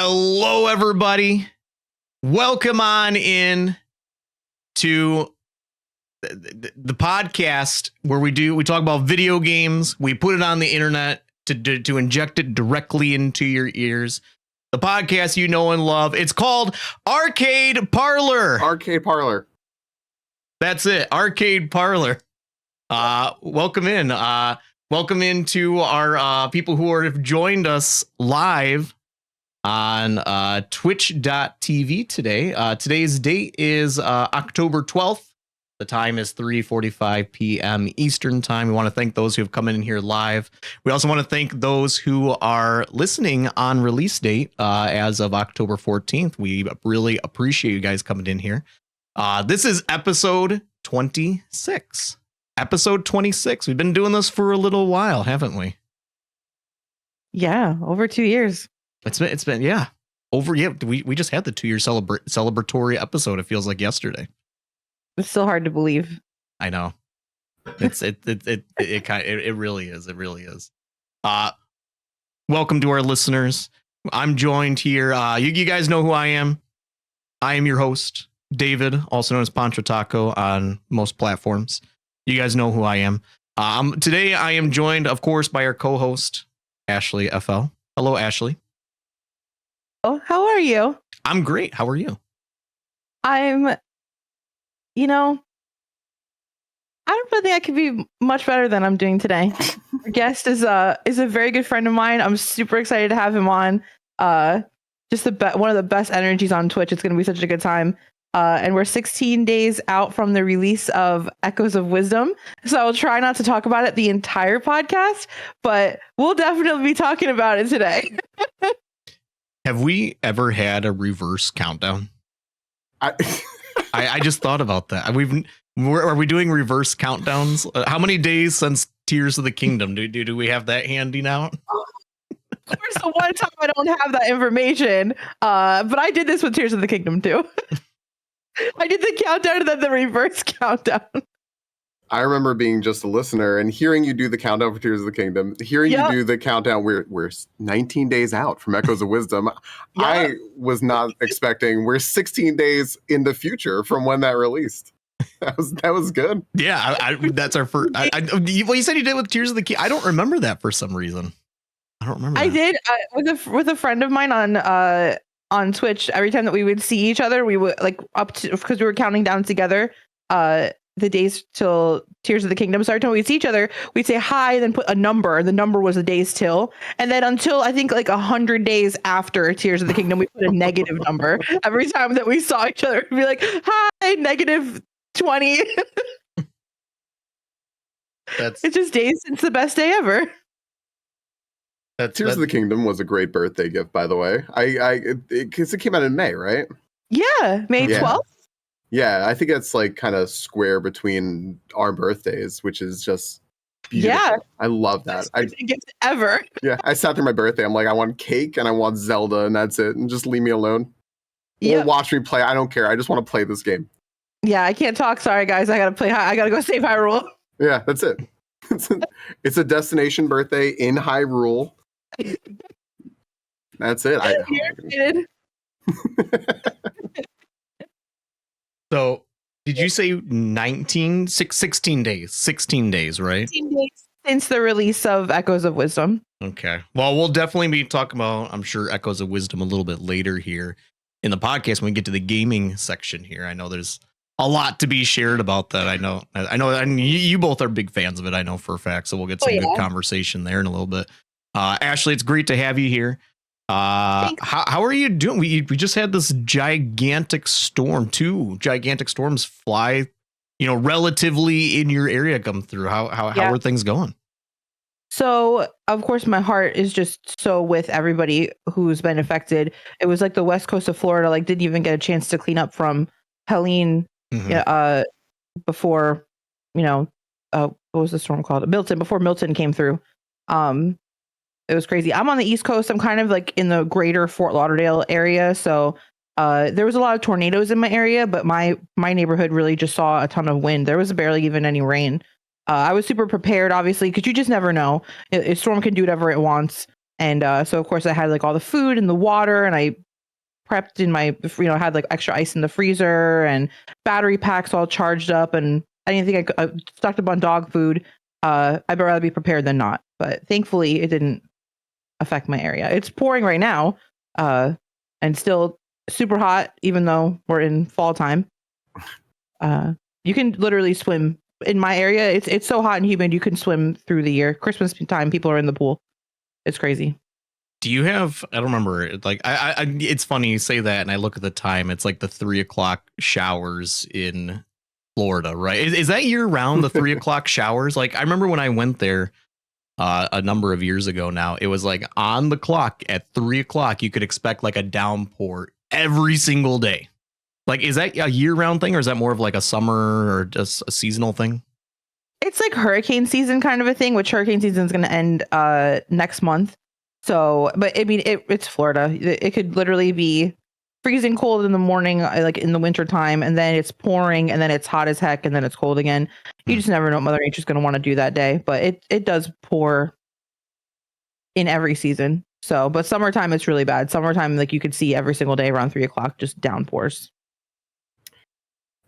Hello, everybody. Welcome on in to the podcast where we talk about video games. We put it on the internet to inject it directly into your ears. The podcast you know and love. It's called Arcade Parlor. Arcade Parlor. That's it. Arcade Parlor. Welcome in. Welcome into our people who have joined us live on twitch.tv today. Today's date is October 12th. The time is 3:45 p.m. Eastern time. We want to thank those who have come in here live. We also want to thank those who are listening on release date as of October 14th. We really appreciate you guys coming in here. This is episode 26. Episode 26. We've been doing this for a little while, haven't we? Yeah, over 2 years. It's been yeah. We just had the 2-year celebratory episode. It feels like yesterday. It's still hard to believe. I know. It really is. It really is. Welcome to our listeners. I'm joined here. You guys know who I am. I am your host, David, also known as Pancho Taco on most platforms. You guys know who I am. Today I am joined, of course, by our co-host, Ashley FL. Hello, Ashley. Oh, how are you? I'm great. How are you? I don't really think I could be much better than I'm doing today. Our guest is a very good friend of mine. I'm super excited to have him on. Just one of the best energies on Twitch. It's going to be such a good time. And we're 16 days out from the release of Echoes of Wisdom. So I'll try not to talk about it the entire podcast, but we'll definitely be talking about it today. Have we ever had a reverse countdown? I just thought about that. Are we doing reverse countdowns? How many days since Tears of the Kingdom? Do we have that handy now? Of course, the one time I don't have that information, but I did this with Tears of the Kingdom too. I did the countdown and then the reverse countdown. I remember being just a listener and hearing you do the countdown for Tears of the Kingdom, hearing you do the countdown. We're 19 days out from Echoes of Wisdom. Yep. I was not expecting we're 16 days in the future from when that released. That was good. Yeah, that's our first. Well, you said you did with Tears of the Kingdom. I don't remember that for some reason. I don't remember. I did with a friend of mine on Twitch. Every time that we would see each other, we would because we were counting down together. The days till Tears of the Kingdom started. When we'd see each other, we'd say hi, and then put a number. The number was the days till, and then until I think 100 days after Tears of the Kingdom, we put a negative number. Every time that we saw each other, we'd be like, "Hi, negative 20." It's just days since the best day ever. Tears of the Kingdom was a great birthday gift, by the way. Because it came out in May, right? Yeah, May 12th. Yeah, I think it's kind of square between our birthdays, which is just beautiful. Yeah, I love that. Best gift ever. Yeah, I sat through my birthday. I'm like, I want cake and I want Zelda, and that's it. And just leave me alone. Or watch me play. I don't care. I just want to play this game. Yeah, I can't talk. Sorry, guys. I gotta play. I gotta go save Hyrule. Yeah, that's it. It's a destination birthday in Hyrule. That's it. So, did you say 16 days? 16 days, right? 16 days since the release of Echoes of Wisdom. Okay. Well, we'll definitely be talking about, I'm sure, Echoes of Wisdom a little bit later here in the podcast when we get to the gaming section here. I know there's a lot to be shared about that. I know, and you both are big fans of it, I know for a fact. So we'll get some good conversation there in a little bit. Ashley, it's great to have you here. How are you doing? We just had this gigantic storm. 2 gigantic storms fly, relatively in your area come through. How are things going? So, of course, my heart is just so with everybody who's been affected. It was like the west coast of Florida, didn't even get a chance to clean up from Helene before, what was the storm called? Milton, before Milton came through. It was crazy. I'm on the East Coast. I'm kind of in the greater Fort Lauderdale area. So there was a lot of tornadoes in my area, but my neighborhood really just saw a ton of wind. There was barely even any rain. I was super prepared, obviously, because you just never know. A storm can do whatever it wants. And so of course I had like all the food and the water, and I prepped in my, had like extra ice in the freezer and battery packs all charged up, and anything I stocked up on dog food. I'd rather be prepared than not. But thankfully, it didn't affect my area. It's pouring right now, and still super hot, even though we're in fall time. You can literally swim in my area. It's so hot and humid. You can swim through the year. Christmas time, people are in the pool. It's crazy. Do you have? I don't remember. Like, I it's funny you say that, and I look at the time. It's like the 3:00 showers in Florida, right? Is that year round? The 3:00 showers? Like, I remember when I went there a number of years ago. Now it was like on the clock at 3:00. You could expect like a downpour every single day. Like, is that a year round thing, or is that more of like a summer or just a seasonal thing? It's like hurricane season kind of a thing, which hurricane season is going to end next month. So, but I mean, it's Florida. It could literally be freezing cold in the morning, like in the winter time, and then it's pouring, and then it's hot as heck, and then it's cold again. You just never know what Mother Nature's going to want to do that day. But it does pour in every season. So, but summertime it's really bad. Summertime, like you could see every single day around 3:00, just downpours.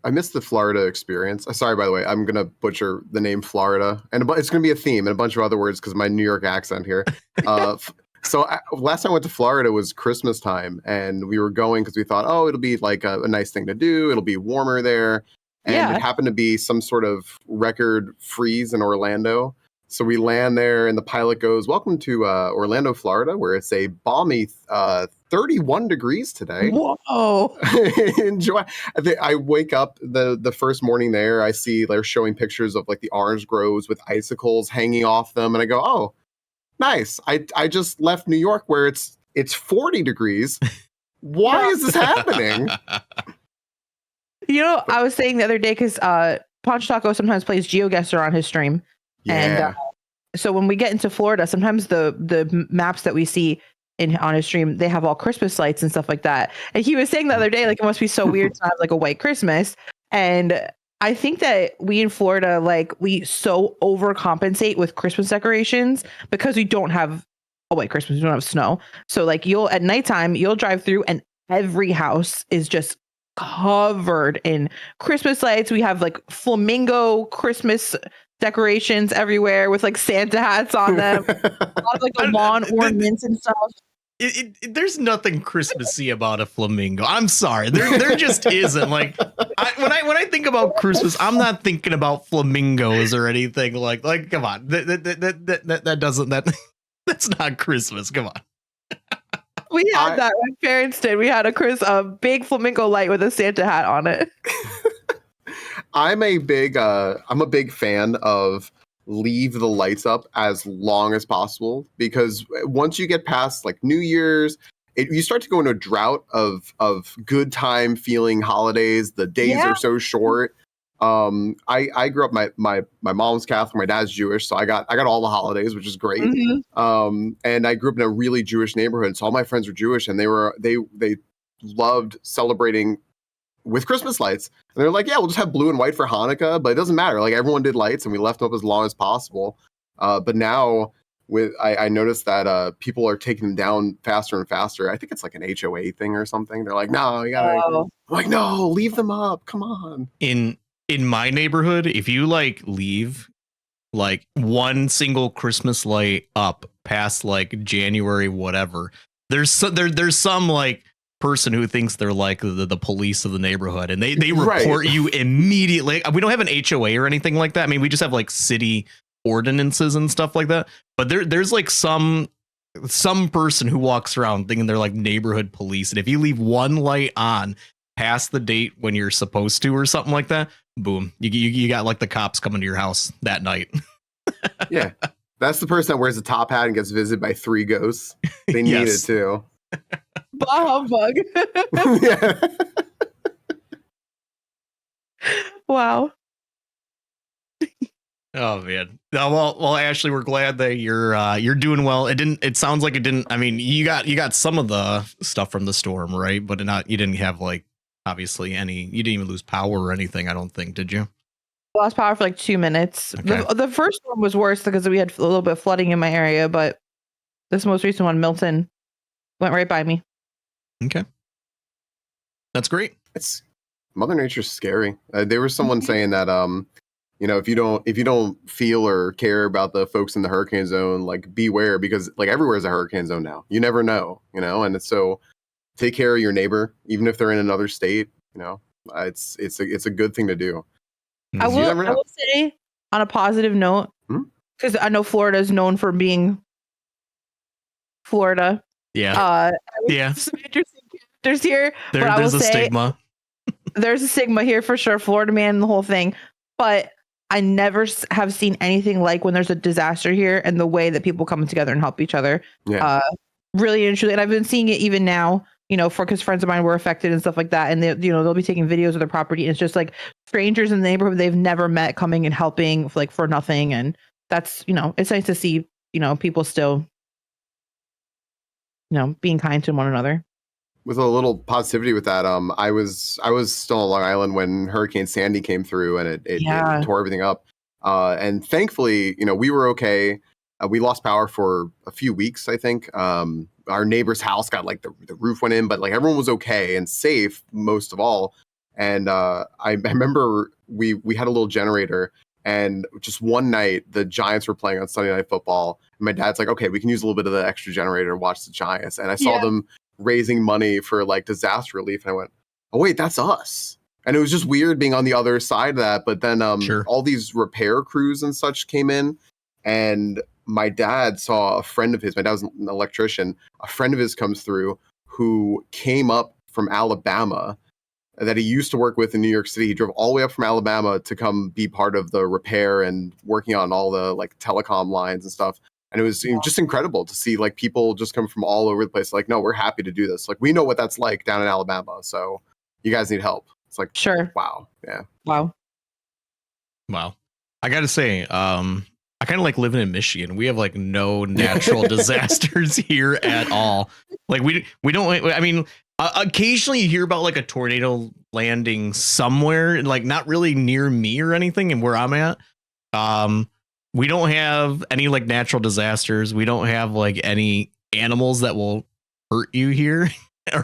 I missed the Florida experience. Sorry, by the way, I'm going to butcher the name Florida. And it's going to be a theme and a bunch of other words because of my New York accent here. Last time I went to Florida was Christmas time. And we were going because we thought, oh, it'll be like a nice thing to do. It'll be warmer there. And it happened to be some sort of record freeze in Orlando. So we land there and the pilot goes, welcome to Orlando, Florida, where it's a balmy 31 degrees today. Whoa. Enjoy. I wake up the first morning there. I see they're showing pictures of like the orange groves with icicles hanging off them. And I go, oh, nice. I just left New York where it's 40 degrees. Why is this happening? I was saying the other day, because Ponch Taco sometimes plays GeoGuessr on his stream. Yeah. And so when we get into Florida, sometimes the maps that we see on his stream, they have all Christmas lights and stuff like that. And he was saying the other day, like, it must be so weird to have like a white Christmas. And I think that we in Florida, like, we so overcompensate with Christmas decorations because we don't have a white Christmas. We don't have snow. So like at nighttime, you'll drive through and every house is just covered in Christmas lights. We have like flamingo Christmas decorations everywhere with like Santa hats on them. A lot of like the lawn ornaments and stuff. There's nothing Christmassy about a flamingo. I'm sorry, there just isn't. Like, when I think about Christmas, I'm not thinking about flamingos or anything. Like come on, that doesn't that's not Christmas. Come on. We had that. My parents did. We had a big flamingo light with a Santa hat on it. I'm a big fan of leave the lights up as long as possible, because once you get past like New Year's, you start to go into a drought of good time feeling holidays. The days are so short. I grew up, my mom's Catholic, my dad's Jewish, so I got all the holidays, which is great. Mm-hmm. And I grew up in a really Jewish neighborhood, so all my friends were Jewish, and they loved celebrating with Christmas lights. And they're like, yeah, we'll just have blue and white for Hanukkah, but it doesn't matter. Like, everyone did lights and we left them up as long as possible. But now I noticed that people are taking them down faster and faster. I think it's like an HOA thing or something. They're like, no, you gotta, I'm like, no, leave them up. Come on. In my neighborhood, if you like leave like one single Christmas light up past like January, whatever, there's some like person who thinks they're like the police of the neighborhood, and they report you immediately. We don't have an HOA or anything like that. I mean, we just have like city ordinances and stuff like that. But there's like some person who walks around thinking they're like neighborhood police, and if you leave one light on past the date when you're supposed to or something like that, boom, you got like the cops coming to your house that night. Yeah, that's the person that wears a top hat and gets visited by 3 ghosts. They need it too. Bah humbug. Yeah. Wow. Oh man. Well, Ashley, we're glad that you're doing well. It sounds like it didn't. I mean, you got some of the stuff from the storm, right? But you didn't have like obviously you didn't even lose power or anything, I don't think, did you? Lost power for like 2 minutes. Okay. The first one was worse because we had a little bit of flooding in my area, but this most recent one, Milton, went right by me. Okay. That's great. It's Mother Nature's scary. There was someone saying that if you don't feel or care about the folks in the hurricane zone, like beware, because like everywhere is a hurricane zone now. You never know, and so take care of your neighbor, even if they're in another state. It's a good thing to do. I will say on a positive note, because I know Florida is known for being Florida. Yeah. Some interesting characters here. There's a stigma. There's a stigma here for sure. Florida man and the whole thing. But I never have seen anything like when there's a disaster here and the way that people come together and help each other. Yeah. Really and truly. And I've been seeing it even now, because friends of mine were affected and stuff like that. And they'll be taking videos of their property. And it's just like strangers in the neighborhood they've never met coming and helping like for nothing. And that's, it's nice to see, people still, being kind to one another. With a little positivity with that, I was still on Long Island when Hurricane Sandy came through and it tore everything up. And thankfully, we were okay. We lost power for a few weeks, I think. Our neighbor's house got like the roof went in, but like everyone was okay and safe most of all. And I remember we had a little generator, and just one night the Giants were playing on Sunday Night Football. And my dad's like, okay, we can use a little bit of the extra generator and watch the Giants. And I saw them raising money for like disaster relief, and I went, oh wait, that's us. And it was just weird being on the other side of that. But then all these repair crews and such came in, and my dad saw a friend of his. My dad was an electrician. A friend of his comes through who came up from Alabama that he used to work with in New York City. He drove all the way up from Alabama to come be part of the repair and working on all the like telecom lines and stuff. And it was just incredible to see like people just come from all over the place. Like, no, we're happy to do this. Like, we know what that's like down in Alabama. So you guys need help. It's like, sure. Wow. Yeah. Wow. I got to say, I kind of like living in Michigan. We have like no natural disasters here at all. Like we don't, I mean, occasionally you hear about like a tornado landing somewhere, like not really near me or anything and where I'm at. We don't have any like natural disasters. We don't have like any animals that will hurt you here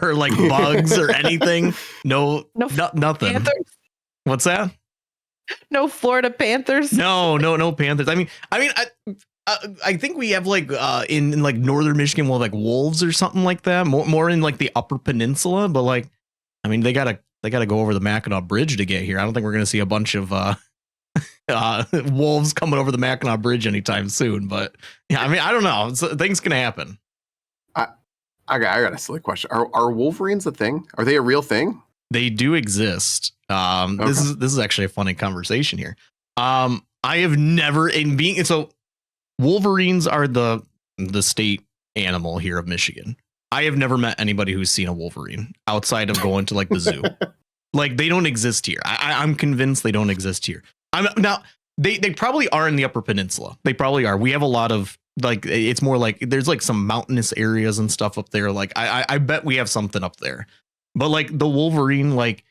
or like bugs or anything. No, nothing. Panthers? What's that? No Florida Panthers. No Panthers. I mean, I think we have like in like northern Michigan, we'll have like wolves or something like that. More in like the Upper Peninsula, but like, I mean, they gotta go over the Mackinac Bridge to get here. I don't think we're gonna see a bunch of wolves coming over the Mackinac Bridge anytime soon. But yeah, I mean, I don't know. Things can happen. I got a silly question. Are Wolverines a thing? Are they a real thing? They do exist. Okay. This is actually a funny conversation here. I have never so Wolverines are the state animal here of Michigan. I have never met anybody who's seen a Wolverine outside of going to like the zoo. Like they don't exist here. I'm convinced they don't exist here. Now they probably are in the Upper Peninsula. They probably are. We have a lot of like, it's more like there's like some mountainous areas and stuff up there. Like I bet we have something up there. But like the Wolverine, like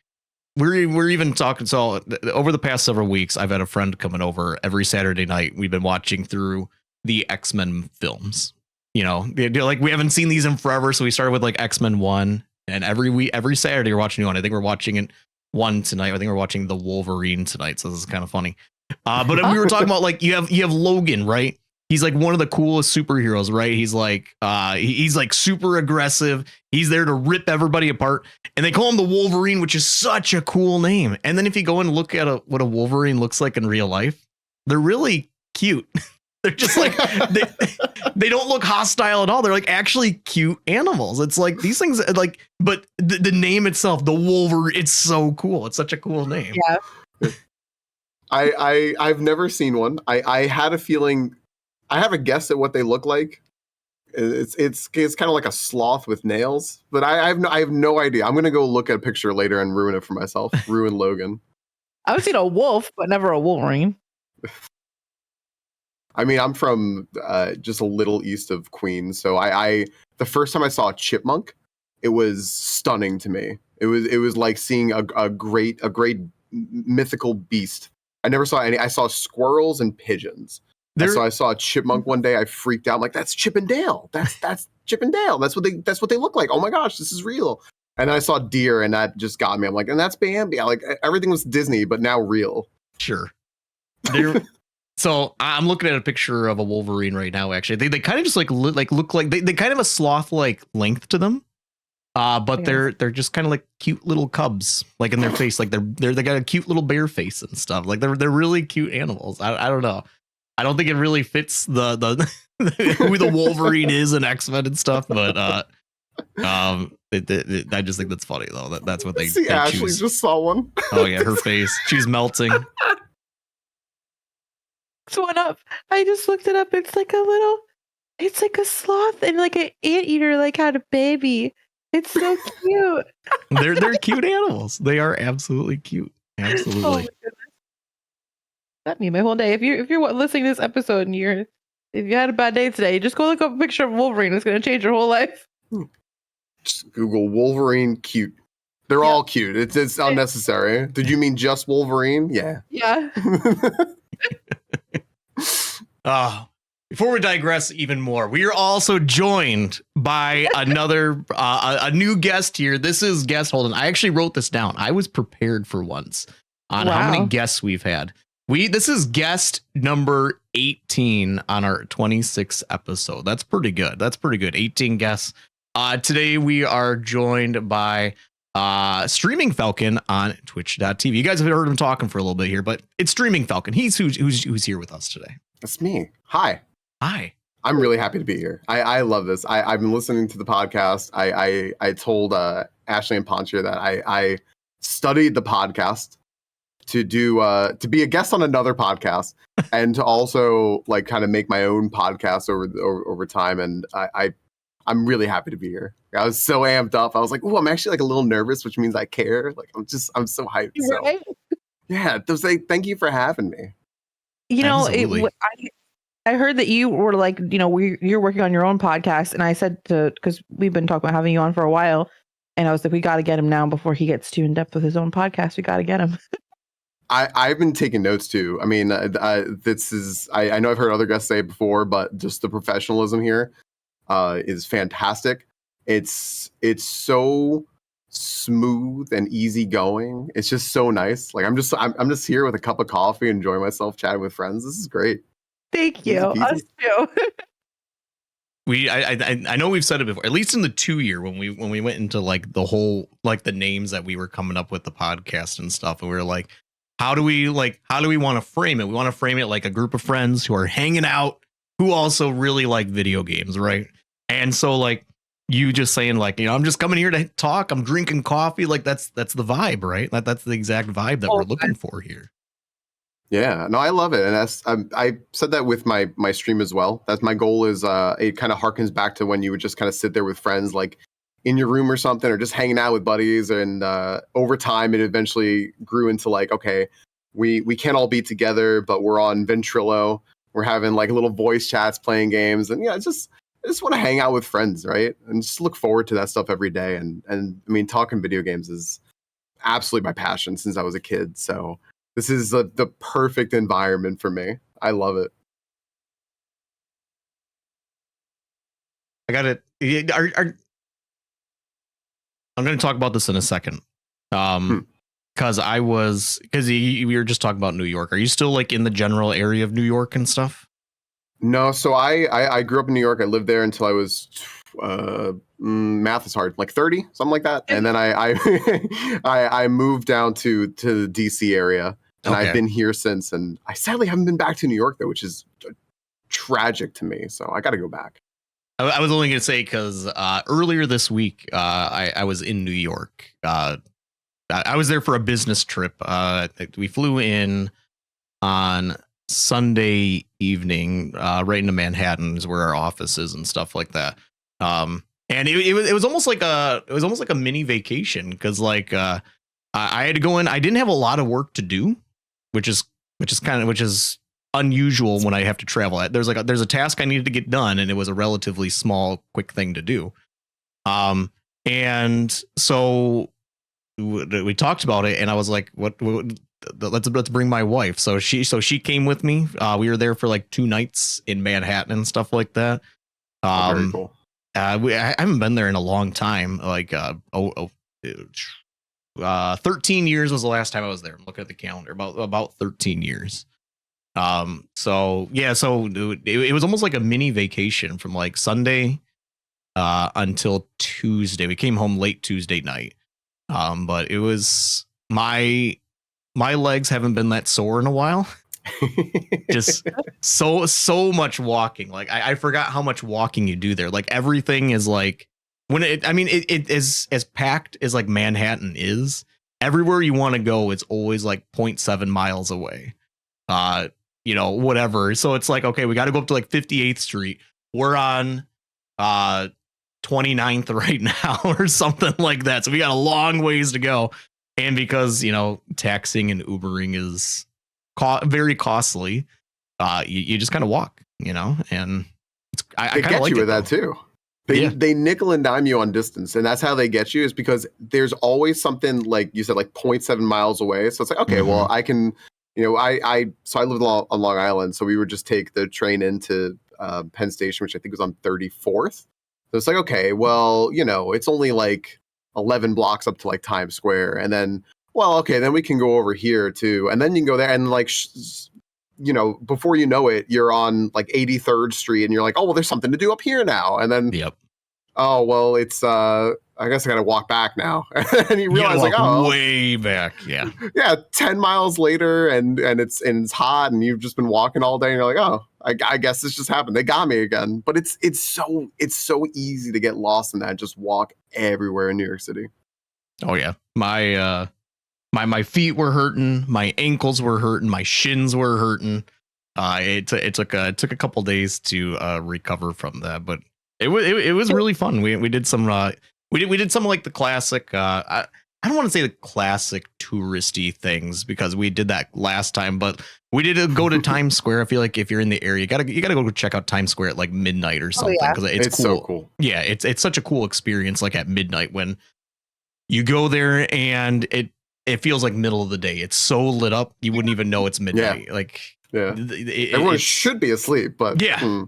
we're even talking. So over the past several weeks, I've had a friend coming over every Saturday night. We've been watching through the X-Men films. Like we haven't seen these in forever. So we started with like X-Men 1, and every Saturday we're watching one. I think we're watching it one tonight. I think we're watching the Wolverine tonight. So this is kind of funny. But we were talking about like you have Logan, right? He's like one of the coolest superheroes, right? He's like super aggressive. He's there to rip everybody apart. And they call him the Wolverine, which is such a cool name. And then if you go and look at what a Wolverine looks like in real life, they're really cute. They're just like, they don't look hostile at all. They're like actually cute animals. It's like these things like, but the name itself, the Wolverine, it's so cool. It's such a cool name. Yeah. I've never seen one. I had a feeling. I have a guess at what they look like. It's kind of like a sloth with nails, but I have no idea. I'm gonna go look at a picture later and ruin it for myself. Ruin Logan. I've seen a wolf, but never a Wolverine. I mean, I'm from just a little east of Queens, so I the first time I saw a chipmunk, it was stunning to me. It was like seeing a great mythical beast. I never saw any. I saw squirrels and pigeons. So I saw a chipmunk one day. I freaked out. I'm like, that's Chip and Dale. That's Chip and Dale. That's what they look like. Oh my gosh, this is real. And then I saw deer, and that just got me. I'm like, and that's Bambi. Like everything was Disney, but now real. Sure. So I'm looking at a picture of a Wolverine right now. Actually, they kind of just look like they kind of have a sloth like length to them. But they're just kind of like cute little cubs, like in their face, like they got a cute little bear face and stuff. Like they're really cute animals. I don't know. I don't think it really fits the who the Wolverine is in X-Men and stuff, but I just think that's funny though. That's what they Ashley choose. just saw one. Oh yeah, her face. She's melting. This one up. I just looked it up. It's like a sloth and like an anteater like had a baby. It's so cute. They're cute animals. They are absolutely cute. Absolutely. Oh my goodness. That made my whole day. If you're listening to this episode and if you had a bad day today, just go look up a picture of Wolverine. It's going to change your whole life. Just Google Wolverine cute. They're all cute. It's unnecessary. Did you mean just Wolverine? Yeah. Yeah. Before we digress even more, we are also joined by another a new guest here. This is guest Holden. I actually wrote this down. I was prepared for once on how many guests we've had. This is guest number 18 on our 26th episode. That's pretty good. 18 guests. Today we are joined by StreamingFalcon on Twitch.tv. You guys have heard him talking for a little bit here, but it's StreamingFalcon. He's who's here with us today. That's me. Hi. I'm really happy to be here. I love this. I've been listening to the podcast. I told Ashley and Poncher that I studied the podcast to be a guest on another podcast and to also like kind of make my own podcast over time. And I'm really happy to be here. I was so amped up. I was like, oh, I'm actually like a little nervous, which means I care. Like I'm so hyped. So Right? yeah, to say thank you for having me. You know, Absolutely. I heard that you were like, you're working on your own podcast, and I said because we've been talking about having you on for a while, and I was like, we got to get him now before he gets too in depth with his own podcast. We got to get him. I've been taking notes too. I mean, this is I know I've heard other guests say it before, but just the professionalism here is fantastic. It's so smooth and easy-going. It's just so nice. Like I'm just here with a cup of coffee, enjoying myself, chatting with friends. This is great. Thank you. Us too. I know we've said it before, at least in the 2-year when we went into like the whole like the names that we were coming up with the podcast and stuff, and we were like, how do we want to frame it? We want to frame it like a group of friends who are hanging out who also really like video games, right? And so like you just saying like, I'm just coming here to talk, I'm drinking coffee, like that's the vibe, right? That's the exact vibe that we're looking for here. Yeah, no, I love it, and that's I said that with my stream as well. That's my goal is it kind of harkens back to when you would just kind of sit there with friends, like in your room or something, or just hanging out with buddies. And over time, it eventually grew into like, okay, we can't all be together, but we're on Ventrilo. We're having like little voice chats, playing games, and I just want to hang out with friends, right? And just look forward to that stuff every day. And I mean, talking video games is absolutely my passion since I was a kid. So this is the perfect environment for me. I love it. I got it. I'm going to talk about this in a second. Because we were just talking about New York. Are you still like in the general area of New York and stuff? No, so I grew up in New York. I lived there until I was math is hard, like 30, something like that. And then I moved down to the DC area, and I've been here since. And I sadly haven't been back to New York though, which is tragic to me. So I got to go back. I was only going to say because earlier this week I was in New York. I was there for a business trip. We flew in on Sunday evening, right into Manhattan is where our office is and stuff like that. And it was almost like a mini vacation because like I had to go in. I didn't have a lot of work to do, which is unusual when I have to travel. There's a task I needed to get done, and it was a relatively small, quick thing to do. And so we talked about it, and I was like, what let's bring my wife. So she came with me. We were there for like 2 nights in Manhattan and stuff like that. Very cool. I haven't been there in a long time. Like 13 years was the last time I was there. I'm looking at the calendar. About 13 years. So it was almost like a mini vacation from like Sunday until Tuesday. We came home late Tuesday night. But it was my legs haven't been that sore in a while. Just so much walking. Like I forgot how much walking you do there. Like everything is like it is as packed as like Manhattan is. Everywhere you want to go, it's always like 0.7 miles away. Whatever. So it's like, okay, we got to go up to like 58th Street. We're on 29th right now or something like that. So we got a long ways to go. And because, taxing and Ubering is very costly, you just kind of walk, and I kind of like you it with that too. They nickel and dime you on distance, and that's how they get you, is because there's always something, like you said, like 0.7 miles away. So it's like, okay, well, I can, so I lived on Long Island, so we would just take the train into Penn Station, which I think was on 34th. So it's like, okay, well, it's only like 11 blocks up to like Times Square. And then, well, okay, then we can go over here too. And then you can go there and like, before you know it, you're on like 83rd Street and you're like, oh, well, there's something to do up here now. And then, oh, well, it's, I guess I got to walk back now. And you realize like, oh, way back. Yeah. Yeah. 10 miles later and it's hot and you've just been walking all day and you're like, oh, I guess this just happened. They got me again. But it's so easy to get lost in that and just walk everywhere in New York City. Oh yeah. My feet were hurting, my ankles were hurting, my shins were hurting. It took a couple days to recover from that, but it was really fun. We did some we did some like the classic I don't want to say the classic touristy things because we did that last time, but we did go to Times Square. I feel like if you're in the area, you gotta go check out Times Square at like midnight or something because it's cool. So cool. Yeah, it's such a cool experience. Like at midnight when you go there and it feels like middle of the day. It's so lit up you wouldn't even know it's midnight. Yeah. Like everyone should be asleep, but yeah.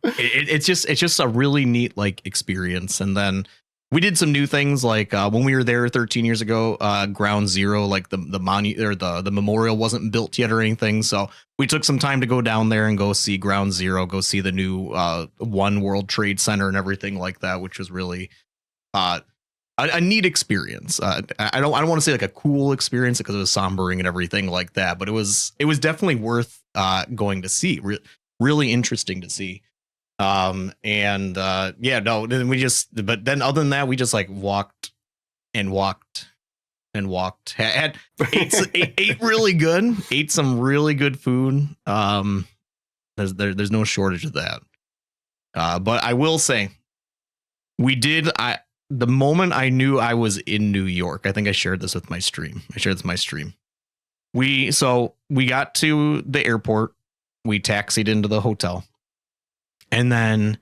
It's just a really neat like experience. And then we did some new things like when we were there 13 years ago, Ground Zero, like the monument or the memorial wasn't built yet or anything. So we took some time to go down there and go see Ground Zero, go see the new One World Trade Center and everything like that, which was really a neat experience. I don't want to say like a cool experience because it was sombering and everything like that, but it was definitely worth going to see. Really interesting to see. Then other than that, we just like walked and walked and walked. Ate really good. Ate some really good food. There's no shortage of that. But I will say, the moment I knew I was in New York, I think I shared this with my stream. We got to the airport. We taxied into the hotel. And then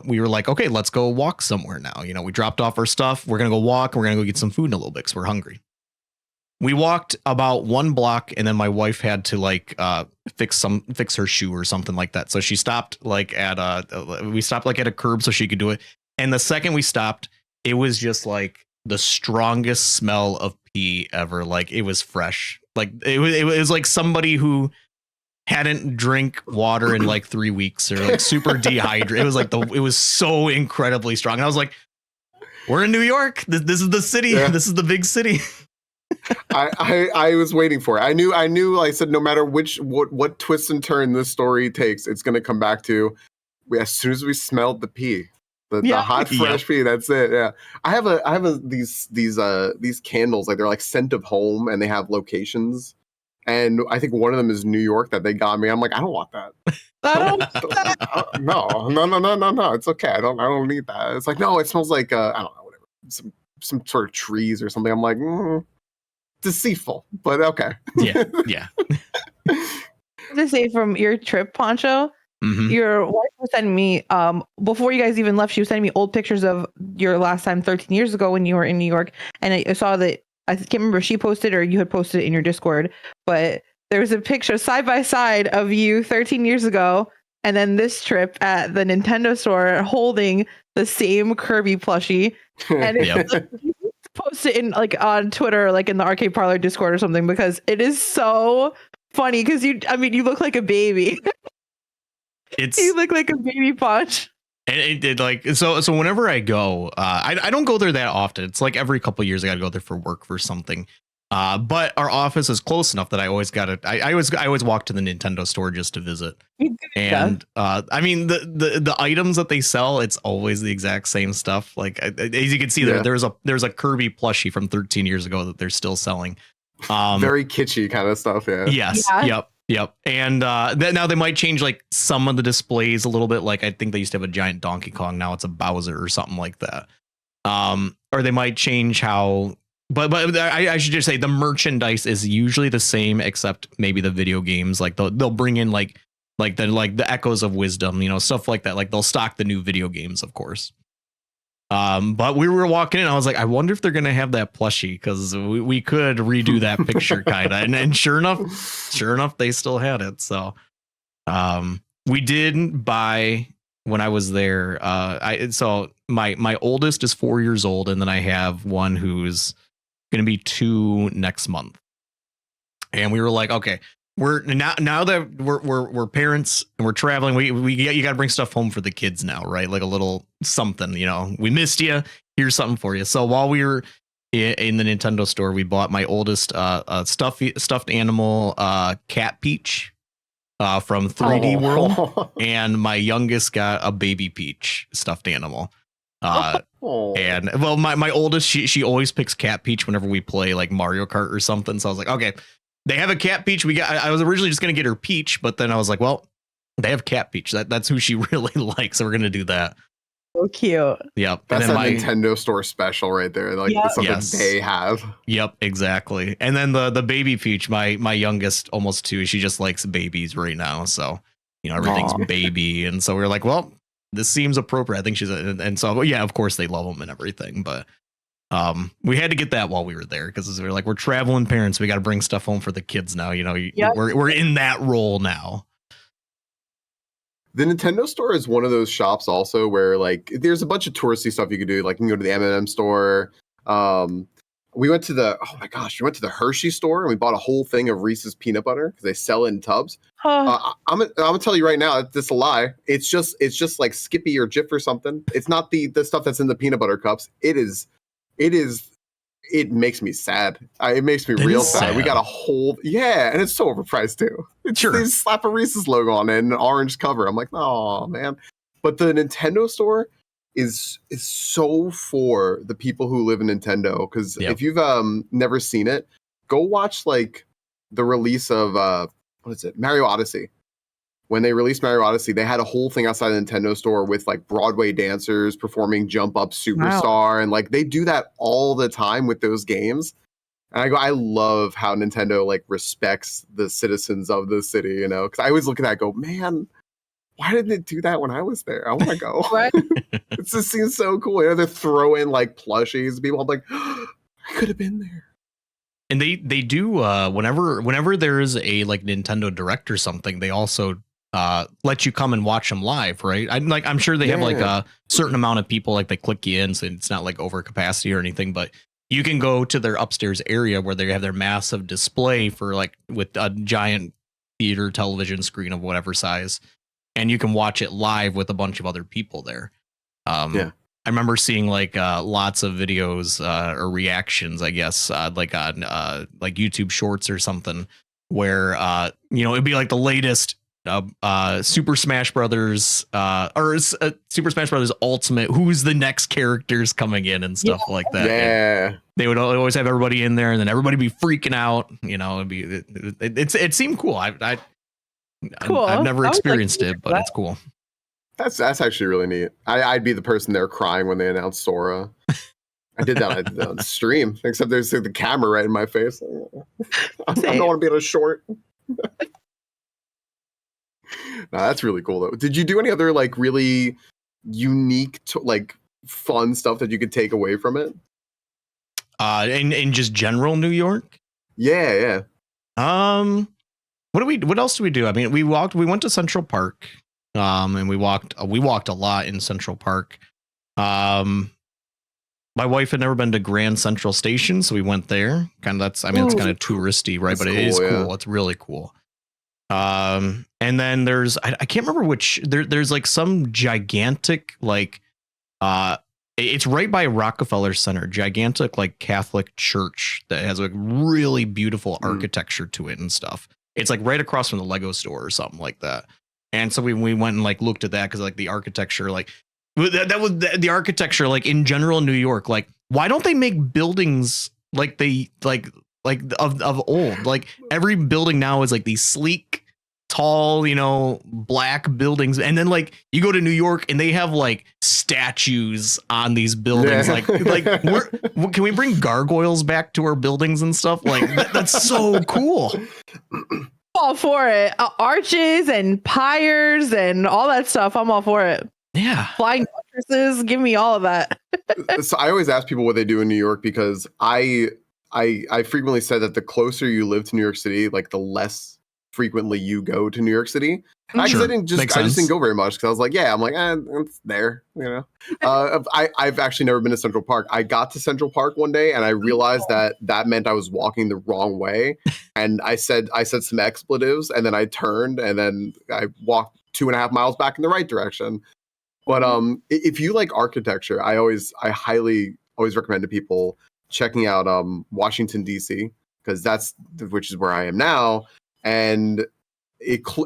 we were like, okay, let's go walk somewhere now. We dropped off our stuff. We're going to go walk. We're going to go get some food in a little bit because we're hungry. We walked about 1 block and then my wife had to like fix her shoe or something like that. So she stopped like at a curb so she could do it. And the second we stopped, it was just like the strongest smell of pee ever. Like it was fresh. Like it was like somebody who hadn't drank water in like 3 weeks or like super dehydrated. It was like it was so incredibly strong. And I was like, we're in New York. This is the city. Yeah. This is the big city. I was waiting for it. I knew. I said, no matter what twist and turn this story takes, it's going to come back to as soon as we smelled the pee, the hot fresh pee. That's it. Yeah, I have these candles, like they're like scent of home, and they have locations. And I think one of them is New York that they got me. I'm like, I don't want that. No. It's okay. I don't need that. It's like, no, it smells like I don't know, whatever, some sort of trees or something. I'm like, deceitful, but okay. Yeah. To say from your trip, Poncho, your wife was sending me before you guys even left. She was sending me old pictures of your last time 13 years ago when you were in New York, and I saw that I can't remember if she posted or you had posted it in your Discord, but there was a picture side by side of you 13 years ago and then this trip at the Nintendo store holding the same Kirby plushie. And you post it in like on Twitter, like in the Arcade Parlor Discord or something, because it is so funny because you look like a baby. You look like a baby Punch. It like so whenever I go, I don't go there that often. It's like every couple of years I gotta go there for work for something. But our office is close enough that I always walk to the Nintendo store just to visit. And I mean the items that they sell, it's always the exact same stuff. Like as you can see there's a Kirby plushie from 13 years ago that they're still selling. Very kitschy kind of stuff. Yeah. Yes. Yeah. Yep. And now they might change like some of the displays a little bit. Like I think they used to have a giant Donkey Kong. Now it's a Bowser or something like that. Or they might change how. But I should just say the merchandise is usually the same, except maybe the video games. Like they'll bring in like the Echoes of Wisdom, stuff like that. Like they'll stock the new video games, of course. But we were walking in, I was like, I wonder if they're gonna have that plushie, because we could redo that picture kind of, and sure enough, they still had it. So, we did buy when I was there. My oldest is 4 years old, and then I have one who's gonna be 2 next month, and we were like, okay. We're now that we're parents and we're traveling, you got to bring stuff home for the kids now, right? Like a little something, we missed you. Here's something for you. So while we were in the Nintendo store, we bought my oldest stuffed animal, Cat Peach, from 3D World, and my youngest got a Baby Peach stuffed animal. And well, my oldest, she always picks Cat Peach whenever we play like Mario Kart or something. So I was like, okay. They have a Cat Peach. I was originally just going to get her Peach, but then I was like, well, they have Cat Peach. That's who she really likes. So we're going to do that. So cute. Yep. That's a Nintendo store special right there. Like something they have. Yep, exactly. And then the Baby Peach, my youngest, almost 2, she just likes babies right now. So, everything's baby. And so we were like, well, this seems appropriate. I think and so, yeah, of course they love them and everything, but we had to get that while we were there, because we were like, we're traveling parents, we got to bring stuff home for the kids now. We're in that role now. The Nintendo store is one of those shops also where like there's a bunch of touristy stuff you could do. Like you can go to the M&M store. We went to the Hershey store and we bought a whole thing of Reese's peanut butter because they sell it in tubs. I'm gonna tell you right now, it's a lie. It's just like Skippy or Jif or something. It's not the stuff that's in the peanut butter cups. It makes me sad. It makes me real sad. We got a whole, and it's so overpriced too. They slap a Reese's logo on it and an orange cover. I'm like, oh man. But the Nintendo store is so for the people who live in Nintendo. Because if you've never seen it, go watch like the release of Mario Odyssey. When they released Mario Odyssey, they had a whole thing outside the Nintendo store with like Broadway dancers performing Jump Up Superstar. And like they do that all the time with those games. And I love how Nintendo like respects the citizens of the city, because I always look at that and go, man, why didn't it do that when I was there? I want to go. Right? It just seems so cool. They're throwing like plushies. People, I'm like, I could have been there. And they do whenever there is a like Nintendo Direct or something, they also let you come and watch them live, right? I'm sure they have like a certain amount of people, like they click you in, so it's not like over capacity or anything, but you can go to their upstairs area where they have their massive display for like with a giant theater television screen of whatever size, and you can watch it live with a bunch of other people there. I remember seeing like lots of videos or reactions, I guess, like on like YouTube Shorts or something, where it'd be like the latest Super Smash Brothers Super Smash Brothers Ultimate, who's the next characters coming in and stuff like that. And they would always have everybody in there, and then everybody be freaking out. It seemed cool. I've never experienced it, but it's cool. That's actually really neat. I'd be the person there crying when they announced Sora. I did that on stream, except there's the camera right in my face. I don't want to be in a short. No, that's really cool though. Did you do any other like really unique like fun stuff that you could take away from it? In just general New York. Yeah. What else do we do? I mean, we went to Central Park. And we walked a lot in Central Park. My wife had never been to Grand Central Station, so we went there. It's kind of touristy, right? But it is cool. Yeah. It's really cool. And then there's I can't remember which there's like some gigantic like it's right by Rockefeller Center, gigantic like Catholic church that has like really beautiful architecture to it and stuff. It's like right across from the Lego store or something like that. And so we went and like looked at that because like the architecture, like that was the architecture, like in general New York, like why don't they make buildings like they like of old? Like every building now is like these sleek, tall, black buildings. And then like you go to New York and they have like statues on these buildings. Yeah. Like can we bring gargoyles back to our buildings and stuff? Like that's so cool. All for it. Arches and pyres and all that stuff. I'm all for it. Yeah. Flying buttresses. Give me all of that. So I always ask people what they do in New York because I frequently said that the closer you live to New York City, like the less frequently you go to New York City. I just didn't go very much because I was like, it's there, I've actually never been to Central Park. I got to Central Park one day and I realized that meant I was walking the wrong way. And I said some expletives and then I turned and then I walked 2.5 miles back in the right direction. But if you like architecture, I highly always recommend to people checking out Washington, D.C. because which is where I am now. And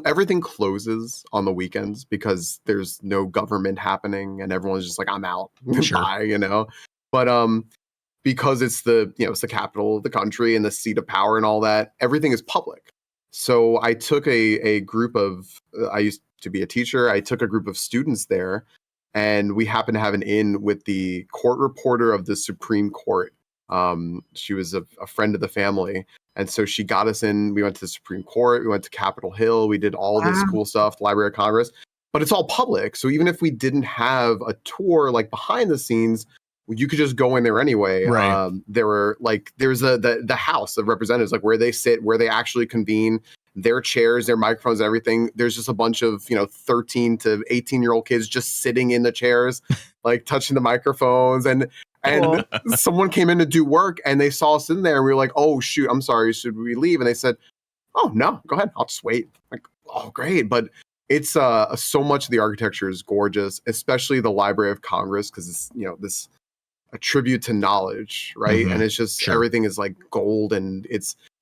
everything closes on the weekends because there's no government happening and everyone's just like, I'm out. Sure. Bye, But because it's it's the capital of the country and the seat of power and all that, everything is public. So I took a group of I used to be a teacher. I took a group of students there and we happened to have an in with the court reporter of the Supreme Court. She was a friend of the family. And so she got us in. We went to the Supreme Court. We went to Capitol Hill. We did all this cool stuff, the Library of Congress. But it's all public. So even if we didn't have a tour like behind the scenes, you could just go in there anyway. Right. There's the House of Representatives, like where they sit, where they actually convene, their chairs, their microphones, everything. There's just a bunch of 13 to 18-year-old kids just sitting in the chairs, like touching the microphones and someone came in to do work and they saw us in there and we were like, oh shoot, I'm sorry, should we leave? And they said, oh no, go ahead, I'll just wait. Like, oh great. But it's so much of the architecture is gorgeous, especially the Library of Congress, because it's this a tribute to knowledge, right? Mm-hmm. And it's just everything is like gold, and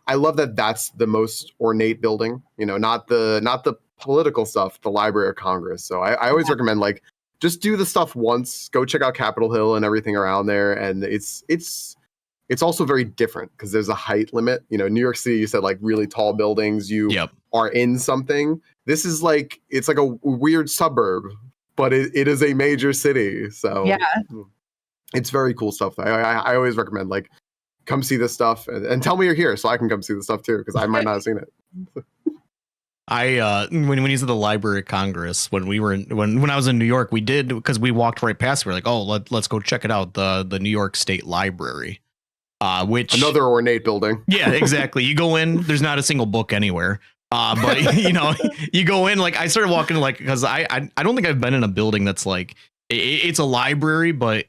I love that that's the most ornate building, not the political stuff, the Library of Congress. So I always recommend like just do the stuff once, go check out Capitol Hill and everything around there. And it's also very different because there's a height limit. New York City, you said like really tall buildings, you are in something. This is like, it's like a weird suburb, but it is a major city. So it's very cool stuff. I always recommend like, come see this stuff and tell me you're here so I can come see the stuff too, because I might not have seen it. When you said the Library of Congress, when I was in New York, we did, because we walked right past, we were like, oh, let's go check it out, the New York State Library, which another ornate building. Yeah, exactly. You go in, there's not a single book anywhere. But you go in, like I started walking, like, because I don't think I've been in a building that's like it's a library, but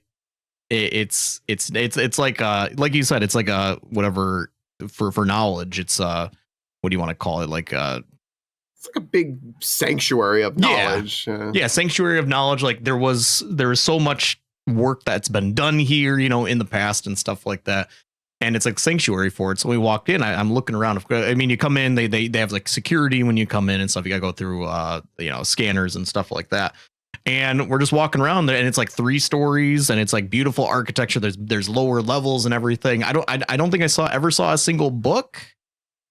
it's like you said, it's like a whatever for knowledge. It's what do you want to call it? Like it's like a big sanctuary of knowledge. Yeah, sanctuary of knowledge. Like there was so much work that's been done here, in the past and stuff like that. And it's like sanctuary for it. So we walked in, I'm looking around. I mean, you come in, they have like security when you come in and stuff. You gotta go through scanners and stuff like that. And we're just walking around there, and it's like 3 stories, and it's like beautiful architecture. There's lower levels and everything. I don't think I ever saw a single book.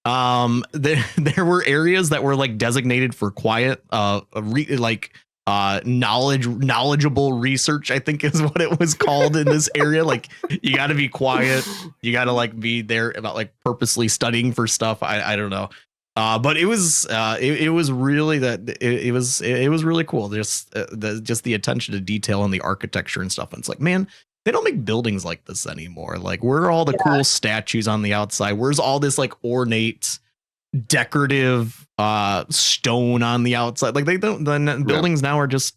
There were areas that were like designated for quiet, knowledgeable research, I think is what it was called in this area. Like you got to be quiet. You got to like be there about like purposely studying for stuff. I don't know. But it was really it was really cool. Just the attention to detail and the architecture and stuff. And it's like, man, they don't make buildings like this anymore. Like, where are all the cool statues on the outside? Where's all this like ornate, decorative stone on the outside? Like, they don't. The buildings now are just,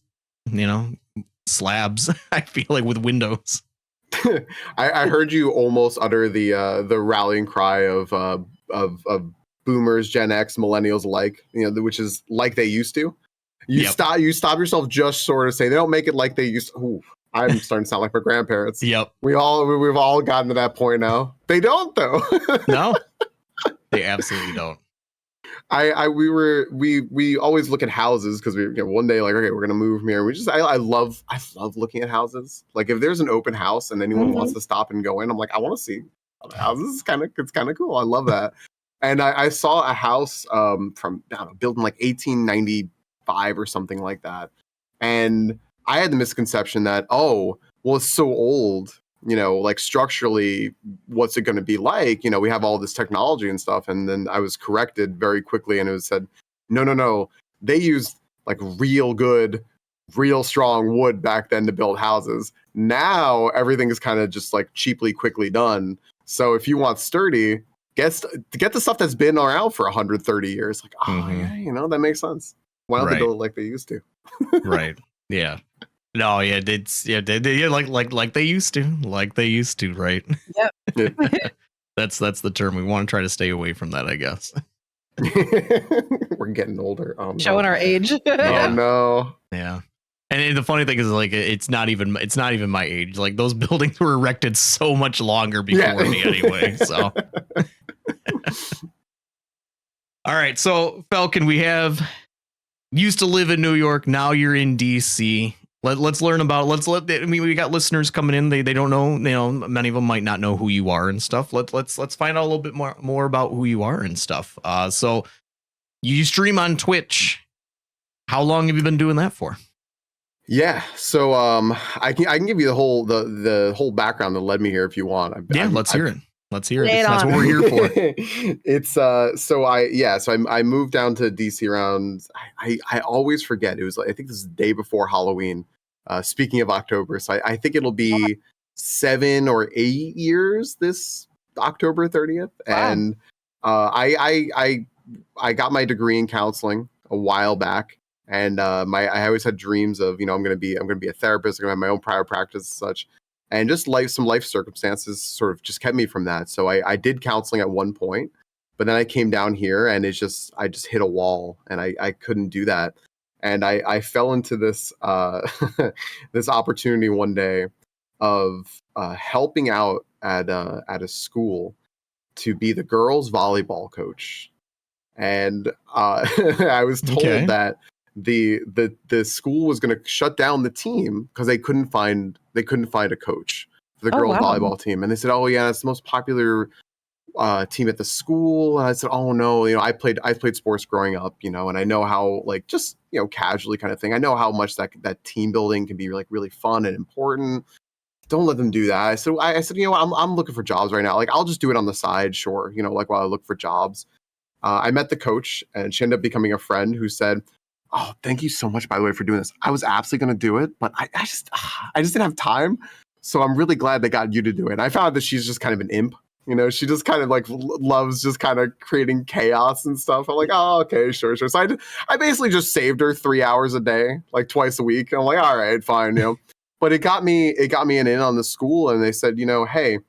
you know, slabs. I feel like, with windows. I heard you almost utter the rallying cry of boomers, Gen X, millennials alike. You know, which is like they used to. You stop yourself just sort of saying they don't make it like they used to. Ooh, I'm starting to sound like my grandparents. Yep. We've all gotten to that point now. They don't though. No, they absolutely don't. We always look at houses because we one day like, okay, we're gonna move from here. I love looking at houses. Like, if there's an open house and anyone wants to stop and go in, I'm like, I want to see houses. It's kind of cool. I love that. And I saw a house from built in like 1895 or something like that. And I had the misconception that, oh, well, it's so old, you know, like structurally, what's it going to be like? You know, we have all this technology and stuff. And then I was corrected very quickly, and it was said, no. They used like real good, real strong wood back then to build houses. Now everything is kind of just like cheaply, quickly done. So if you want sturdy, get the stuff that's been around for 130 years. Like, oh yeah, you know, that makes sense. Why don't they build it like they used to? Right. Yeah. No, yeah, like they used to, right? Yep. That's the term. We want to try to stay away from that, I guess. We're getting older. Oh, no. Showing our age. Oh no. Yeah. And the funny thing is, like, it's not even my age. Like, those buildings were erected so much longer before me anyway. So all right. So Falcon, we have used to live in New York. Now you're in DC. Let's learn about. We got listeners coming in. They don't know. You know, many of them might not know who you are and stuff. Let's find out a little bit more about who you are and stuff. So you stream on Twitch. How long have you been doing that for? Yeah, so I can give you the whole background that led me here if you want. Let's hear it. Let's hear it. That's what we're here for. It's I moved down to DC around. I always forget. It was like, I think this is the day before Halloween. Speaking of October, so I think it'll be 7 or 8 years this October 30th. Wow. And I got my degree in counseling a while back. And I always had dreams of, you know, I'm gonna be a therapist. I'm gonna have my own private practice and such. And just some life circumstances sort of just kept me from that. So I did counseling at one point, but then I came down here and I just hit a wall, and I couldn't do that. And I fell into this this opportunity one day of helping out at a school to be the girls volleyball coach. And I was told that the school was going to shut down the team because they couldn't find a coach for the girls volleyball team. And they said, oh yeah, it's the most popular team at the school. And I said, oh no, you know, I played sports growing up, you know, and I know how, like, just, you know, casually kind of thing, I know how much that team building can be like really fun and important. Don't let them do that. I said, you know, I'm looking for jobs right now. Like, I'll just do it on the side, sure, you know, like while I look for jobs. I met the coach, and she ended up becoming a friend who said, oh, thank you so much, by the way, for doing this. I was absolutely going to do it, but I just didn't have time. So I'm really glad they got you to do it. And I found that she's just kind of an imp. You know, she just kind of like loves just kind of creating chaos and stuff. I'm like, oh, okay, sure. So I basically just saved her 3 hours a day, like twice a week. And I'm like, all right, fine, you know. But it got me an in on the school, and they said, you know, hey,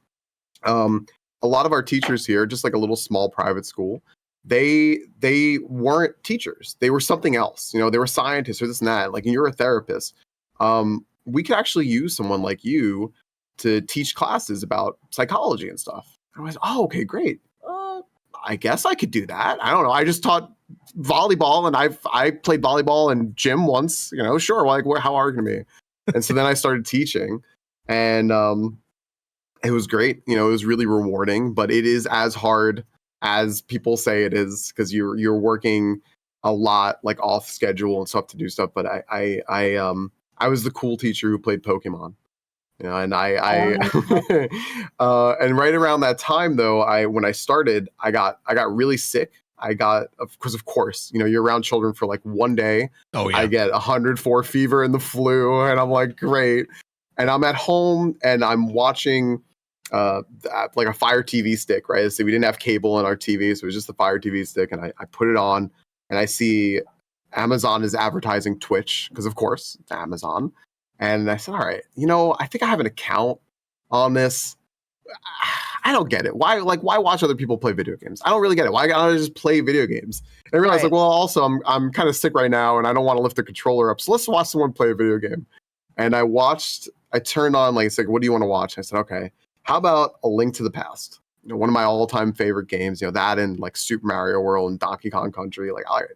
a lot of our teachers here, just like a little small private school, they weren't teachers. They were something else. You know, they were scientists or this and that. Like, and you're a therapist. We could actually use someone like you to teach classes about psychology and stuff. And I was, oh, okay, great. I guess I could do that. I don't know. I just taught volleyball, and I played volleyball in gym once. You know, sure. Like, how hard can it be? And so then I started teaching, and it was great. You know, it was really rewarding, but it is as hard as people say it is, because you're working a lot, like off schedule and stuff to do stuff. But I was the cool teacher who played Pokemon, you know, and and right around that time though, when I started, I got really sick. Because of course, you know, you're around children for like one day. Oh yeah. I get 104 fever and the flu, and I'm like, great. And I'm at home and I'm watching like a Fire TV stick, right? So we didn't have cable in our TV, so it was just the Fire TV stick. And I put it on and I see Amazon is advertising Twitch because, of course, it's Amazon. And I said, all right, I think I have an account on this. I don't get it. Why watch other people play video games? I don't really get it. Why can't I just play video games? And I realized, like, well, also I'm kind of sick right now and I don't want to lift the controller up. So let's watch someone play a video game. And I turned on, like, it's like, what do you want to watch? I said, okay, how about A Link to the Past? One of my all-time favorite games, that and like Super Mario World and Donkey Kong Country. Like, all right,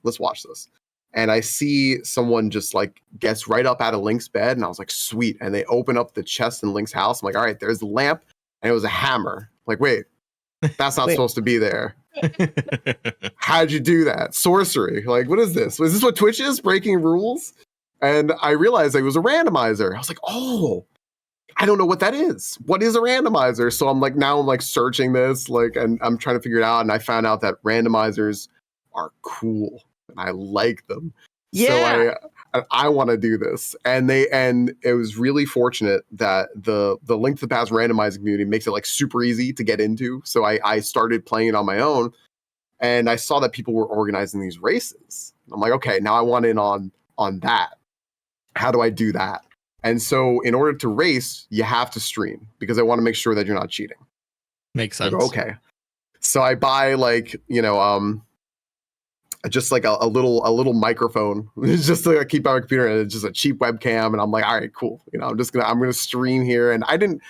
let's watch this. And I see someone just like gets right up out of Link's bed, and I was like, sweet. And they open up the chest in Link's house. I'm like, all right, there's the lamp, and it was a hammer. Like, wait, that's not supposed to be there. How'd you do that? Sorcery. Like, what is this? Is this what Twitch is? Breaking rules? And I realized it was a randomizer. I was like, oh, I don't know what that is. What is a randomizer? So I'm like searching this, like, and I'm trying to figure it out. And I found out that randomizers are cool and I like them. Yeah. So I want to do this. And it was really fortunate that the Link to the Past randomizing community makes it like super easy to get into. So I started playing it on my own and I saw that people were organizing these races. I'm like, okay, now I want in on that. How do I do that? And so in order to race, you have to stream because I want to make sure that you're not cheating. Makes sense. I go, okay. So I buy like, just like a little microphone just to keep on my computer, and it's just a cheap webcam. And I'm like, all right, cool. I'm going to stream here. And I didn't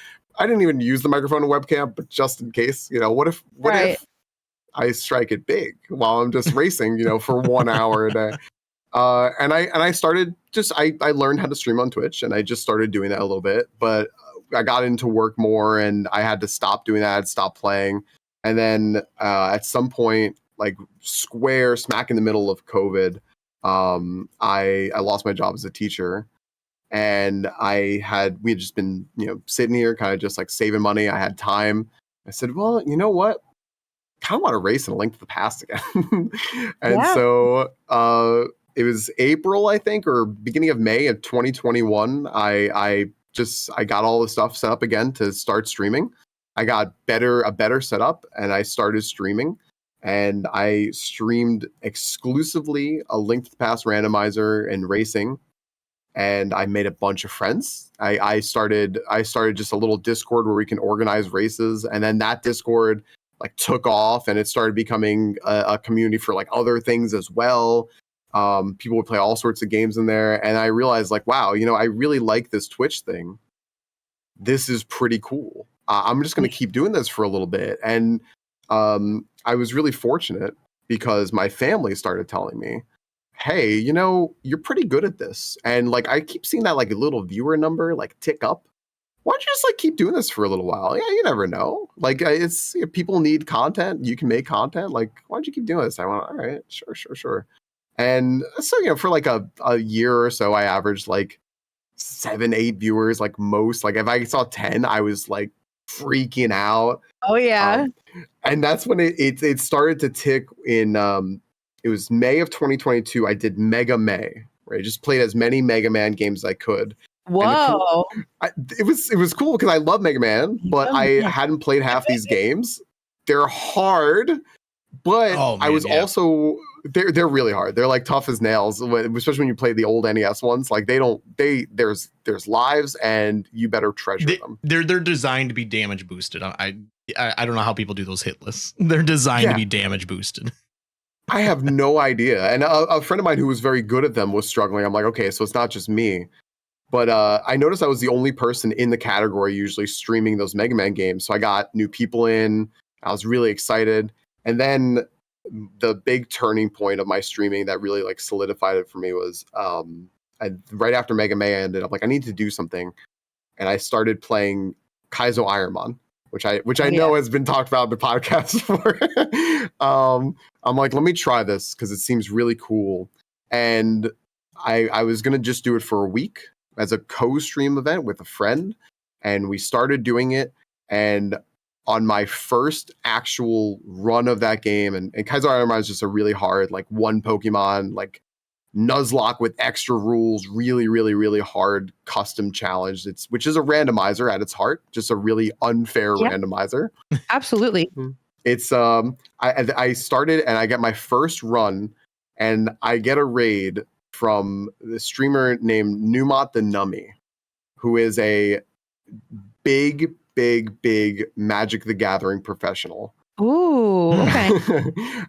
even use the microphone and webcam, but just in case, what if I strike it big while I'm just racing, for 1 hour a day. And I started I learned how to stream on Twitch, and I just started doing that a little bit, but I got into work more and I had to stop doing that. I had to stop playing. And then at some point, like smack in the middle of COVID, I lost my job as a teacher, and we had just been, sitting here kind of just like saving money. I had time. I said, well, you know what? I kind of want to race in A Link to the Past again. And so it was April, I think, or beginning of May of 2021. I got all the stuff set up again to start streaming. I got a better setup, and I started streaming. And I streamed exclusively A Link to the Past randomizer and racing. And I made a bunch of friends. I started just a little Discord where we can organize races, and then that Discord like took off, and it started becoming a community for like other things as well. People would play all sorts of games in there, and I realized like, wow, I really like this Twitch thing. This is pretty cool. I'm just going to keep doing this for a little bit. And I was really fortunate because my family started telling me, hey, you're pretty good at this. And like, I keep seeing that like a little viewer number like tick up. Why don't you just like keep doing this for a little while? Yeah, you never know. Like if people need content, you can make content. Like, why don't you keep doing this? I went, all right, sure. And so, for like a year or so, I averaged like 7-8 viewers, like most. Like if I saw 10, I was like freaking out. Oh yeah. And that's when it started to tick in it was May of 2022. I did Mega May, right? I just played as many Mega Man games as I could. Whoa. It was cool because I love Mega Man, but I hadn't played half these games. They're hard, but I was also they're really hard. They're like tough as nails, especially when you play the old NES ones. Like there's lives, and you better treasure them. They're designed to be damage boosted. I don't know how people do those hit lists. They're designed to be damage boosted. I have no idea. And a friend of mine who was very good at them was struggling. I'm like, okay, so it's not just me. But I noticed I was the only person in the category usually streaming those Mega Man games. So I got new people in. I was really excited. And then the big turning point of my streaming that really like solidified it for me was right after Mega Man ended, I'm like, I need to do something. And I started playing Kaizo Ironmon, which I know has been talked about in the podcast before. I'm like, let me try this because it seems really cool. And I was going to just do it for a week as a co-stream event with a friend. And we started doing it. And on my first actual run of that game, and Kaizo Ironmon is just a really hard, like one Pokemon, like Nuzlocke with extra rules, really, really, really hard custom challenge. Which is a randomizer at its heart, just a really unfair randomizer. Absolutely. It's I started and I get my first run, and I get a raid from the streamer named Numot the Nummy, who is a big Magic the Gathering professional. Ooh, okay.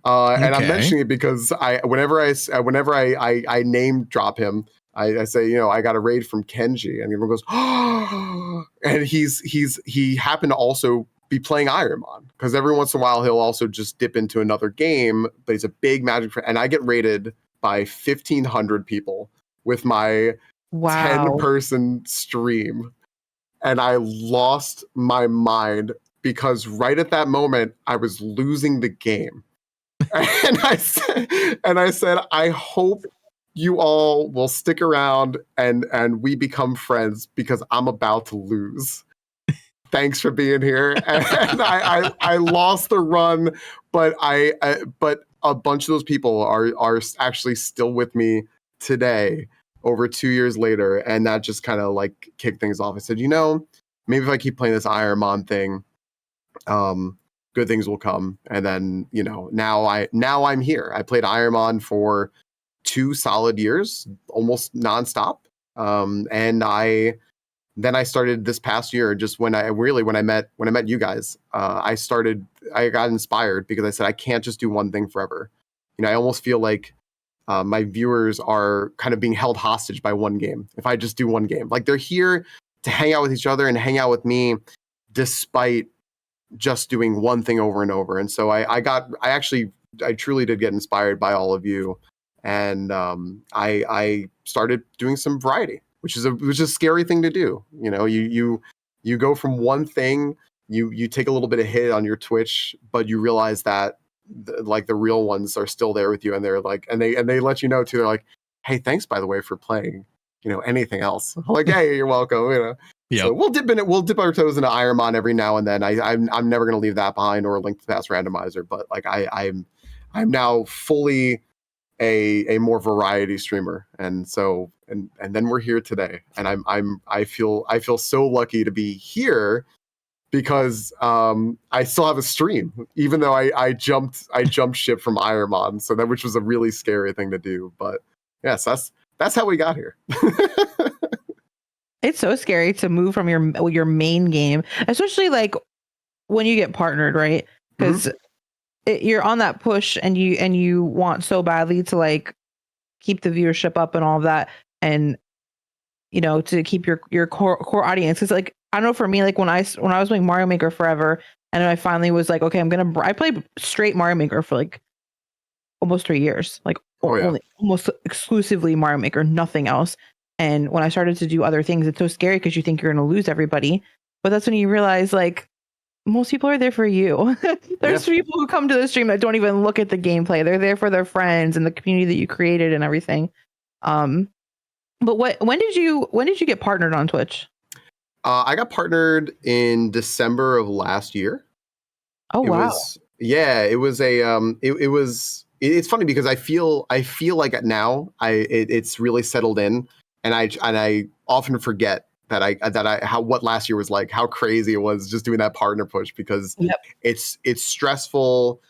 And I'm mentioning it because whenever I name drop him, I say, you know, I got a raid from Kenji, and everyone goes, oh, and he happened to also be playing Ironmon, because every once in a while he'll also just dip into another game, but he's a big Magic fan, and I get raided by 1,500 people with my 10-person stream, and I lost my mind because right at that moment I was losing the game. And I said, I hope you all will stick around and we become friends, because I'm about to lose. Thanks for being here. And I lost the run, but but a bunch of those people are actually still with me today, over 2 years later, and that just kind of like kicked things off. I said, you know, maybe if I keep playing this Ironmon thing, good things will come. And then, you know, now I'm here. I played Ironmon for 2 solid years, almost nonstop. And then I started this past year, just when I met you guys, I got inspired, because I said, I can't just do one thing forever. You know, I almost feel like my viewers are kind of being held hostage by one game. If I just do one game, like they're here to hang out with each other and hang out with me, despite just doing one thing over and over. And so I truly did get inspired by all of you. And I started doing some variety, which is a scary thing to do. You know, you go from one thing, you take a little bit of hit on your Twitch, but you realize that the real ones are still there with you, and they're like, and they let you know too. They're like, hey, thanks by the way for playing, you know, anything else. Like, hey, you're welcome. You know. Yep. So we'll dip our toes into Ironmon every now and then. I'm never gonna leave that behind, or Link to the Past randomizer, but like I'm now fully a more variety streamer, and so and then we're here today, and I feel so lucky to be here, because I still have a stream, even though I jumped ship from Ironmon, so which was a really scary thing to do. But yes, that's how we got here. It's so scary to move from your main game, especially like when you get partnered, right? Because you're on that push, and you want so badly to like keep the viewership up and all of that, and you know, to keep your core audience. Because like, I don't know, for me, like when I was playing Mario Maker forever, and I finally was like, okay, I played straight Mario Maker for like almost 3 years, like only almost exclusively Mario Maker, nothing else. And when I started to do other things, it's so scary, because you think you're going to lose everybody. But that's when you realize, like, most people are there for you. There's people who come to the stream that don't even look at the gameplay. They're there for their friends and the community that you created and everything. But when did you get partnered on Twitch? I got partnered in December of last year. Oh, wow. It's funny, because I feel like now it's really settled in. And I often forget what last year was like, how crazy it was just doing that partner push, because it's stressful.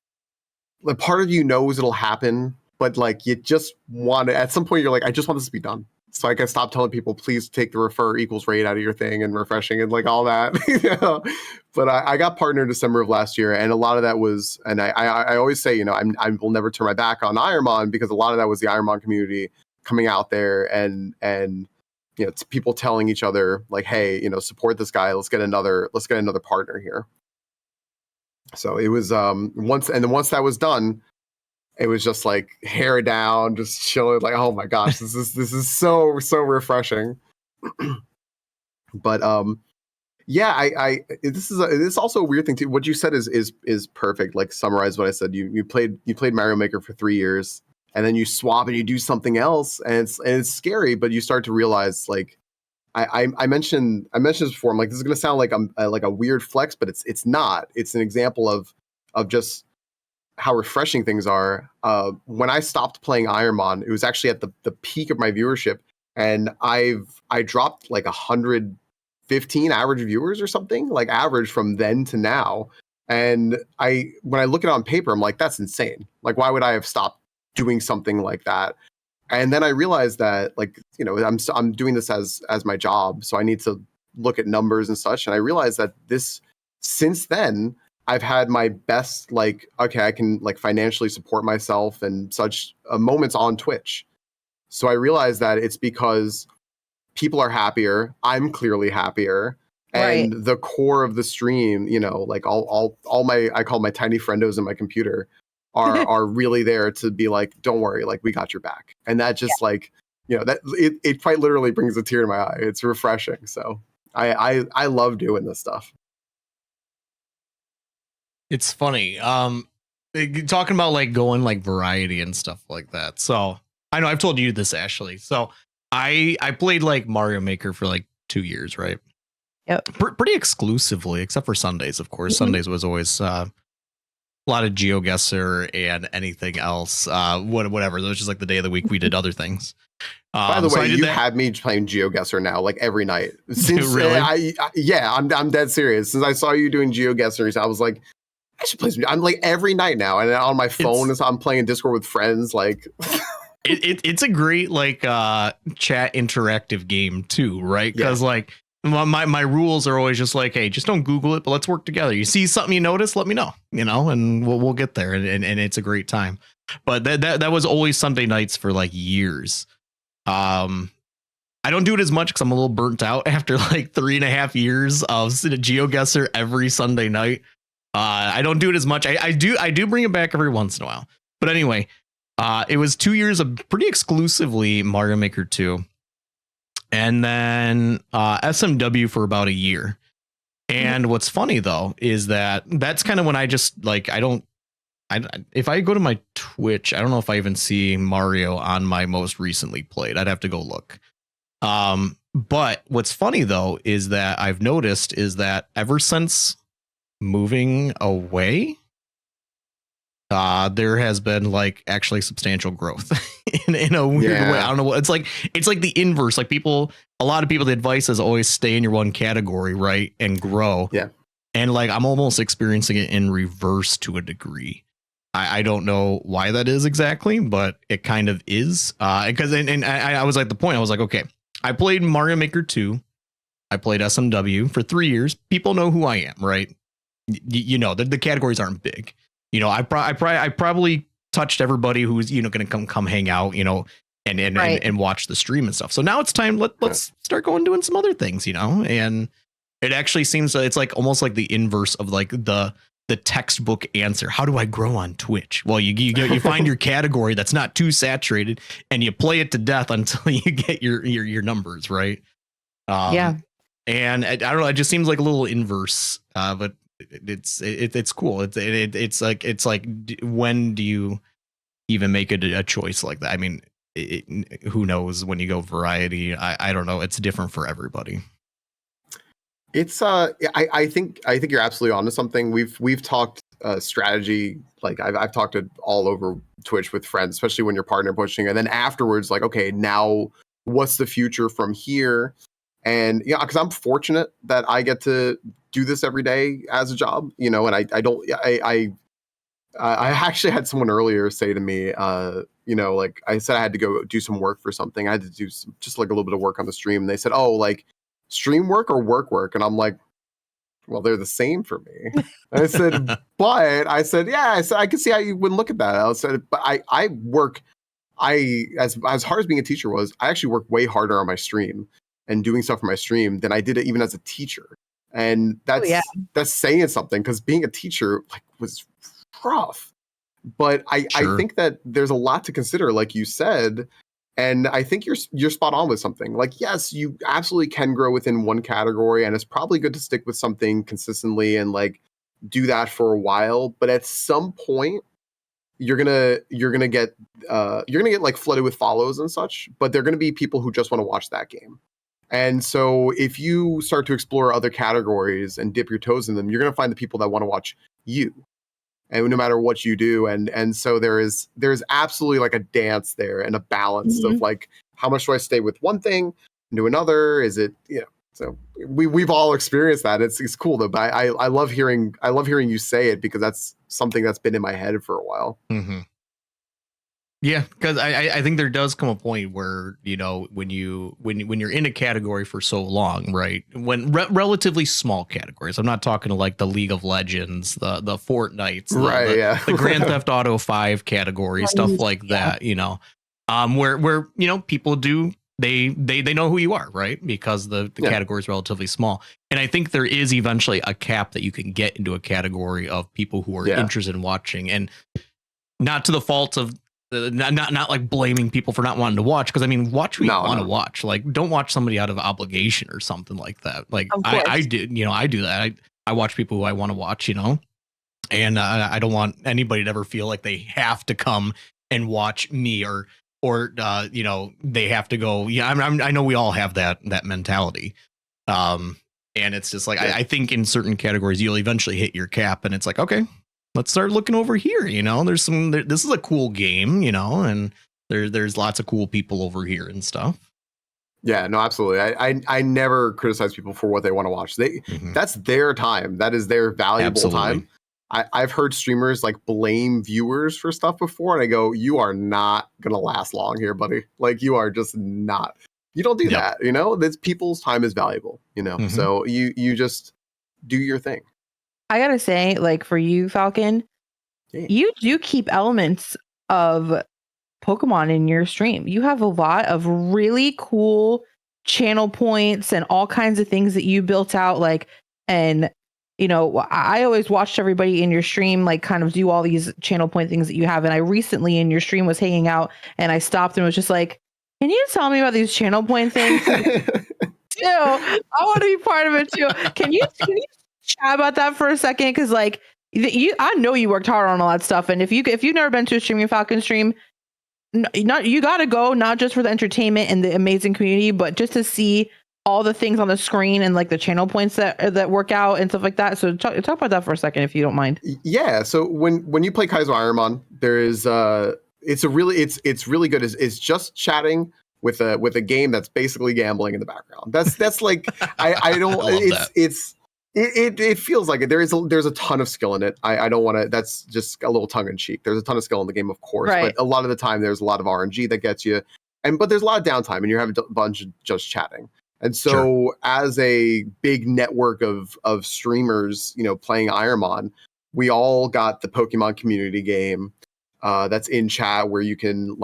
Like, part of you knows it'll happen, but like, you just want to, at some point you're like, I just want this to be done. So I can stop telling people, please take the refer equals rate out of your thing and refreshing and like all that. You know? But I got partnered December of last year, and a lot of that was, and I always say, you know, I will never turn my back on Ironmon, because a lot of that was the Ironmon community coming out there and you know, people telling each other like, hey, you know, support this guy. Let's get another partner here. So it was once that was done, it was just like hair down, just chilling, like, oh my gosh, this is so refreshing. But yeah, this is also a weird thing too. What you said is perfect. Like, summarize what I said. You played Mario Maker for 3 years, and then you swap and you do something else, and it's scary, but you start to realize, like, I mentioned this before. I'm like, this is gonna sound like I'm like a weird flex, but it's not. It's an example of just how refreshing things are. When I stopped playing Ironmon, it was actually at the peak of my viewership, and I dropped like 115 average viewers or something, like average from then to now. And when I look at it on paper, I'm like, that's insane. Like, why would I have stopped doing something like that? And then I realized that, like, you know, I'm doing this as my job, so I need to look at numbers and such. And I realized that since then, I've had my best, like, okay, I can like financially support myself and such moments on Twitch. So I realized that it's because people are happier. I'm clearly happier. Right. And the core of the stream, you know, like all my, I call my tiny friendos in my computer are really there to be like, don't worry, like we got your back. And that just like, you know, that it quite literally brings a tear to my eye. It's refreshing. So I love doing this stuff. It's funny. Talking about like going like variety and stuff like that. So I know I've told you this, Ashley. So I played like Mario Maker for like 2 years, right? Yep. Pretty exclusively, except for Sundays, of course. Mhm. Sundays was always a lot of GeoGuessr and anything else. Whatever. That was just like the day of the week we did other things. By the way, so you had me playing GeoGuessr now, like every night. Since Really? Yeah, I'm dead serious. Since I saw you doing GeoGuessr, I was like, I should play some. I'm like every night now, and on my phone, I'm playing Discord with friends. Like, it's a great like chat interactive game too, right? Because like my rules are always just like, hey, just don't Google it, but let's work together. You see something you notice, let me know, you know, and we'll get there, and it's a great time. But that was always Sunday nights for like years. I don't do it as much because I'm a little burnt out after like 3.5 years of GeoGuessr every Sunday night. I don't do it as much. I do bring it back every once in a while. But anyway, it was 2 years of pretty exclusively Mario Maker 2. And then SMW for about a year. And what's funny though is that that's kind of when I just like if I go to my Twitch, I don't know if I even see Mario on my most recently played. I'd have to go look. But what's funny though is that I've noticed is that ever since moving away, there has been like actually substantial growth in a weird way. I don't know what it's like the inverse. Like a lot of people, the advice is always stay in your one category, right, and grow. Yeah. And like I'm almost experiencing it in reverse to a degree. I don't know why that is exactly, but it kind of is. Because I was at the point I was like, okay, I played Mario Maker 2. I played SMW for 3 years. People know who I am, right? You know, the categories aren't big. You know, I probably touched everybody who's, you know, going to come hang out, you know, and watch the stream and stuff. So now it's time. Let's start doing some other things, you know, and it actually seems it's like almost like the inverse of like the textbook answer. How do I grow on Twitch? Well, you find your category that's not too saturated and you play it to death until you get your numbers right. And I don't know. It just seems like a little inverse, but it's cool. It's like when do you even make it a choice like that? I mean, who knows when you go variety? I don't know. It's different for everybody. It's I think you're absolutely onto something. We've talked strategy, like I've talked it all over Twitch with friends, especially when you're partner pushing, and then afterwards, like, okay, now what's the future from here? And yeah, because I'm fortunate that I get to do this every day as a job, you know, and I actually had someone earlier say to me, you know, like I said I had to go do some work for something. I had to do just like a little bit of work on the stream. And they said, oh, like stream work or work? And I'm like, well, they're the same for me. And I said, but I said, yeah, I said, I can see how you wouldn't look at that. I said, but I work, as hard as being a teacher was, I actually work way harder on my stream and doing stuff for my stream than I did it even as a teacher. And that's saying something, because being a teacher like was rough. But I think that there's a lot to consider, like you said. And I think you're spot on with something. Like, yes, you absolutely can grow within one category, and it's probably good to stick with something consistently and like do that for a while. But at some point, you're gonna get like flooded with follows and such. But they're gonna be people who just want to watch that game. And so if you start to explore other categories and dip your toes in them, you're gonna find the people that want to watch you. and no matter what you do, and so there's absolutely like a dance there and a balance of like, how much do I stay with one thing and do another? Is it, so we've all experienced that. It's cool though, but I love hearing you say it, because that's something that's been in my head for a while. Mm-hmm. Yeah, because I think there does come a point where, when you're in a category for so long, right? When relatively small categories, I'm not talking to like the League of Legends, the Fortnites, the Grand Theft Auto 5 category, stuff like that, where people do they know who you are, right? Because the category is relatively small. And I think there is eventually a cap that you can get into a category of people who are interested in watching, and not to the fault of not like blaming people for not wanting to watch, because I mean, watch what you want to watch. Like, don't watch somebody out of obligation or something like that. Like I did, I do that. I watch people who I want to watch, and I don't want anybody to ever feel like they have to come and watch me or they have to go. Yeah, I know we all have that mentality. And it's just like, I think in certain categories you'll eventually hit your cap, and it's like, okay, let's start looking over here. There's this is a cool game, and there's lots of cool people over here and stuff. Yeah, no, absolutely. I never criticize people for what they want to watch. That's their time. That is their valuable time. I've heard streamers like blame viewers for stuff before, and I go, you are not gonna last long here, buddy. Like, you are just not. You don't do that. This people's time is valuable. So you just do your thing. I gotta say, like, for you, Falcon, you do keep elements of Pokemon in your stream. You have a lot of really cool channel points and all kinds of things that you built out. Like, and I always watched everybody in your stream, like, kind of do all these channel point things that you have. And I recently in your stream was hanging out, and I stopped and was just like, can you tell me about these channel point things? I want to be part of it too. Can you chat about that for a second? Because like, I know you worked hard on all that stuff, and if you've never been to a StreamingFalcon stream, you got to go, not just for the entertainment and the amazing community, but just to see all the things on the screen and like the channel points that work out and stuff like that. So talk about that for a second, if you don't mind. Yeah. So when you play Kaizo Ironmon, there is it's really good. It's just chatting with a game that's basically gambling in the background. That's like, I don't. It feels like it. There's a ton of skill in it. I don't want to. That's just a little tongue in cheek. There's a ton of skill in the game, of course, right. But a lot of the time there's a lot of RNG that gets you, but there's a lot of downtime, and you're having a bunch of just chatting. And so, as a big network of streamers, playing Ironmon, we all got the Pokemon community game that's in chat, where you can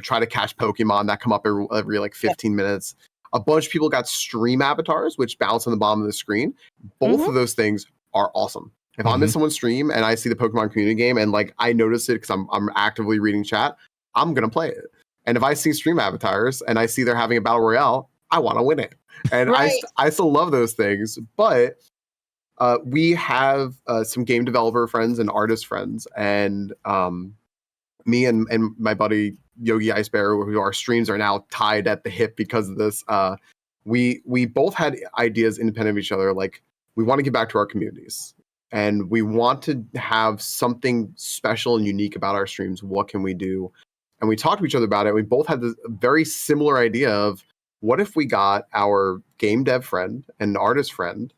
try to catch Pokemon that come up every like 15 minutes. A bunch of people got stream avatars, which bounce on the bottom of the screen. Both of those things are awesome. If I'm in someone's stream and I see the Pokemon community game and like I notice it because I'm actively reading chat, I'm gonna play it. And if I see stream avatars and I see they're having a battle royale, I want to win it. And I still love those things. But we have some game developer friends and artist friends, and me and my buddy Yogi Ice Bear, who our streams are now tied at the hip because of this. We both had ideas independent of each other. Like, we want to give back to our communities, and we want to have something special and unique about our streams. What can we do? And we talked to each other about it. We both had this very similar idea of, what if we got our game dev friend and artist friend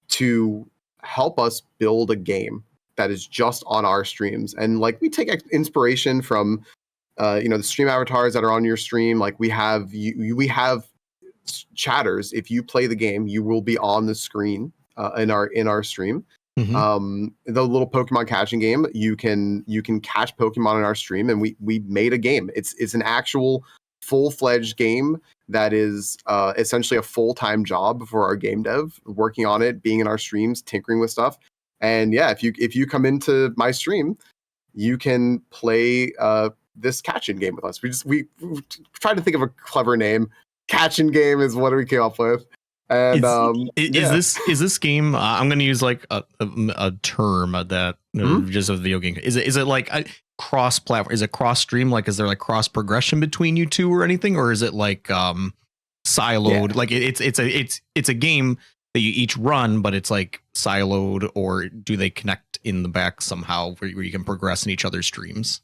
to help us build a game that is just on our streams? And like, we take inspiration from the stream avatars that are on your stream. Like, we have chatters. If you play the game, you will be on the screen in our stream. The little Pokemon catching game, you can catch Pokemon in our stream, and we made a game. It's an actual full-fledged game that is essentially a full-time job for our game dev, working on it, being in our streams, tinkering with stuff. And yeah, if you come into my stream, you can play this catching game with us. We tried to think of a clever name. Catching game is what we came up with. And is this game? I'm going to use like a term that just a video game. Is it like a cross platform? Is it cross stream? Like, is there like cross progression between you two or anything, or is it like siloed? Yeah. Like it's a game that you each run, but it's like siloed, or do they connect in the back somehow where you can progress in each other's streams?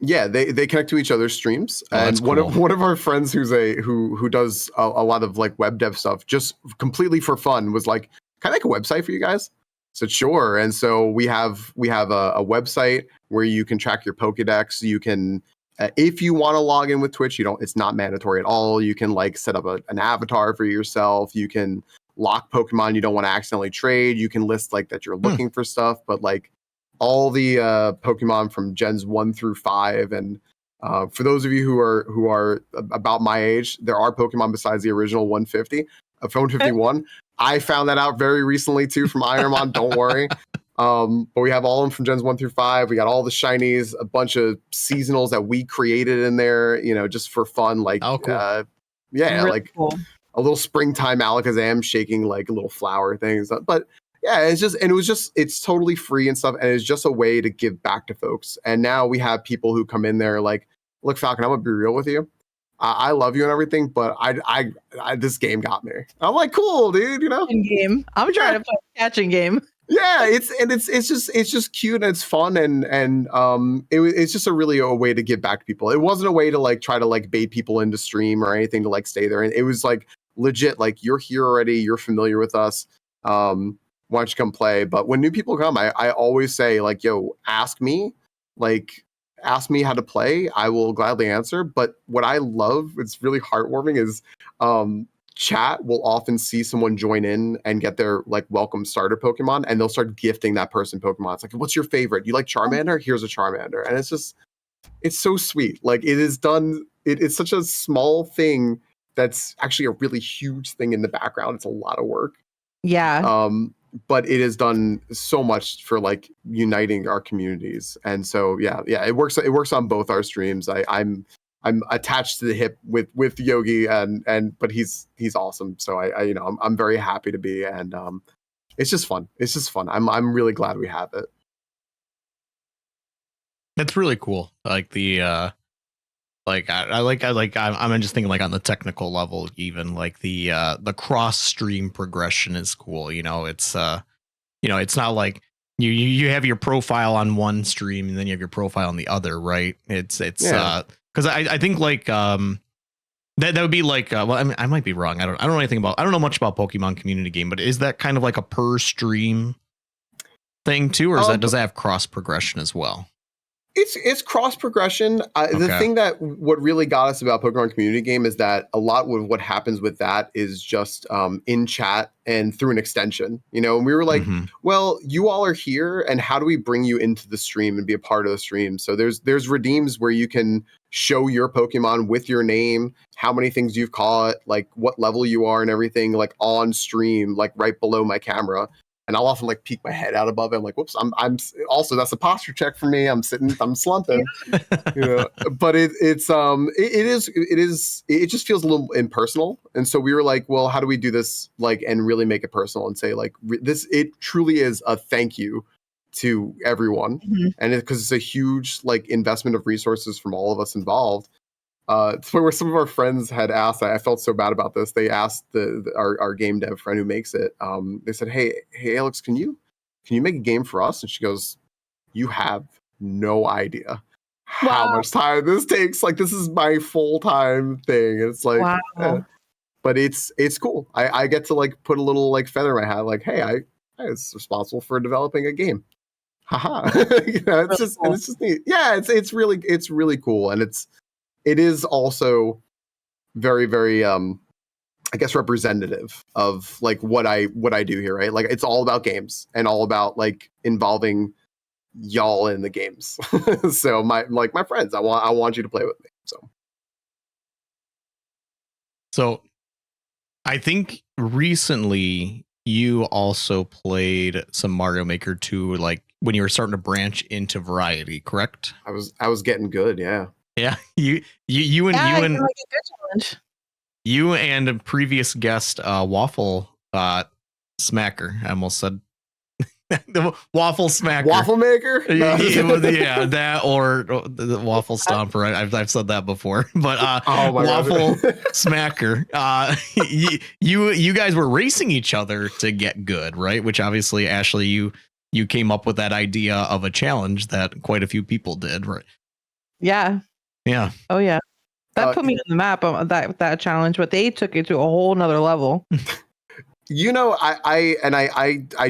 Yeah, they connect to each other's streams, and cool. one of our friends who does a lot of like web dev stuff, just completely for fun, was like, "Can I make a website for you guys?" I said, "Sure." And so we have a website where you can track your Pokédex. You can, if you want to log in with Twitch, it's not mandatory at all. You can like set up an avatar for yourself. You can lock Pokemon you don't want to accidentally trade. You can list like that you're looking for stuff, but like all the Pokemon from Gens 1 through 5. And for those of you who are about my age, there are Pokemon besides the original 150, 151. I found that out very recently too from Ironmon. Don't worry. But we have all of them from Gens 1 through 5. We got all the shinies, a bunch of seasonals that we created in there, just for fun. Like, cool. Yeah, Really like cool. a little springtime Alakazam shaking like little flower things. But yeah, it's totally free and stuff. And it's just a way to give back to folks. And now we have people who come in there like, look, Falcon, I'm gonna be real with you. I love you and everything, but I this game got me. I'm like, cool, dude, Game. I'm trying to play a catching game. Yeah, it's just cute and it's fun and it's just a way to give back to people. It wasn't a way to like try to like bait people into stream or anything to like stay there. And it was like legit, like you're here already, you're familiar with us. Why don't you come play? But when new people come, I always say like, yo, ask me how to play. I will gladly answer. But what I love, it's really heartwarming, is chat will often see someone join in and get their like welcome starter Pokemon, and they'll start gifting that person Pokemon. It's like, what's your favorite? You like Charmander? Here's a Charmander. And it's so sweet. Like it's such a small thing that's actually a really huge thing in the background. It's a lot of work. Yeah. But it has done so much for like uniting our communities. And so yeah, it works on both our streams. I'm attached to the hip with Yogi but he's awesome. So I'm very happy to be, and it's just fun. I'm really glad we have it. That's really cool. Like the I'm just thinking like on the technical level, even like the cross stream progression is cool. It's it's not like you have your profile on one stream and then you have your profile on the other, right? It's because I think like that would be like well, I mean, I might be wrong. I don't know much about Pokemon community game, but is that kind of like a per stream thing too, or does that have cross progression as well? It's cross progression. The thing what really got us about Pokemon community game is that a lot of what happens with that is just in chat and through an extension, and we were like, well, you all are here, and how do we bring you into the stream and be a part of the stream? So there's redeems where you can show your Pokemon with your name, how many things you've caught, like what level you are and everything, like on stream, like right below my camera. And I'll often like peek my head out above it. I'm like, whoops, I'm also, that's a posture check for me. I'm slumping. But it just feels a little impersonal. And so we were like, well, how do we do this like and really make it personal and say like it truly is a thank you to everyone. And because it's a huge like investment of resources from all of us involved. Where some of our friends had asked, I felt so bad about this. They asked our game dev friend who makes it. They said, "Hey, Alex, can you make a game for us?" And she goes, "You have no idea how much time this takes. Like, this is my full-time thing." And it's like, but it's cool. I get to like put a little like feather in my hat. Like, hey, I was responsible for developing a game. Haha. It's really just cool. And it's just neat. Yeah, it's really cool, and it is also very, very, I guess, representative of like what I do here, right? Like it's all about games and all about like involving y'all in the games. So my friends, I want you to play with me. So I think recently you also played some Mario Maker 2, like when you were starting to branch into variety, correct? I was getting good, yeah. Yeah, you and a previous guest, Waffle Smacker, I almost said. The waffle smacker. Waffle maker? Yeah, that or the waffle stomper. I've said that before, but Oh my waffle God. smacker. You guys were racing each other to get good, right? Which obviously, Ashley, you came up with that idea of a challenge that quite a few people did, right? Yeah. Yeah. Oh yeah. That put me on the map on that challenge, but they took it to a whole nother level. You know, I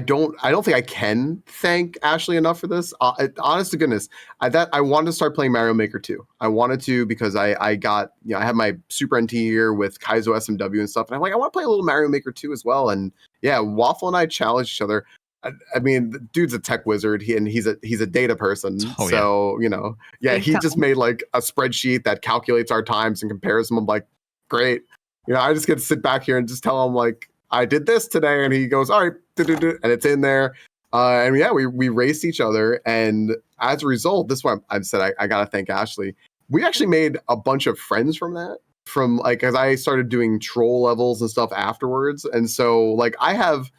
don't think I can thank Ashley enough for this. Honest to goodness, I wanted to start playing Mario Maker 2. I wanted to because I got, you know, I have my Super NT here with Kaizo SMW and stuff, and I'm like, I want to play a little Mario Maker 2 as well. And yeah, Waffle and I challenged each other. I mean, the dude's a tech wizard, he's a data person. Oh, so you know, yeah, Big he time. just made like a spreadsheet that calculates our times and compares them. I'm like, great. You know, I just get to sit back here and just tell him like, I did this today, and he goes, all right, and it's in there. And yeah, we raced each other, and as a result, this is why I've said I gotta thank Ashley. We actually made a bunch of friends from that, from like, as I started doing troll levels and stuff afterwards, and so like I have,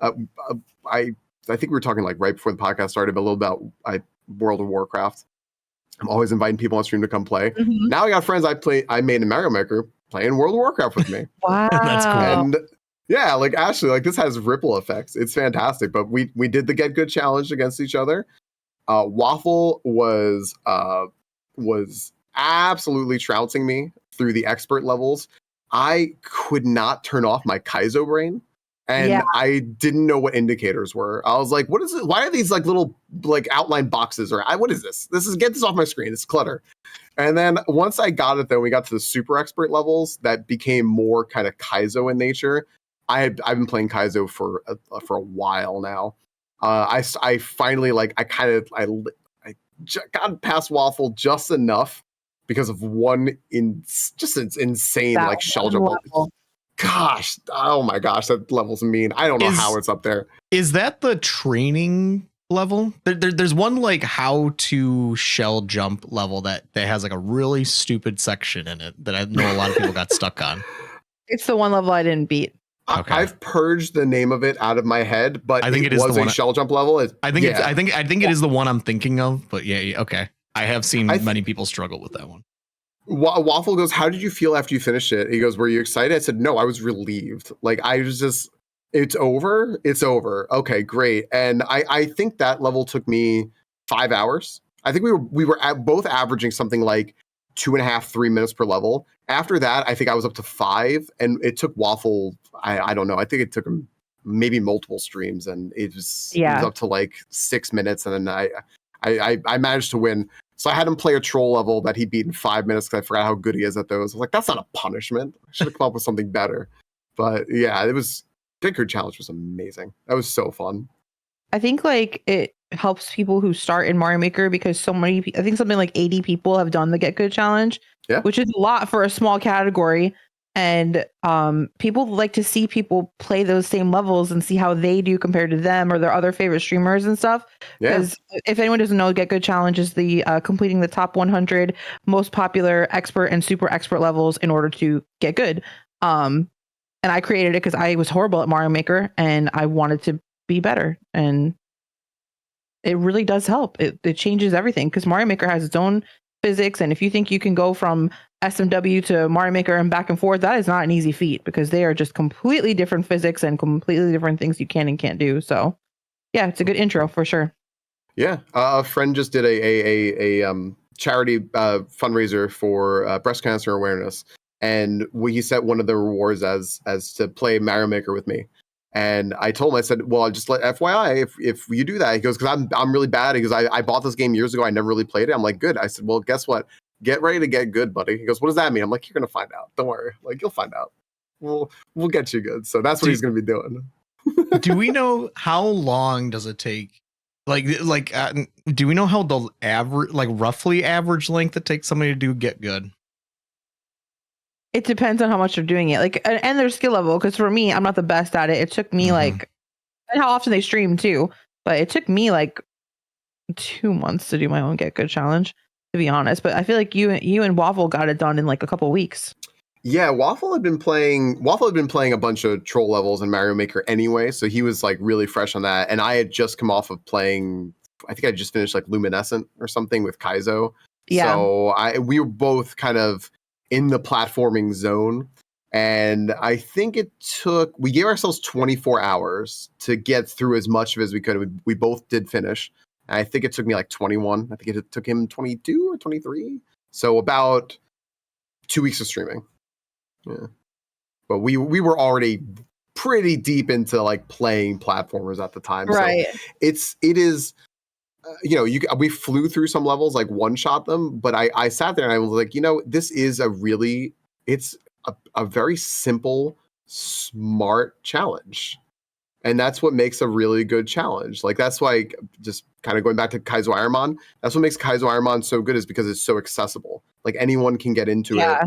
I think we were talking like right before the podcast started, but a little about World of Warcraft. I'm always inviting people on stream to come play. Mhm. Now I got friends I made in Mario Maker playing World of Warcraft with me. Wow. That's cool. And yeah, like Ashley, like this has ripple effects. It's fantastic. But we did the Get Good challenge against each other. Waffle was absolutely trouncing me through the expert levels. I could not turn off my Kaizo brain, and Yeah. I didn't know what indicators were. I was like, "What is it? Why are these like little like outline boxes? Or what is this? Get this off my screen. It's clutter." And then once I got it, though, we got to the super expert levels that became more kind of Kaizo in nature. I've been playing Kaizo for a while now. I finally like I got past Waffle just enough because of one insane That like shell one jump. level. Gosh, oh my gosh, that level's mean. I don't know how it's up there. Is that the training level? There's one like how to shell jump level that has like a really stupid section in it that I know a lot of people got stuck on. It's the one level I didn't beat. Okay. I've purged the name of it out of my head, but I think it was is the a one shell jump level. I think it is the one I'm thinking of, but yeah, okay. I have seen many people struggle with that one. Waffle goes, how did you feel after you finished it? He goes, were you excited? I said, no, I was relieved. Like I was just, it's over. Okay, great. And I think that level took me 5 hours. I think we were both averaging something like 2.5, 3 minutes per level. After that, I think I was up to 5, and it took Waffle, I don't know, I think it took him maybe multiple streams, and it was up to like 6 minutes, and then I managed to win. So I had him play a troll level that he beat in 5 minutes because I forgot how good he is at those. I was like, that's not a punishment. I should have come up with something better. But yeah, Get Good Challenge was amazing. That was so fun. I think like it helps people who start in Mario Maker because so many, I think something like 80 people have done the Get Good Challenge, which is a lot for a small category. And people like to see people play those same levels and see how they do compared to them or their other favorite streamers and stuff. Because if anyone doesn't know, Get Good Challenge is the completing the top 100 most popular expert and super expert levels in order to get good. And I created it because I was horrible at Mario Maker and I wanted to be better. And it really does help. It changes everything because Mario Maker has its own physics. And if you think you can go from SMW to Mario Maker and back and forth, that is not an easy feat because they are just completely different physics and completely different things you can and can't do. So yeah, it's a good intro for sure. Yeah. A friend just did a charity fundraiser for breast cancer awareness. And he set one of the rewards as to play Mario Maker with me. And I told him, I said, well, I'll just let FYI, if you do that, he goes, because I'm really bad. He goes, I bought this game years ago. I never really played it. I'm like, good. I said, well, guess what? Get ready to get good, buddy. He goes, what does that mean? I'm like, you're going to find out. Don't worry. Like, you'll find out. We'll get you good. So that's what he's going to be doing. Do we know how long does it take? Do we know how the average, like roughly average length it takes somebody to get good? It depends on how much they're doing it, like, and their skill level. Because for me, I'm not the best at it. It took me like, and how often they stream too. But it took me like 2 months to do my own Get Good challenge, to be honest. But I feel like you and Waffle got it done in like a couple weeks. Yeah, Waffle had been playing a bunch of troll levels in Mario Maker anyway, so he was like really fresh on that. And I had just come off of playing, I think I just finished like Luminescent or something with Kaizo. Yeah. So we were both kind of in the platforming zone. And I think we gave ourselves 24 hours to get through as much of it as we could. We both did finish. And I think it took me like 21. I think it took him 22 or 23. So about 2 weeks of streaming. Yeah. But we were already pretty deep into like playing platformers at the time. Right. So it is we flew through some levels, like one shot them, but I sat there and I was like, this is it's a very simple, smart challenge. And that's what makes a really good challenge. Like that's why, just kind of going back to Kaizo Ironman, that's what makes Kaizo Ironman so good, is because it's so accessible. Like anyone can get into it.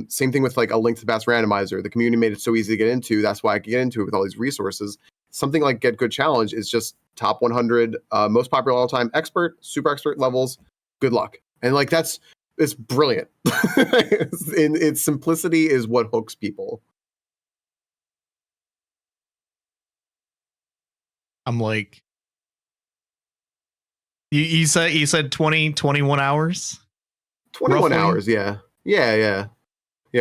Same thing with like A Link to the Past randomizer. The community made it so easy to get into. That's why I could get into it with all these resources. Something like Get Good Challenge is just top 100, most popular all time, expert, super expert levels. Good luck. And like it's brilliant. Its simplicity is what hooks people. I'm like, you said 21 hours? 21 roughly? hours, yeah. Yeah,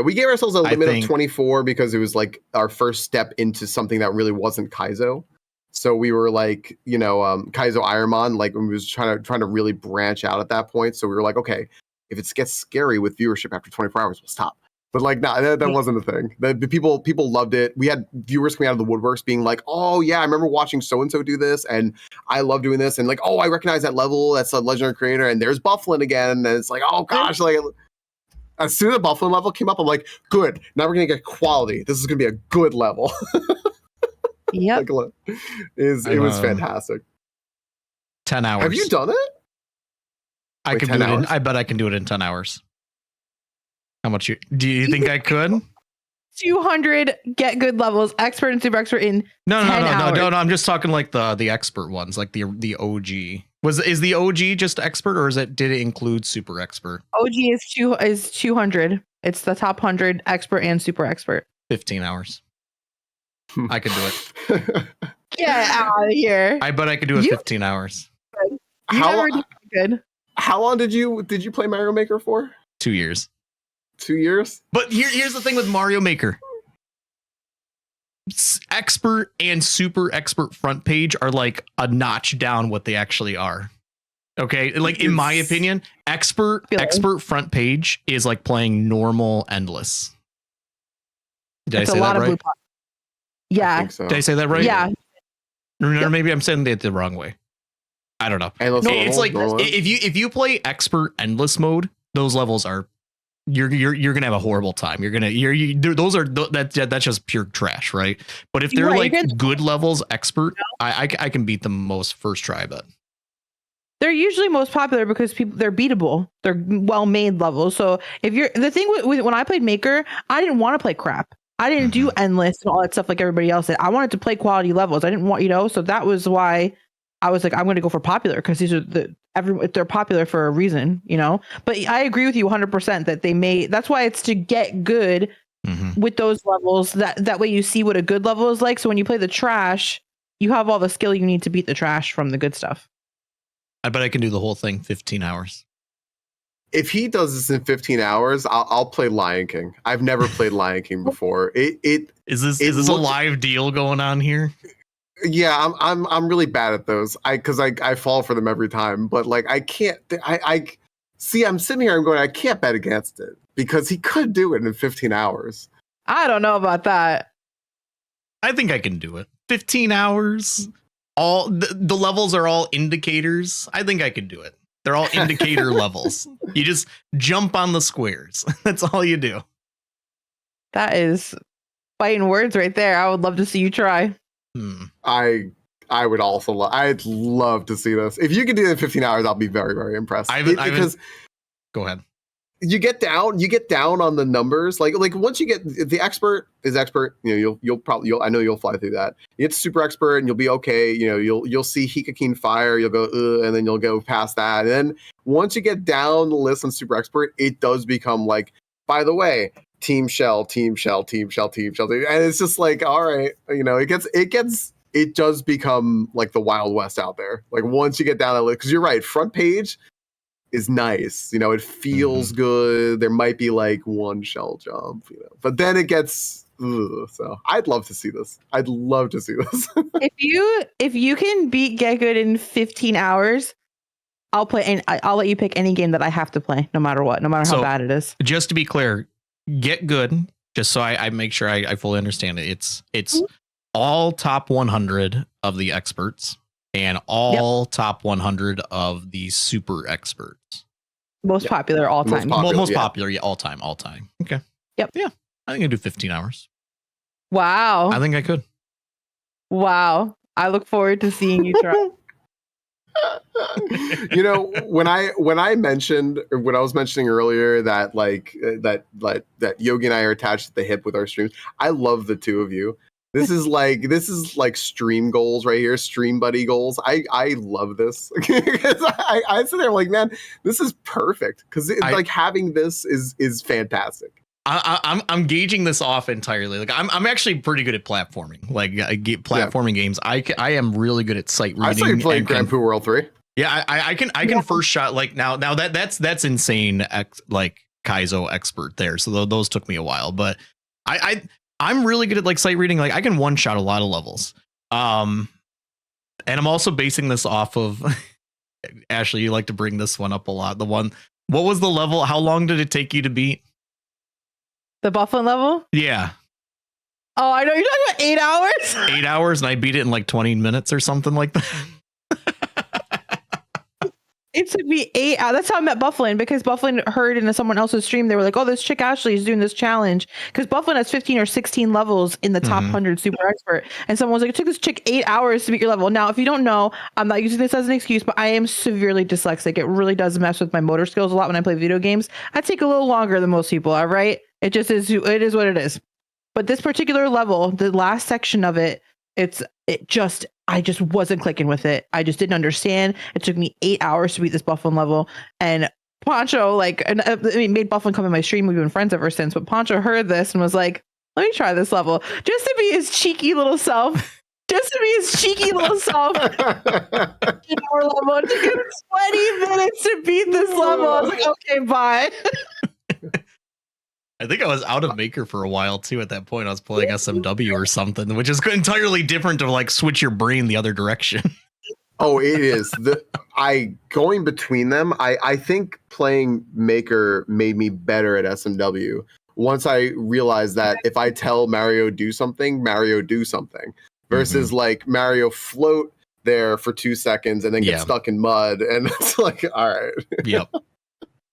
we gave ourselves a limit of 24 because it was like our first step into something that really wasn't Kaizo. So we were like, Kaizo Ironman, like when we was trying to really branch out at that point. So we were like, okay, if it gets scary with viewership after 24 hours, we'll stop. But like, no, that wasn't a thing. The people loved it. We had viewers coming out of the woodworks being like, oh yeah, I remember watching so-and-so do this, and I love doing this. And like, oh, I recognize that level. That's a legendary creator. And there's Bufflin again. And it's like, oh gosh, like as soon as the Bufflin level came up, I'm like, good. Now we're going to get quality. This is going to be a good level. Yep. It was fantastic. 10 hours. Have you done it? I can do it. I bet I can do it in 10 hours. How much do you think I could? 200 get good levels, expert and super expert in No. hours. I'm just talking like the expert ones, like the OG. Is the OG just expert, or did it include super expert? OG is 200. It's the top 100 expert and super expert. 15 hours. I could do it. Get out of here. I bet I could do it 15 hours. How good. How long did you play Mario Maker for? 2 years. 2 years? But here's the thing with Mario Maker. Expert and super expert front page are like a notch down what they actually are. Okay, like in my opinion, expert front page is like playing normal endless. Did I say that right? Yeah. I think so. Did I say that right? Yeah. Or maybe I'm saying it the wrong way. I don't know. It's like if you play expert endless mode, those levels are you're gonna have a horrible time. That's just pure trash, right? But if they're like good levels expert, I can beat them most first try. But they're usually most popular because they're beatable. They're well-made levels. So if you're the thing with when I played Maker, I didn't want to play crap. I didn't do endless and all that stuff like everybody else did. I wanted to play quality levels. I didn't want, so that was why I was like, I'm going to go for popular, because these are they're popular for a reason, But I agree with you 100% that that's why it's to get good with those levels. That way you see what a good level is like. So when you play the trash, you have all the skill you need to beat the trash from the good stuff. I bet I can do the whole thing 15 hours. If he does this in 15 hours, I'll play Lion King. I've never played Lion King before. Is this a live deal going on here? Yeah, I'm really bad at those. Because I fall for them every time. But like I can't. I'm sitting here and going, I can't bet against it, because he could do it in 15 hours. I don't know about that. I think I can do it. 15 hours. All the levels are all indicators. I think I could do it. They're all indicator levels. You just jump on the squares. That's all you do. That is fighting words right there. I would love to see you try. I would also I'd love to see this. If you can do it in 15 hours, I'll be very, very impressed. Because go ahead. You get down on the numbers. Like once you get the expert is expert, you'll I know you'll fly through that. You get super expert and you'll be okay. You'll see Hikakin fire, you'll go and then you'll go past that. And then once you get down the list on super expert, it does become like, by the way, team shell, team shell, team shell, team shell, and it's just like, all right, it does become like the Wild West out there. Like once you get down that, because you're right, front page is nice. It feels good. There might be like one shell jump, but then it gets. Ugh, so I'd love to see this. I'd love to see this. If you can beat Get Good in 15 hours, I'll play, and I'll let you pick any game that I have to play, no matter what, no matter how bad it is. Just to be clear, Get Good, just so I make sure I fully understand it. It's all top 100 of the experts and all top 100 of the super experts. Most popular all time. Most popular, yeah, all time. Okay. Yep. Yeah. I think I do 15 hours. Wow. I think I could. Wow. I look forward to seeing you try. When I mentioned, or when I was mentioning earlier that that Yogi and I are attached at the hip with our streams, I love the two of you. This is like stream goals right here, stream buddy goals. I love this because I sit there like, man, this is perfect because like having this is fantastic. I'm gauging this off entirely. Like I'm actually pretty good at platforming, like platforming games. I am really good at sight reading. I saw you playing Grand Poo World 3. Yeah, I can first shot like now that's insane. Like Kaizo expert there. So those took me a while, but I'm really good at like sight reading. Like I can one shot a lot of levels. And I'm also basing this off of Ashley. You like to bring this one up a lot. What was the level? How long did it take you to beat? The Bufflin level? Yeah. Oh, I know. You're talking about 8 hours? 8 hours, and I beat it in like 20 minutes or something like that. It took me 8 hours. That's how I met Bufflin, because Bufflin heard in someone else's stream, they were like, oh, this chick Ashley is doing this challenge. Because Bufflin has 15 or 16 levels in the top 100 super expert. And someone was like, it took this chick 8 hours to beat your level. Now, if you don't know, I'm not using this as an excuse, but I am severely dyslexic. It really does mess with my motor skills a lot when I play video games. I take a little longer than most people, all right? It just is. It is what it is. But this particular level, the last section of it, I just wasn't clicking with it. I just didn't understand. It took me 8 hours to beat this Bufflin level. And Poncho, made Bufflin come in my stream. We've been friends ever since. But Poncho heard this and was like, let me try this level. Just to be his cheeky little self. In our level. It took him 20 minutes to beat this level. I was like, okay, bye. I think I was out of Maker for a while too. At that point, I was playing SMW or something, which is entirely different to like switch your brain the other direction. Oh, it is. Going between them, I think playing Maker made me better at SMW. Once I realized that if I tell Mario do something, versus like Mario float there for 2 seconds and then get stuck in mud, and it's like, all right. Yep.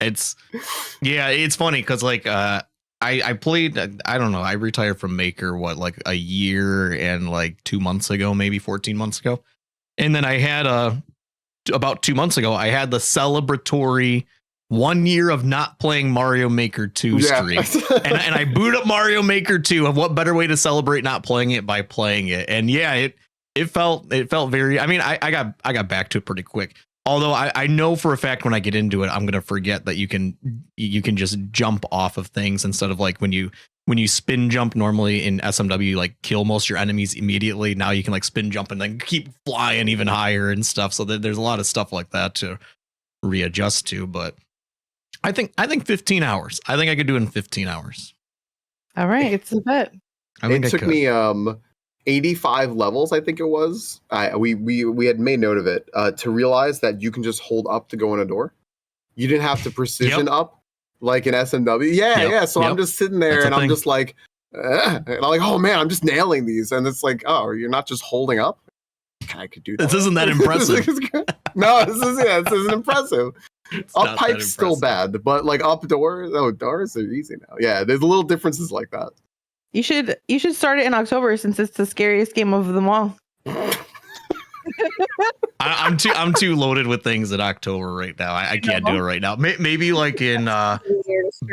It's funny because like I played, I don't know, I retired from Maker like a year and like 2 months ago, maybe 14 months ago. And then I had about 2 months ago, I had the celebratory 1 year of not playing Mario Maker 2 stream. and I boot up Mario Maker 2. Of what better way to celebrate not playing it by playing it? And yeah, it felt very, I mean, I got back to it pretty quick. Although I know for a fact when I get into it, I'm going to forget that you can just jump off of things instead of like when you spin jump normally in SMW, you like kill most of your enemies immediately. Now you can like spin jump and then keep flying even higher and stuff. So there's a lot of stuff like that to readjust to. But I think 15 hours. I think I could do it in 15 hours. All right. It's a bet. It took me 85 levels, I think it was. We had made note of it to realize that you can just hold up to go in a door. You didn't have to precision up like in SMW. Yeah. So I'm just sitting there and I'm just like, and I'm like, oh man, I'm just nailing these. And it's like, oh, you're not just holding up? I could do that. This isn't that impressive. No, this isn't impressive. Up pipe's still bad, but like up doors, doors are easy now. Yeah, there's little differences like that. You should start it in October since it's the scariest game of them all. I'm too loaded with things in October right now. I can't do it right now. Maybe like in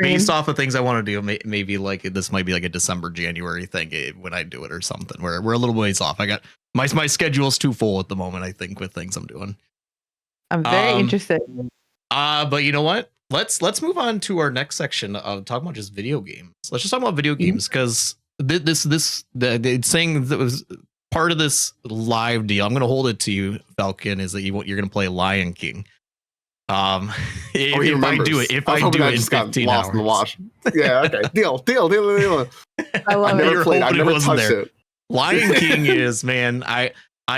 based off of things I want to do. Maybe like this might be like a December, January thing when I do it or something. We're a little ways off. I got my schedule's too full at the moment. I think with things I'm doing. I'm very interested. But you know what? let's move on to our next section of talking about just video games. Let's just talk about video games because it's saying that was part of this live deal. I'm going to hold it to you, Falcon, is that you're going to play Lion King. If I do it in 15 hours. In the wash. Yeah, okay. Deal. I love it. I never touched it. Lion King is, man, I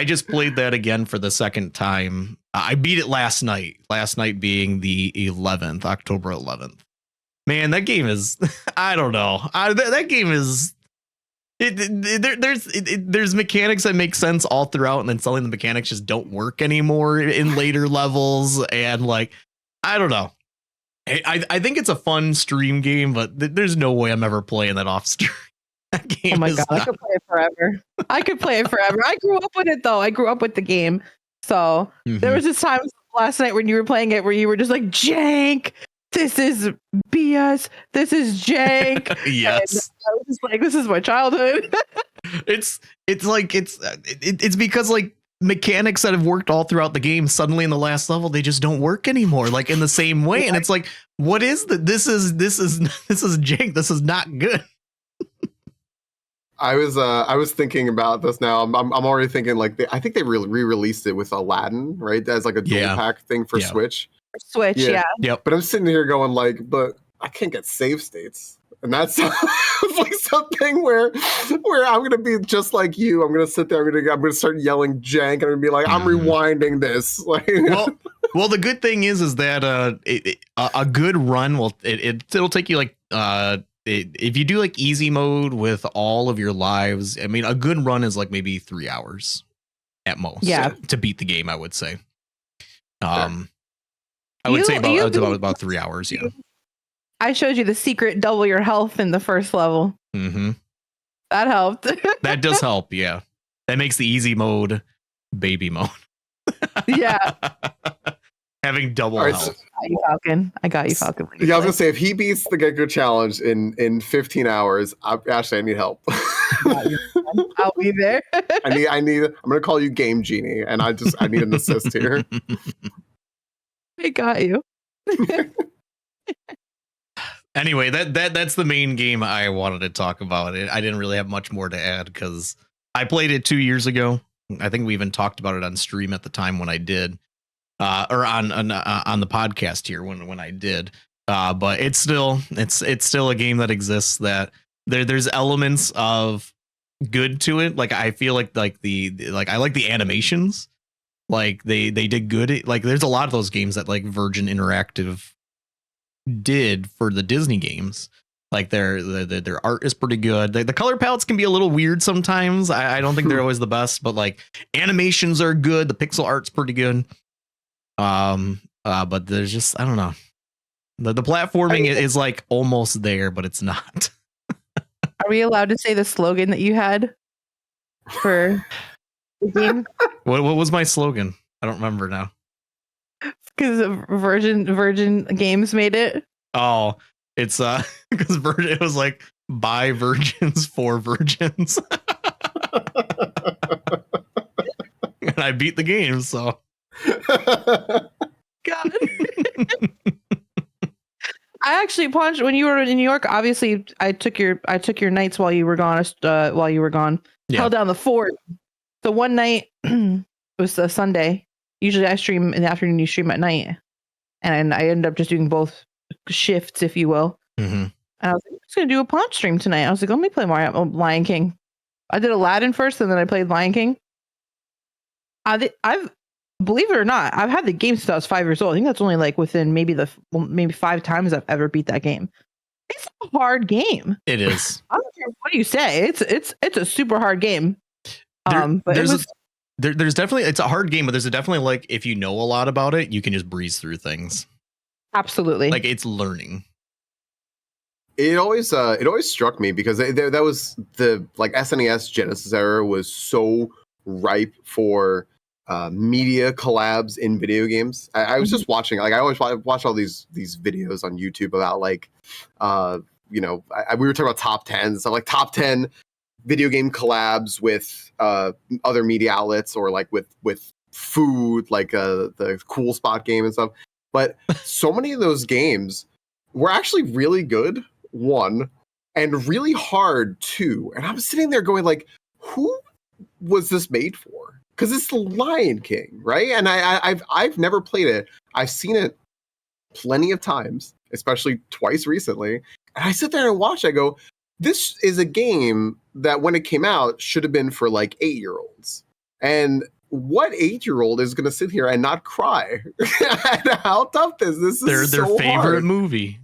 just played that again for the second time. I beat it last night. Last night being the 11th, October 11th. Man, that game is, I don't know. That game is, there's mechanics that make sense all throughout, and then suddenly the mechanics just don't work anymore in later levels. And like, I don't know. I think it's a fun stream game, but there's no way I'm ever playing that off stream. That game oh my god, I could play it forever. I grew up with it though. I grew up with the game. So there was just times last night when you were playing it where you were just like, jank, this is BS, this is jank. Yes. And I was just like, this is my childhood. it's because like mechanics that have worked all throughout the game, suddenly in the last level, they just don't work anymore, like in the same way. And it's like, what is that? This is jank. This is not good. I was thinking about this now. I'm already thinking like I think they re-released it with Aladdin, right? As like a dual pack thing for Switch. Switch, yeah. Yep. But I'm sitting here going like, but I can't get save states, and that's like something where I'm gonna be just like you. I'm gonna sit there. I'm gonna start yelling jank, and I'm gonna be like, I'm rewinding this. Like, well, the good thing is that a good run will it'll take you like if you do like easy mode with all of your lives, I mean, a good run is like maybe 3 hours at most. Yeah. To beat the game, I would say. I would say about 3 hours. Yeah. I showed you the secret double your health in the first level. Mm-hmm. That helped. That does help. Yeah. That makes the easy mode baby mode. Yeah. Having double health. I got you, Falcon. Yeah, I was gonna say if he beats the Get Good challenge in 15 hours, Ashley, I need help. I'll be there. I'm gonna call you Game Genie, and I need an assist here. I got you. Anyway, that's the main game I wanted to talk about. I didn't really have much more to add because I played it 2 years ago. I think we even talked about it on stream at the time when I did. Or on the podcast here when I did, but it's still a game that exists. That there's elements of good to it. Like I feel like I like the animations. Like they did good. Like there's a lot of those games that like Virgin Interactive did for the Disney games. Like their art is pretty good. The color palettes can be a little weird sometimes. I don't think they're always the best, but like animations are good. The pixel art's pretty good. But there's just, I don't know. The platforming is like almost there, but it's not. Are we allowed to say the slogan that you had for the game? What was my slogan? I don't remember now. Because Virgin Games made it. Oh, it's because Virgin, it was like by virgins for virgins. And I beat the game, so. God. I actually punched when you were in New York. Obviously, I took your nights while you were gone. Held down the fort. So one night it was a Sunday. Usually I stream in the afternoon. You stream at night, and I ended up just doing both shifts, if you will. Mm-hmm. And I was like, I'm just gonna do a punch stream tonight. I was like, let me play Lion King. I did Aladdin first, and then I played Lion King. I've believe it or not, I've had the game since I was 5 years old. I think that's only like within maybe 5 times I've ever beat that game. It's a hard game. It is. I don't care what you say. It's a super hard game. But there's definitely, it's a hard game, but there's definitely like if you know a lot about it, you can just breeze through things. Absolutely. Like it's learning. It always struck me because that was the like SNES Genesis era was so ripe for media collabs in video games. I was just watching, like I always watch all these videos on YouTube about like, we were talking about top 10s, so like top 10 video game collabs with other media outlets or like with food, like the Cool Spot game and stuff. But so many of those games were actually really good, one, and really hard, two. And I'm sitting there going like, who was this made for? Because it's the Lion King, right? And I've never played it. I've seen it plenty of times, especially twice recently. And I sit there and watch. I go, this is a game that when it came out should have been for like 8-year-olds. And what 8-year-old is going to sit here and not cry? How tough is this? Their so favorite hard. movie.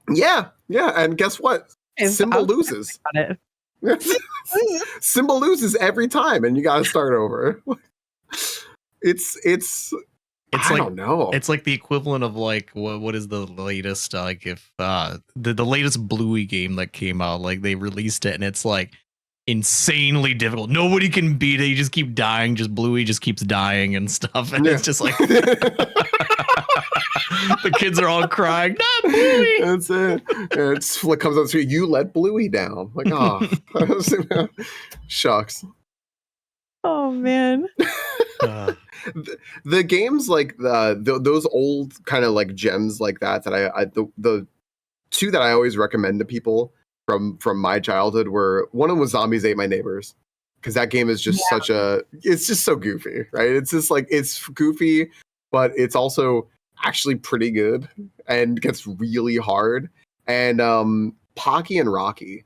Yeah. And guess what? Simba loses. Simba loses every time, and you got to start over. It's I like, don't know. It's like the equivalent of like what is the latest like if the latest Bluey game that came out, like they released it and it's like insanely difficult. Nobody can beat it. You just keep dying. Just Bluey just keeps dying and stuff, and it's just like the kids are all crying. Not Bluey. That's it. And it's what comes up to you. Let Bluey down. Like, oh, shucks. Oh man. The games like those old kind of like gems like that the two that I always recommend to people from my childhood were, one of them was Zombies Ate My Neighbors, because that game is just it's just so goofy, right? It's just like, it's goofy, but it's also actually pretty good and gets really hard. And Pocky and Rocky,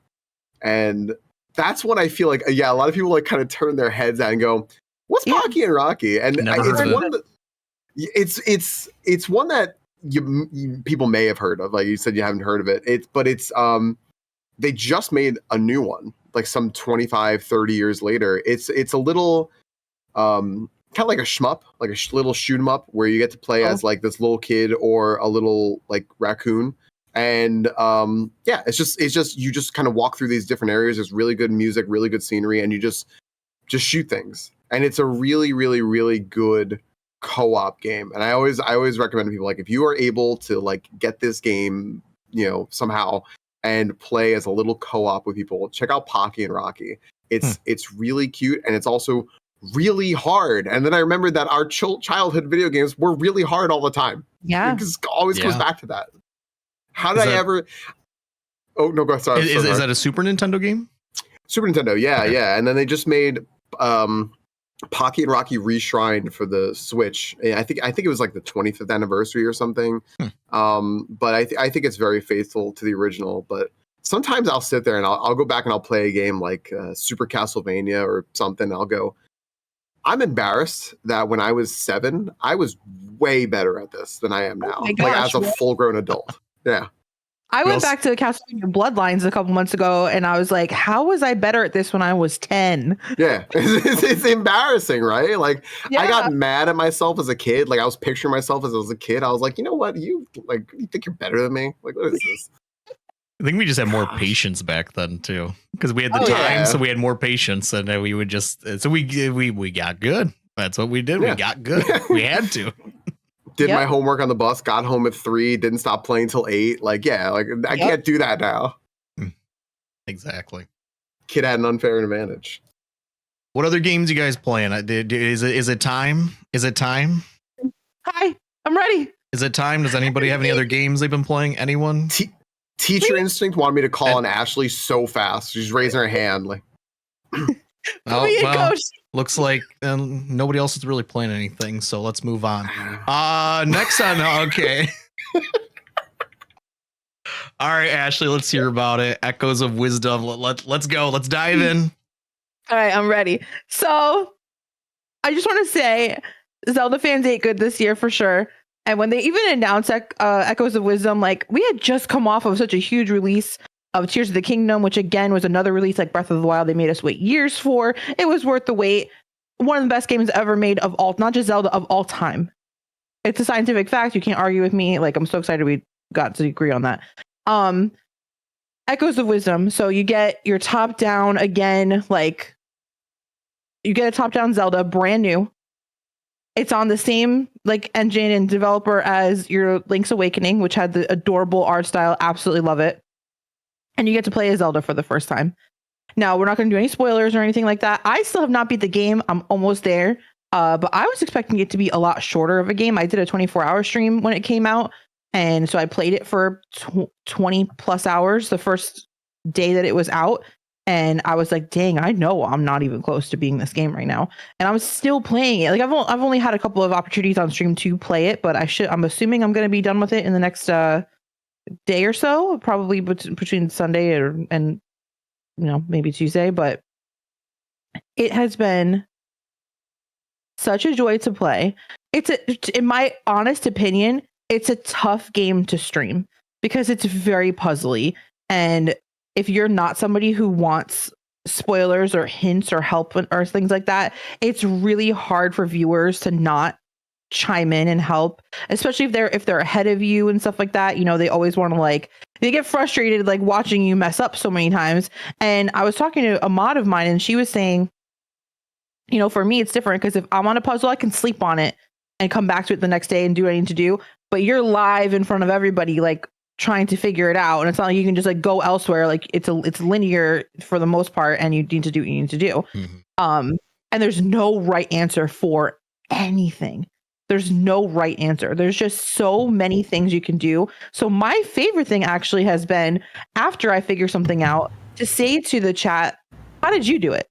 and that's when I feel like a lot of people like kind of turn their heads at and go, what's Pocky and Rocky? And it's one that you people may have heard of. Like you said, you haven't heard of it. It's they just made a new one, like some 25, 30 years later. It's a little kind of like a shmup, like a little shoot 'em up, where you get to play as like this little kid or a little like raccoon. And it's just you just kind of walk through these different areas. There's really good music, really good scenery, and you just shoot things. And it's a really, really, really good co-op game. And I always recommend to people, like, if you are able to like get this game, somehow, and play as a little co-op with people, check out Pocky and Rocky. It's really cute, and it's also really hard. And then I remembered that our childhood video games were really hard all the time. Yeah, because it always goes back to that. How did I ever? Oh no, go sorry. Is that a Super Nintendo game? Super Nintendo, yeah. And then they just made Pocky and Rocky Reshrined for the Switch. I think it was like the 25th anniversary or something. But I think it's very faithful to the original. But sometimes I'll sit there and I'll go back and I'll play a game like Super Castlevania or something. I'll go, I'm embarrassed that when I was 7, I was way better at this than I am now. Like as a full-grown adult. Yeah. I went back to Castlevania Bloodlines a couple months ago, and I was like, how was I better at this when I was 10? Yeah, it's embarrassing, right? Like, I got mad at myself as a kid. Like, I was picturing myself as I was a kid. I was like, you know what? You think you're better than me? Like, what is this? I think we just had more patience back then, too, because we had the time, so we had more patience, and we would just, so we got good. That's what we did. We got good. We had to. Did my homework on the bus, got home at 3, didn't stop playing till 8. Like, I can't do that now. Exactly. Kid had an unfair advantage. What other games you guys playing? Is it time? Is it time? Hi, I'm ready. Is it time? Does anybody have any other games they've been playing? Anyone? Teacher Instinct wanted me to call on Ashley so fast. She's raising her hand. Like, looks like nobody else is really playing anything, so let's move on. Next on, okay. All right, Ashley, let's hear about it. Echoes of Wisdom. Let's go. Let's dive in. All right, I'm ready. So I just want to say Zelda fans ate good this year for sure. And when they even announced Echoes of Wisdom, like, we had just come off of such a huge release of Tears of the Kingdom, which again was another release like Breath of the Wild. They made us wait years for. It was worth the wait. One of the best games ever made of all, not just Zelda, of all time. It's a scientific fact. You can't argue with me. Like, I'm so excited we got to agree on that. Echoes of Wisdom. So you get your top down again, like you get a top down Zelda, brand new. It's on the same like engine and developer as your Link's Awakening, which had the adorable art style. Absolutely love it. And you get to play as Zelda for the first time. Now, we're not going to do any spoilers or anything like that. I still have not beat the game. I'm almost there. But I was expecting it to be a lot shorter of a game. I did a 24-hour stream when it came out, and so I played it for 20 plus hours the first day that it was out. And I was like, dang, I know I'm not even close to being this game right now. And I was still playing it. Like I've only had a couple of opportunities on stream to play it, but I'm assuming I'm going to be done with it in the next day or so, probably between Sunday and maybe Tuesday. But it has been such a joy to play. In my honest opinion, it's a tough game to stream because it's very puzzly. And if you're not somebody who wants spoilers or hints or help or things like that, it's really hard for viewers to not chime in and help, especially if they're ahead of you and stuff like that. They always want to they get frustrated watching you mess up so many times. And I was talking to a mod of mine, and she was saying, for me, it's different because if I'm on a puzzle, I can sleep on it and come back to it the next day and do what I need to do. But you're live in front of everybody, trying to figure it out. And it's not like you can just go elsewhere. It's linear for the most part, and you need to do what you need to do. Mm-hmm. And there's no right answer for anything. There's no right answer. There's just so many things you can do. So my favorite thing actually has been, after I figure something out, to say to the chat, how did you do it?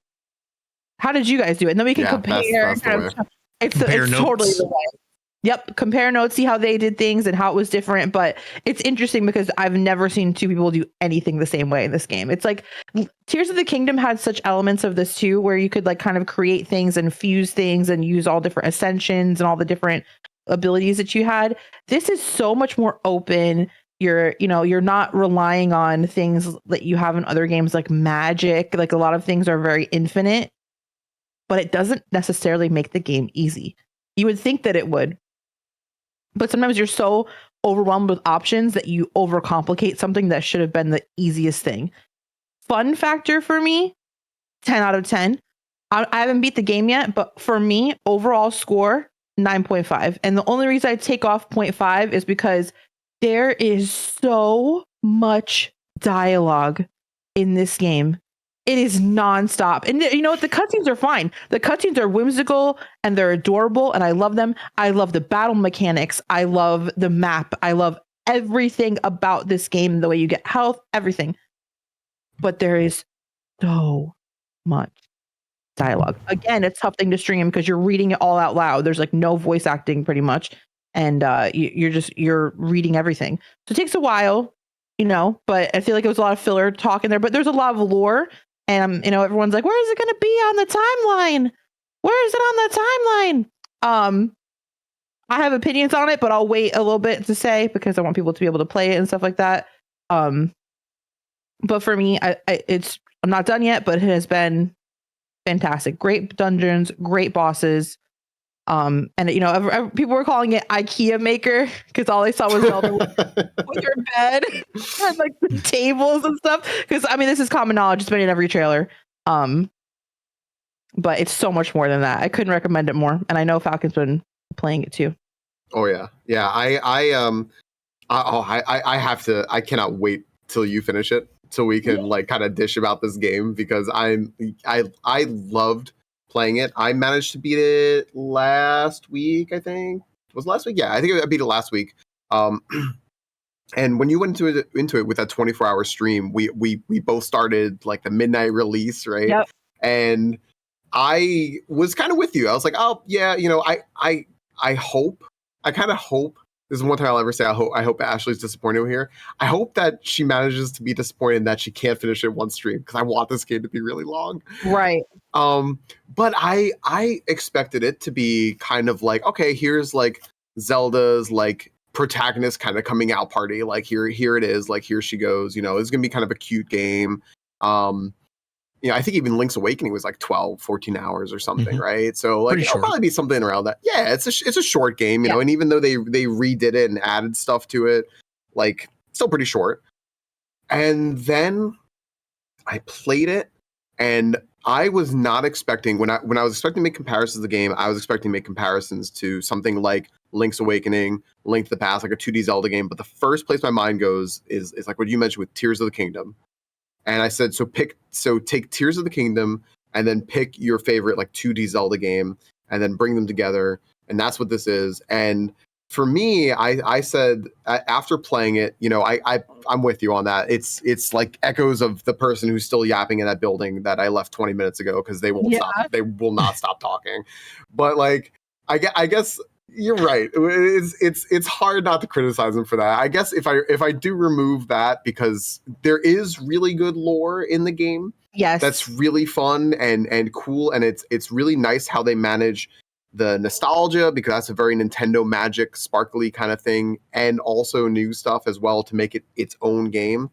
How did you guys do it? And then we can compare. It's totally the way. Yep. Compare notes, see how they did things and how it was different. But it's interesting because I've never seen two people do anything the same way in this game. It's like Tears of the Kingdom had such elements of this too, where you could kind of create things and fuse things and use all different ascensions and all the different abilities that you had. This is so much more open. You're not relying on things that you have in other games like magic. A lot of things are very infinite, but it doesn't necessarily make the game easy. You would think that it would, but sometimes you're so overwhelmed with options that you overcomplicate something that should have been the easiest thing. Fun factor for me, 10 out of 10. I haven't beat the game yet, but for me, overall score, 9.5. And the only reason I take off 0.5 is because there is so much dialogue in this game. It is nonstop. And you know what? The cutscenes are fine. The cutscenes are whimsical and they're adorable, and I love them. I love the battle mechanics. I love the map. I love everything about this game, the way you get health, everything. But there is so much dialogue. Again, it's tough thing to stream because you're reading it all out loud. There's no voice acting pretty much. And you're reading everything. So it takes a while, but I feel like it was a lot of filler talk in there, but there's a lot of lore. And, everyone's like, where is it going to be on the timeline? Where is it on the timeline? I have opinions on it, but I'll wait a little bit to say because I want people to be able to play it and stuff like that. But for me, I'm not done yet, but it has been fantastic. Great dungeons, great bosses. And people were calling it IKEA Maker because all I saw was Zelda with her bed and the tables and stuff. Because this is common knowledge; it's been in every trailer. But it's so much more than that. I couldn't recommend it more, and I know Falcon's been playing it too. Oh yeah. I have to. I cannot wait till you finish it so we can kind of dish about this game because I loved playing it. I managed to beat it last week, I think. Was it last week? Yeah, I think I beat it last week. And when you went into it with that 24-hour stream, we both started the midnight release, right? Yep. And I was kind of with you. I was like, oh yeah, I hope. I kind of hope. This is one time I'll ever say I hope Ashley's disappointed here. I hope that she manages to be disappointed that she can't finish it in one stream because I want this game to be really long. Right. But I expected it to be kind of okay, here's Zelda's protagonist kind of coming out party. Here it is. Here she goes. It's gonna be kind of a cute game. I think even Link's Awakening was 12, 14 hours or something, mm-hmm. right? So it'll probably be something around that. Yeah, it's a short game, you know, and even though they redid it and added stuff to it, still pretty short. And then I played it and I was not expecting when I was expecting to make comparisons to the game, I was expecting to make comparisons to something like Link's Awakening, Link to the Past, a 2D Zelda game. But the first place my mind goes is what you mentioned with Tears of the Kingdom. And I said, so take Tears of the Kingdom and then pick your favorite 2D Zelda game and then bring them together. And that's what this is. And for me, I said after playing it, I'm with you on that. It's like echoes of the person who's still yapping in that building that I left 20 minutes ago because they won't stop. They will not stop talking. But like, I guess you're right. It's hard not to criticize them for that. I guess if I do remove that, because there is really good lore in the game. Yes, that's really fun and cool, and it's really nice how they manage the nostalgia, because that's a very Nintendo Magic sparkly kind of thing, and also new stuff as well to make it its own game.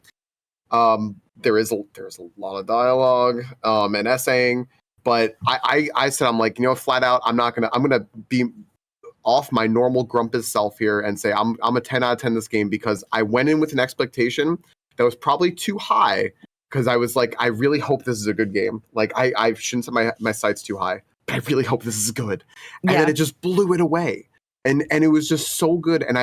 There's a lot of dialogue and essaying, but I said, I'm like, flat out, I'm gonna be off my normal grumpus self here and say I'm a 10 out of 10 this game, because I went in with an expectation that was probably too high, because I was like, I really hope this is a good game. Like I shouldn't set my sights too high, but I really hope this is good. And then it just blew it away. And it was just so good. And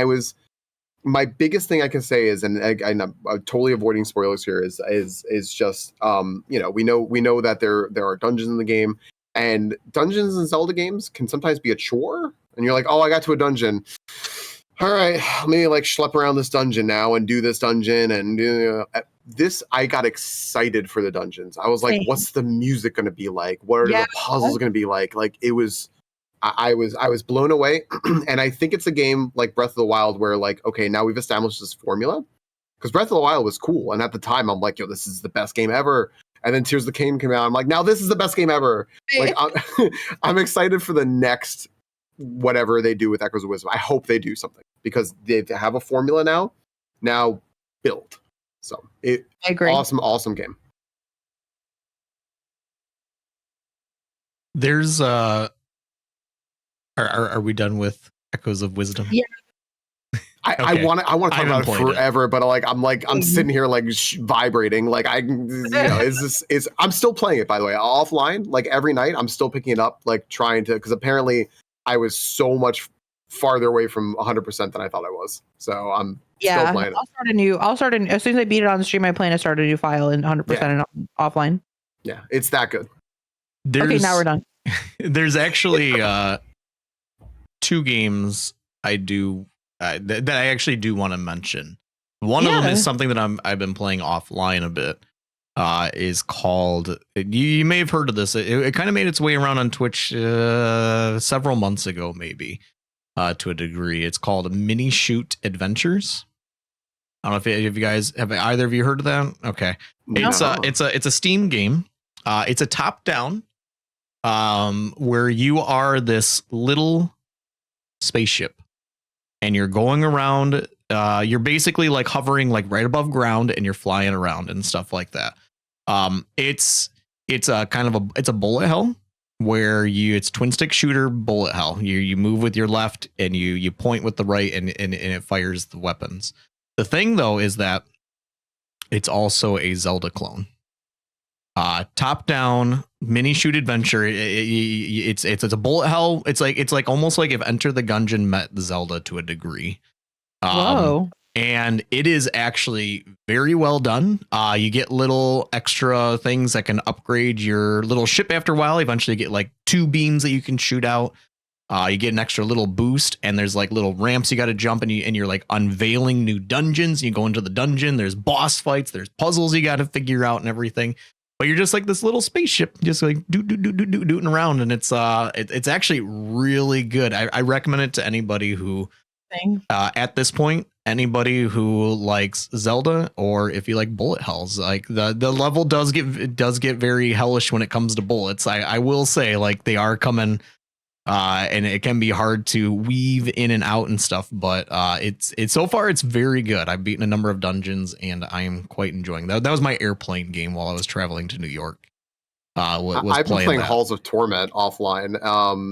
my biggest thing I can say is, and I'm totally avoiding spoilers here, is just we know that there are dungeons in the game, and dungeons in Zelda games can sometimes be a chore. And you're like, oh, I got to a dungeon. All right, let me like schlep around this dungeon now and do this dungeon and this. I got excited for the dungeons. I was like, what's the music going to be like? What are the puzzles going to be like? Like it was. I was blown away. And I think it's a game like Breath of the Wild where like, okay, now we've established this formula, because Breath of the Wild was cool. And at the time I'm like, yo, this is the best game ever. And then Tears of the Kingdom came out. I'm like, now this is the best game ever. Like I'm excited for the next, whatever they do with Echoes of Wisdom. I hope they do something, because they have a formula now built. So I agree. Awesome game. There's Are we done with Echoes of Wisdom? Yeah. I want to talk about it forever, but I'm sitting here like vibrating. Like I'm still playing it, by the way, offline. Like every night, I'm still picking it up, like trying to, because apparently I was so much farther away from 100% than I thought I was. So I'm still playing it. I'll start as soon as I beat it on the stream. I plan to start a new file in 100% and offline. Yeah, it's that good. Okay, now we're done. There's actually two games I do that I actually do want to mention. One of them is something that I've been playing offline a bit. Is called, you may have heard of this. It kind of made its way around on Twitch several months ago, maybe to a degree. It's called Mini Shoot Adventures. I don't know if you guys have either of you heard of that. Okay, no. It's a Steam game. It's a top down, where you are this little spaceship and you're going around. You're basically like hovering like right above ground, and you're flying around and stuff like that. It's a kind of it's a bullet hell where it's twin stick shooter bullet hell. You move with your left and you point with the right, and it fires the weapons. The thing though is that it's also a Zelda clone. Top down mini shoot adventure. It's a bullet hell. It's like almost like if Enter the Gungeon met Zelda to a degree. Whoa. And it is actually very well done. You get little extra things that can upgrade your little ship after a while. Eventually you get like 2 beams that you can shoot out. You get an extra little boost, and there's like little ramps you got to jump, and you're like unveiling new dungeons. You go into the dungeon, there's boss fights, there's puzzles you got to figure out and everything. But you're just like this little spaceship, just like dooting around, and it's actually really good. I recommend it to anybody who at this point, anybody who likes Zelda, or if you like bullet hells. Like the level does get very hellish when it comes to bullets. I will say, like, they are coming, and it can be hard to weave in and out and stuff, but it's so far it's very good. I've beaten a number of dungeons and I am quite enjoying that. That was my airplane game while I was traveling to New York. I've been playing Halls of Torment offline.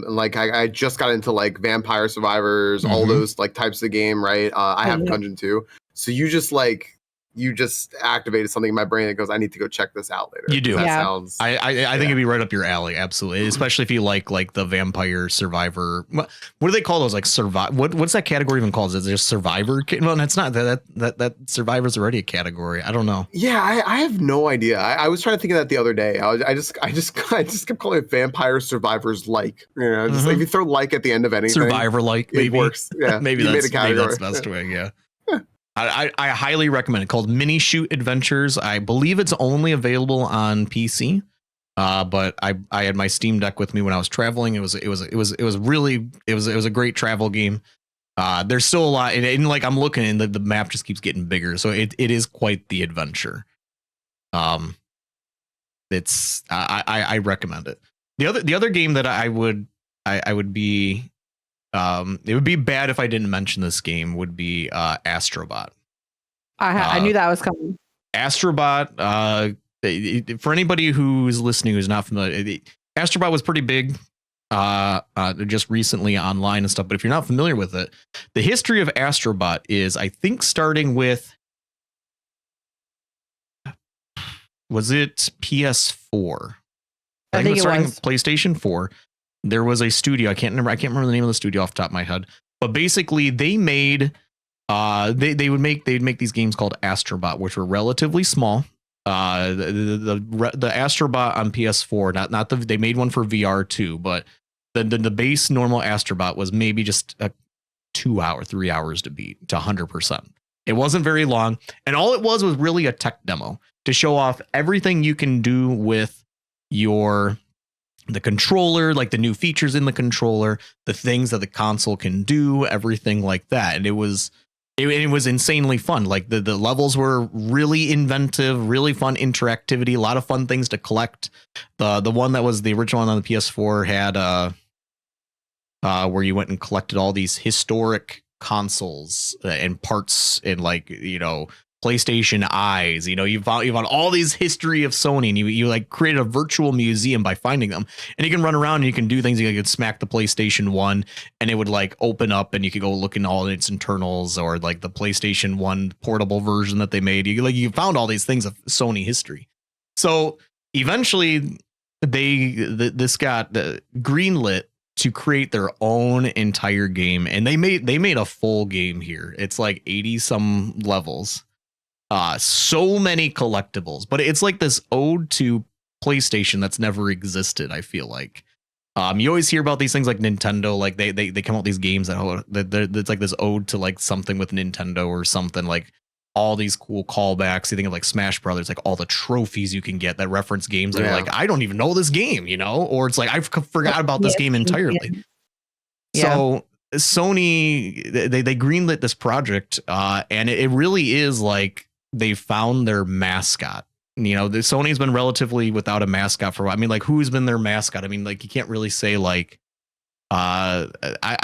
Like I just got into like Vampire Survivors, all those like types of game, right? I have Dungeon 2. So you just like you just activated something in my brain that goes, I need to go check this out later. You do. That Yeah. sounds. I think it'd be right up your alley, absolutely. Especially if you like the vampire survivor. What do they call those? Like survive? What's that category even called? Is it just survivor? Well, that's not that survivor's already a category. I don't know. Yeah, I have no idea. I was trying to think of that the other day. I just kept calling it vampire survivors like. You know, just if you throw like at the end of anything, Survivor like, maybe. It works. Yeah, maybe you that's made a category. maybe that's the best way. Yeah. I highly recommend it. Called Mini Shoot Adventures. I believe it's only available on PC. But I had my Steam Deck with me when I was traveling. It was a great travel game. There's still a lot, and like I'm looking, and the map just keeps getting bigger. So it is quite the adventure. It's I recommend it. The other game that I would be it would be bad if I didn't mention this game would be Astrobot. I knew that was coming. Astrobot, for anybody who's listening who's not familiar, Astrobot was pretty big just recently online and stuff. But if you're not familiar with it, the history of Astrobot is, I think, starting with, was it PS4? I think it was starting with PlayStation 4. There was a studio. I can't remember the name of the studio off the top of my head. But basically, they made they would make these games called Astrobot, which were relatively small. The Astrobot on PS4, not they made one for VR too, but the base normal Astrobot was maybe just a 3 hours to beat to 100%. It wasn't very long, and all it was really a tech demo to show off everything you can do with the controller, like the new features in the controller, the things that the console can do, everything like that. And it was insanely fun. Like the levels were really inventive, really fun interactivity, a lot of fun things to collect. The one that was the original one on the PS4 had where you went and collected all these historic consoles and parts and, like, you know, PlayStation Eyes, you know, you found all these history of Sony, and you like created a virtual museum by finding them, and you can run around and you can do things. You could smack the PlayStation 1 and it would like open up and you could go look in all its internals, or like the PlayStation 1 portable version that they made. You found all these things of Sony history. So eventually this got greenlit to create their own entire game, and they made a full game here. It's like 80 some levels. So many collectibles, but it's like this ode to PlayStation that's never existed. I feel like you always hear about these things like Nintendo, like they come out with these games that it's like this ode to like something with Nintendo or something, like all these cool callbacks. You think of like Smash Brothers, like all the trophies you can get that reference games that are like, I don't even know this game, you know, or it's like I forgot about this game entirely. Yeah. So Sony, they greenlit this project, and it really is like they found their mascot. You know, Sony's been relatively without a mascot for a while. I mean, like, who's been their mascot? I mean, like, you can't really say like, I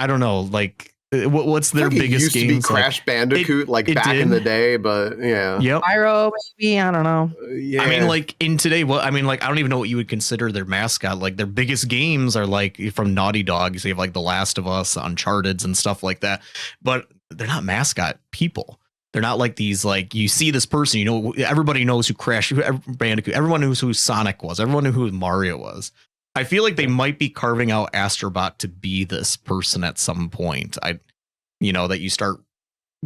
don't know, like, what's their biggest game? Used to be Crash Bandicoot, like back in the day, but yeah. Yep. Pyro, maybe, I don't know. Yeah. I mean, like in today, I mean, like, I don't even know what you would consider their mascot. Like their biggest games are like from Naughty Dog. So you have like The Last of Us, Uncharted, and stuff like that. But they're not mascot people. They're not like these, like, you see this person, you know, everybody knows who Crash Bandicoot, everyone knows who Sonic was, everyone knew who Mario was. I feel like they might be carving out Astrobot to be this person at some point. You know, that you start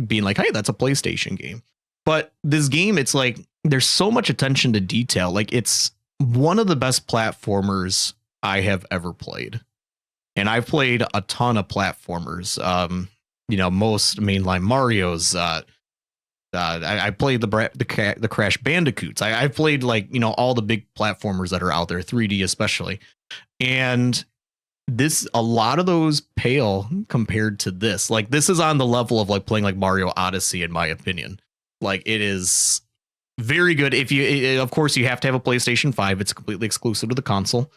being like, hey, that's a PlayStation game. But this game, it's like there's so much attention to detail. Like, it's one of the best platformers I have ever played. And I've played a ton of platformers. You know, most mainline Mario's. I played the Crash Bandicoots. I've played, like, you know, all the big platformers that are out there, 3D especially. And a lot of those pale compared to this. Like, this is on the level of like playing like Mario Odyssey, in my opinion. Like, it is very good. Of course, you have to have a PlayStation 5. It's completely exclusive to the console.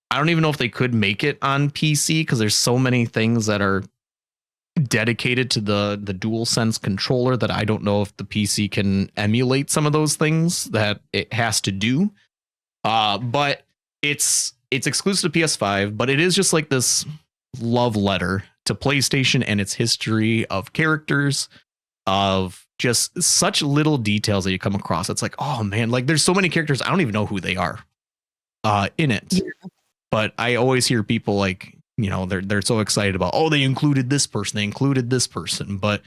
I don't even know if they could make it on PC because there's so many things that are dedicated to the DualSense controller that I don't know if the PC can emulate some of those things that it has to do. But it's exclusive to PS5, but it is just like this love letter to PlayStation and its history of characters, of just such little details that you come across. It's like, oh man, like there's so many characters I don't even know who they are in it. Yeah. But I always hear people like, you know, they're so excited about, oh, they included this person, they included this person. But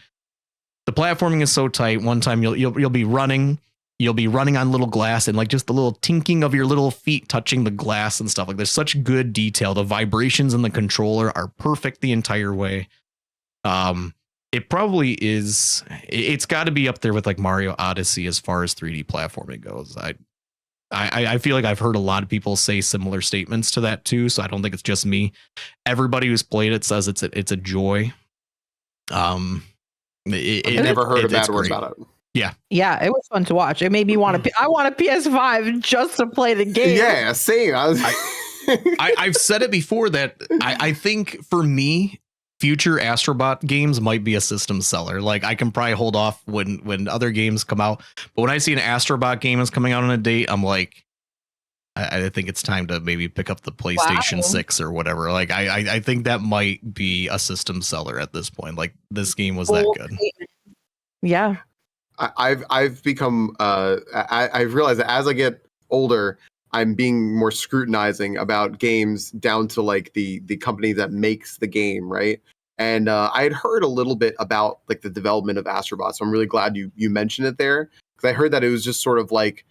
the platforming is so tight. One time you'll be running on little glass, and like just the little tinking of your little feet touching the glass and stuff. Like there's such good detail. The vibrations in the controller are perfect the entire way. It probably is. It's got to be up there with like Mario Odyssey as far as 3D platforming goes. I feel like I've heard a lot of people say similar statements to that too. So I don't think it's just me. Everybody who's played it says it's a joy. I've never heard a bad word about it. Yeah, it was fun to watch. It made me want to. I want a PS5 just to play the game. Yeah, same. I've said it before that I think for me, future Astrobot games might be a system seller. Like I can probably hold off when other games come out, but when I see an Astrobot game is coming out on a date, I'm like, I think it's time to maybe pick up the PlayStation 6 or whatever. Like I think that might be a system seller at this point. Like this game was that good. Yeah. I've become I've realized that as I get older, I'm being more scrutinizing about games down to like the company that makes the game, right? And I had heard a little bit about like the development of Astrobot, so I'm really glad you mentioned it there, because I heard that it was just sort of like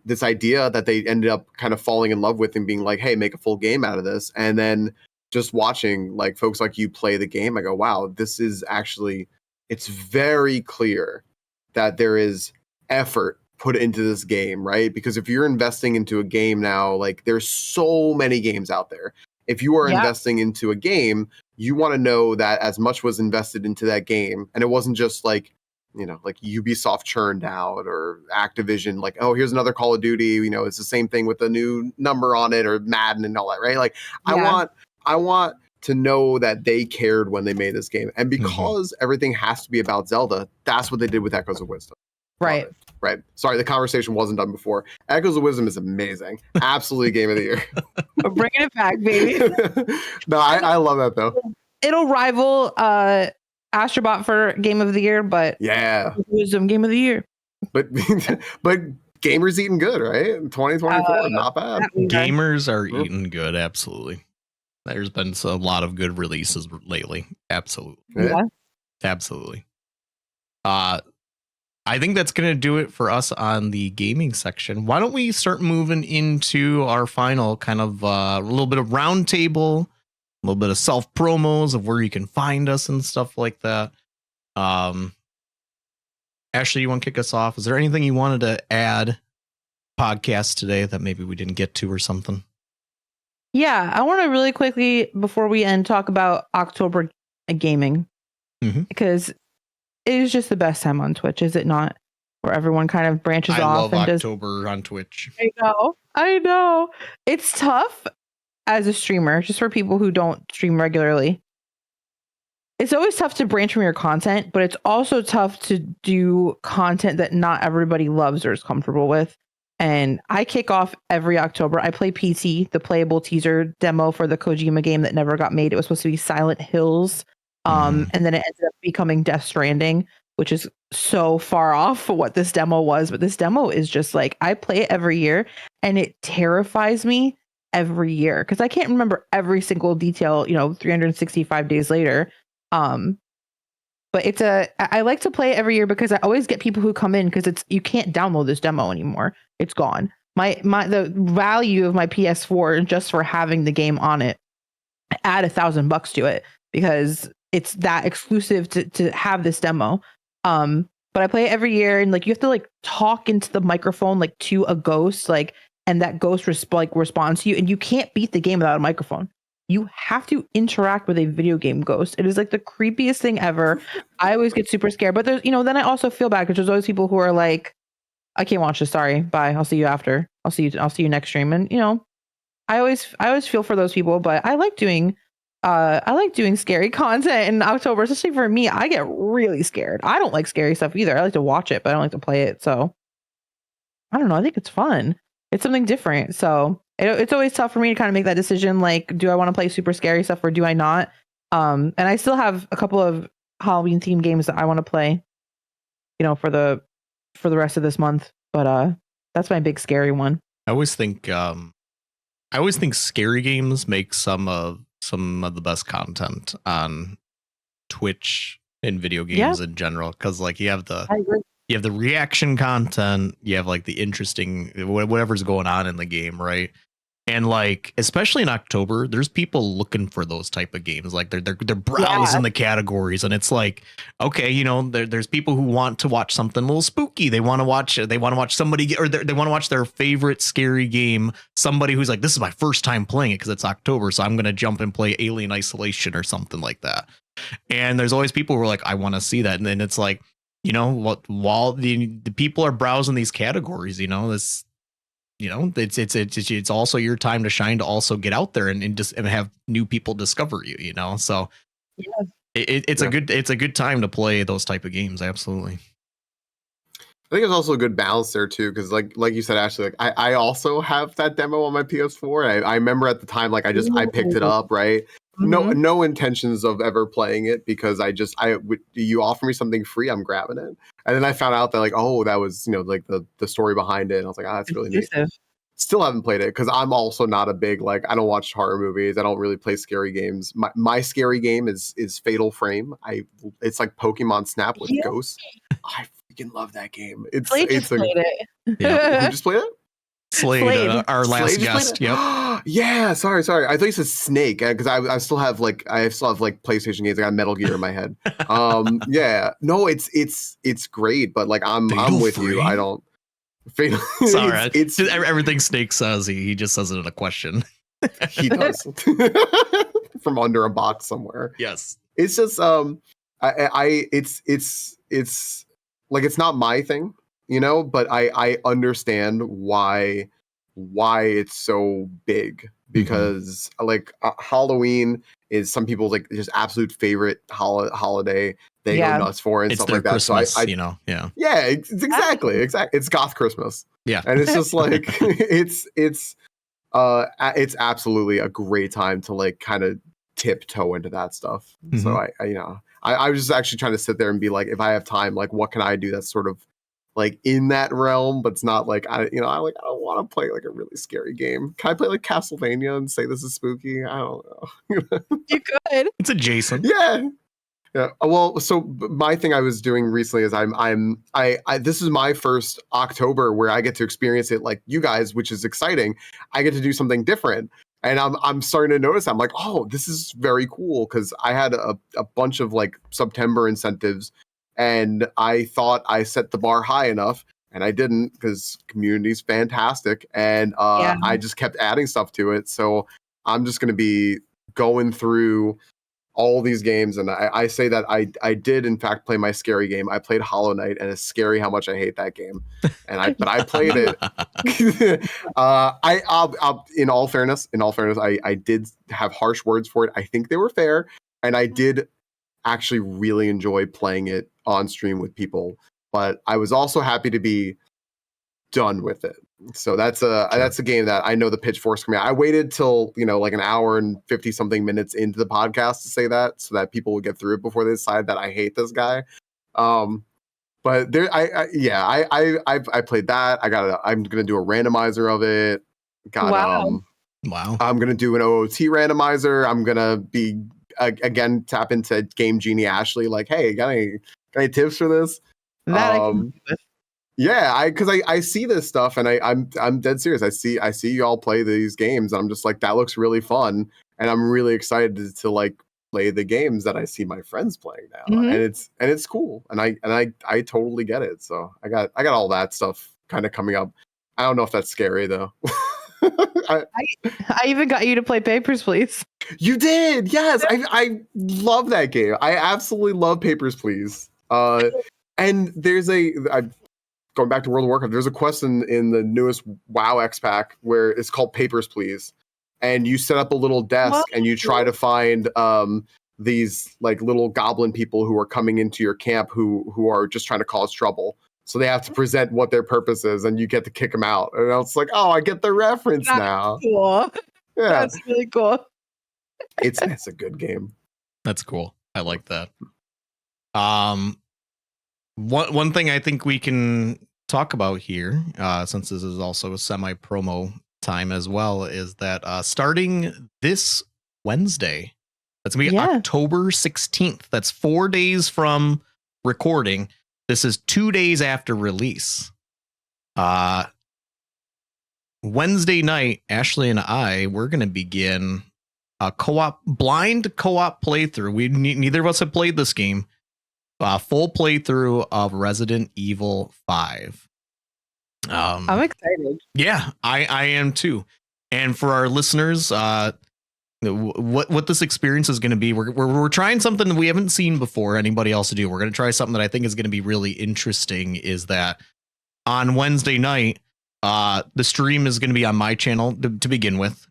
this idea that they ended up kind of falling in love with and being like, hey, make a full game out of this. And then just watching like folks like you play the game, I go, wow, this is actually, it's very clear that there is effort put into this game, right? Because if you're investing into a game now, like there's so many games out there. If you are investing into a game, you want to know that as much was invested into that game, and it wasn't just like, you know, like Ubisoft churned out or Activision, like, oh, here's another Call of Duty, you know, it's the same thing with a new number on it, or Madden and all that, right? Like I want to know that they cared when they made this game. And because everything has to be about Zelda, that's what they did with Echoes of Wisdom. Right. Right. Sorry, the conversation wasn't done before. Echoes of Wisdom is amazing. Absolutely game of the year. We're bringing it back, baby. No, I love that though. It'll rival Astrobot for game of the year, but yeah, Wisdom game of the year. But gamers eating good, right? 2024, not bad. Gamers are eating good, absolutely. There's been a lot of good releases lately. Absolutely. Yeah. Absolutely. I think that's going to do it for us on the gaming section. Why don't we start moving into our final kind of a little bit of roundtable, a little bit of self promos of where you can find us and stuff like that. Ashley, you want to kick us off? Is there anything you wanted to add podcast today that maybe we didn't get to or something? Yeah, I want to really quickly, before we end, talk about October gaming, because it is just the best time on Twitch, is it not? Where everyone kind of branches off. I love October on Twitch. I know. It's tough as a streamer, just for people who don't stream regularly. It's always tough to branch from your content, but it's also tough to do content that not everybody loves or is comfortable with. And I kick off every October. I play PT, the playable teaser demo for the Kojima game that never got made. It was supposed to be Silent Hills. And then it ended up becoming Death Stranding, which is so far off what this demo was. But this demo is just like, I play it every year and it terrifies me every year because I can't remember every single detail, 365 days later. But I like to play it every year because I always get people who come in because you can't download this demo anymore. It's gone. The value of my PS4 just for having the game on it, add $1,000 to it because it's that exclusive to have this demo. But I play it every year, and like you have to like talk into the microphone like to a ghost, like, and that ghost responds to you, and you can't beat the game without a microphone. You have to interact with a video game ghost. It is like the creepiest thing ever. I always get super scared, but there's, then I also feel bad because there's always people who are like, I can't watch this. Sorry. Bye. I'll see you after. I'll see you next stream. And I always feel for those people, but I like doing scary content in October, especially for me. I get really scared. I don't like scary stuff either. I like to watch it, but I don't like to play it. So I don't know. I think it's fun. It's something different. So it's always tough for me to kind of make that decision. Like, do I want to play super scary stuff or do I not? And I still have a couple of Halloween themed games that I want to play for the rest of this month. But that's my big scary one. I always think scary games make some of the best content on Twitch and video games in general, because like you have the reaction content, you have like the interesting whatever's going on in the game, right? And like especially in October, there's people looking for those type of games. Like they're browsing the categories, and it's like, okay, there's people who want to watch something a little spooky. They want to watch somebody, or they want to watch their favorite scary game. Somebody who's like, this is my first time playing it because it's October, so I'm gonna jump and play Alien Isolation or something like that. And there's always people who are like, I want to see that, and then it's like, while the people are browsing these categories, it's also your time to shine, to also get out there and just have new people discover you, so it's a good time to play those type of games. Absolutely. I think it's also a good balance there too, because like you said, Ashley, like I also have that demo on my PS4. I remember at the time, like I picked it up, right? Mm-hmm. No intentions of ever playing it, because you offer me something free, I'm grabbing it. And then I found out that like, oh, that was like the story behind it. And I was like, that's really neat. Still haven't played it because I'm also not a big, like, I don't watch horror movies. I don't really play scary games. My scary game is Fatal Frame. It's like Pokemon Snap with ghosts. I freaking love that game. Slade just played it. Yeah. Who just played it? Slade. Our last guest. Yep. Yeah. Sorry. I thought you said Snake, because I still have PlayStation games. I got Metal Gear in my head. Yeah. No, it's great, but like I'm with you. I don't. Fatal. Sorry, it's everything Snake says. He just says it in a question. He does. From under a box somewhere. Yes. It's just it's like, it's not my thing, but I understand why it's so big, because like Halloween is some people's like just absolute favorite holiday. They go nuts for it and it's stuff like that. Christmas, so it's exactly. It's goth Christmas. Yeah. And it's just like it's absolutely a great time to like kind of tiptoe into that stuff. So I was just actually trying to sit there and be like, if I have time, like what can I do that's sort of like in that realm, but it's not like I don't want to play like a really scary game. Can I play like Castlevania and say this is spooky? I don't know. You could. It's adjacent. Yeah. Well, so my thing I was doing recently is this is my first October where I get to experience it like you guys, which is exciting. I get to do something different. And I'm starting to notice, I'm like, oh, this is very cool, because I had a bunch of like September incentives, and I thought I set the bar high enough, and I didn't, because community's fantastic, and I just kept adding stuff to it. So I'm just going to be going through all these games, and I say that I did in fact play my scary game. I played Hollow Knight, and it's scary how much I hate that game. But I played it. I'll in all fairness, I did have harsh words for it. I think they were fair, and I did actually really enjoy playing it on stream with people. But I was also happy to be done with it. So that's a game that I know the pitchforks coming out. I waited till like an hour and 50 something minutes into the podcast to say that, so that people would get through it before they decide that I hate this guy. But there, I played that. I'm gonna do a randomizer of it. Wow. I'm gonna do an OOT randomizer. I'm gonna be again tap into Game Genie Ashley. Like, hey, got any tips for this? That I can do this. Yeah, because I see this stuff, and I'm dead serious. I see you all play these games, and I'm just like, that looks really fun, and I'm really excited to like play the games that I see my friends playing now, and it's cool, and I totally get it. So I got all that stuff kind of coming up. I don't know if that's scary though. I even got you to play Papers, Please. You did, yes. I love that game. I absolutely love Papers, Please. And there's going back to World of Warcraft, there's a quest in the newest WoW X pack where it's called Papers, Please. And you set up a little desk and you try to find these like little goblin people who are coming into your camp who are just trying to cause trouble. So they have to present what their purpose is, and you get to kick them out. And it's like, oh, I get the reference now. Cool. Yeah. That's really cool. It's a good game. That's cool. I like that. one thing I think we can talk about here, since this is also a semi-promo time as well, is that starting this Wednesday, that's gonna be October 16th. That's 4 days from recording. This is 2 days after release. Wednesday night, Ashley and we're gonna begin a blind co-op playthrough. Neither of us have played this game. Full playthrough of Resident Evil 5. I'm excited. Yeah, I am too. And for our listeners, what this experience is going to be, we're trying something that we haven't seen before anybody else to do. We're going to try something that I think is going to be really interesting. Is that on Wednesday night, the stream is going to be on my channel to begin with,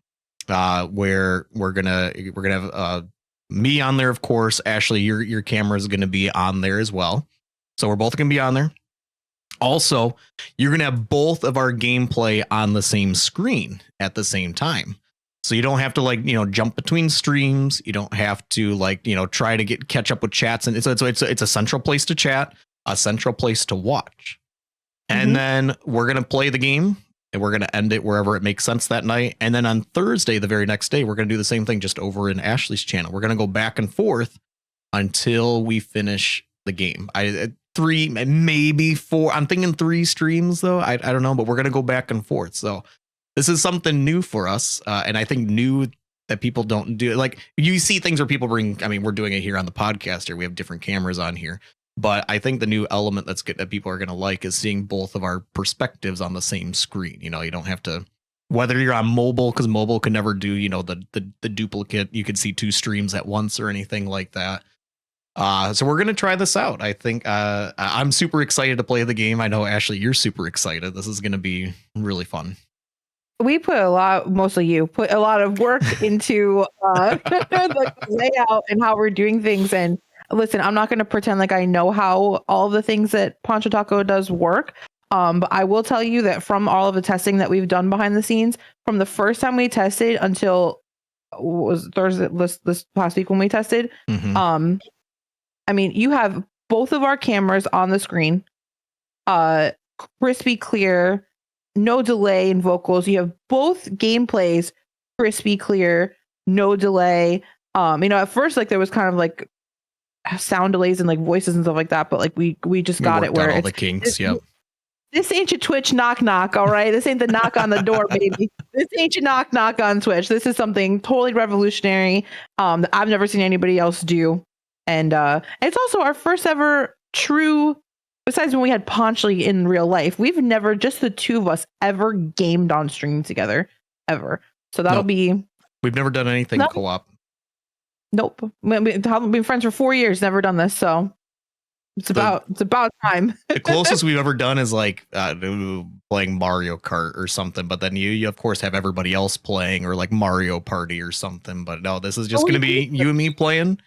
where we're gonna have me on there, of course. Ashley, your camera is going to be on there as well. So we're both going to be on there. Also, you're going to have both of our gameplay on the same screen at the same time. So you don't have to jump between streams. You don't have to try to catch up with chats. And it's a central place to chat, a central place to watch. And then we're going to play the game and we're going to end it wherever it makes sense that night. And then on Thursday, the very next day, we're going to do the same thing just over in Ashley's channel. We're going to go back and forth until we finish the game. 3, maybe 4. I'm thinking 3 streams though. I don't know, but we're going to go back and forth. So this is something new for us. And I think new that people don't do. Like you see things where people bring, we're doing it here on the podcast here. We have different cameras on here. But I think the new element that people are going to like is seeing both of our perspectives on the same screen. You don't have to, whether you're on mobile, because mobile can never do, the duplicate. You could see 2 streams at once or anything like that. So we're going to try this out. I think I'm super excited to play the game. I know, Ashley, you're super excited. This is going to be really fun. We mostly you put a lot of work into the layout and how we're doing things. And listen, I'm not going to pretend like I know how all the things that Pancho Taco does work. But I will tell you that from all of the testing that we've done behind the scenes, from the first time we tested until was Thursday this past week when we tested, you have both of our cameras on the screen, crispy clear, no delay in vocals. You have both gameplays crispy clear, no delay. At first there was kind of sound delays and voices and stuff like that, but we just got it where all the kinks. Yep. This ain't your Twitch knock knock, all right? This ain't the knock on the door, baby. This ain't your knock knock on Twitch. This is something totally revolutionary that I've never seen anybody else do. And it's also our first ever true, besides when we had Ponchly in real life, we've never, just the two of us, ever gamed on stream together, ever. So that'll be... We've never done anything co-op. Nope. We've been friends for 4 years, never done this, so it's about time. The closest we've ever done is playing Mario Kart or something, but then you of course have everybody else playing, or Mario Party or something. But no, this is just going to be you and me playing.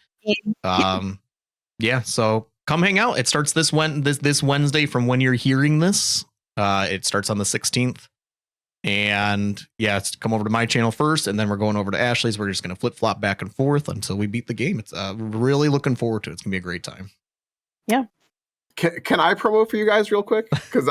So come hang out. It starts this Wednesday from when you're hearing this. It starts on the 16th. And it's come over to my channel first, and then we're going over to Ashley's. We're just going to flip flop back and forth until we beat the game. It's really looking forward to it. It's gonna be a great time. Yeah. Can I promote for you guys real quick? Because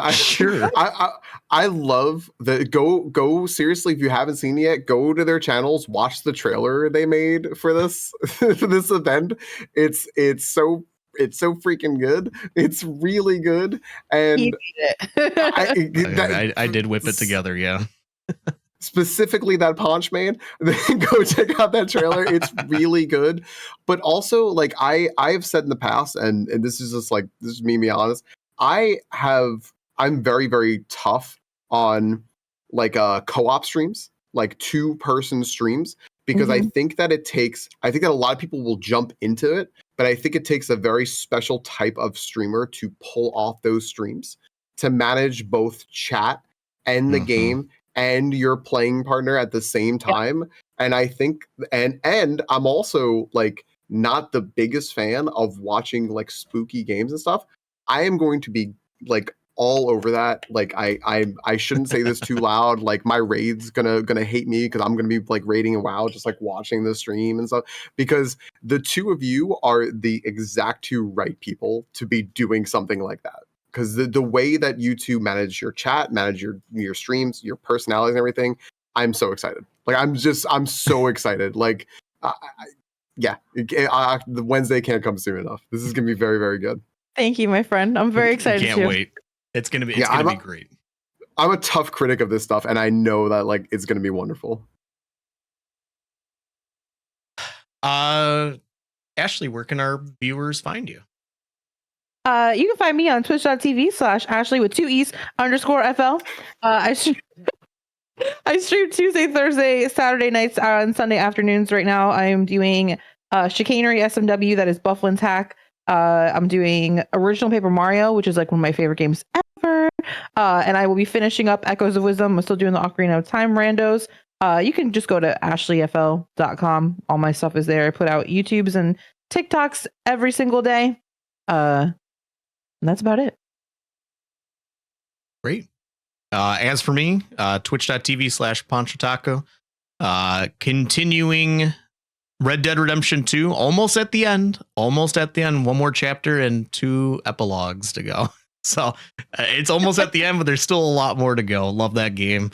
I love the go seriously. If you haven't seen it yet, go to their channels, watch the trailer they made for this for this event. It's so freaking good. It's really good. And I did whip it together. Yeah. Specifically that Ponch Man, then go check out that trailer. It's really good. But also, I've said in the past, and this is just this is me being honest, I'm very, very tough on co-op streams, 2-person streams, because I think that I think that a lot of people will jump into it, but I think it takes a very special type of streamer to pull off those streams, to manage both chat and the game and your playing partner at the same time. And I think, and I'm also not the biggest fan of watching spooky games and stuff. I am going to be all over that. Like I shouldn't say this too loud. Like my raid's gonna hate me because I'm gonna be like raiding and WoW, just like watching the stream and stuff. Because the two of you are the exact two right people to be doing something like that. Because the way that you two manage your chat, manage your streams, your personalities and everything, I'm so excited. Like I'm so excited. Like yeah, the Wednesday can't come soon enough. This is gonna be very, very good. Thank you, my friend. I'm very excited. Can't wait. It's gonna be great. I'm a tough critic of this stuff, and I know that like it's gonna be wonderful. Ashley, where can our viewers find you? You can find me on twitch.tv/Ashley with 2 E's _FL. I stream Tuesday, Thursday, Saturday nights, and Sunday afternoons. Right now, I am doing Chicanery SMW, that is Bufflin's Hack. I'm doing Original Paper Mario, which is like one of my favorite games ever. And I will be finishing up Echoes of Wisdom. I'm still doing the Ocarina of Time randos. You can just go to ashleyfl.com. All my stuff is there. I put out YouTubes and TikToks every single day. And that's about it. Great. As for me, twitch.tv/PonchoTaco. Continuing Red Dead Redemption 2, almost at the end. One more chapter and 2 epilogues to go. So it's almost at the end, but there's still a lot more to go. Love that game.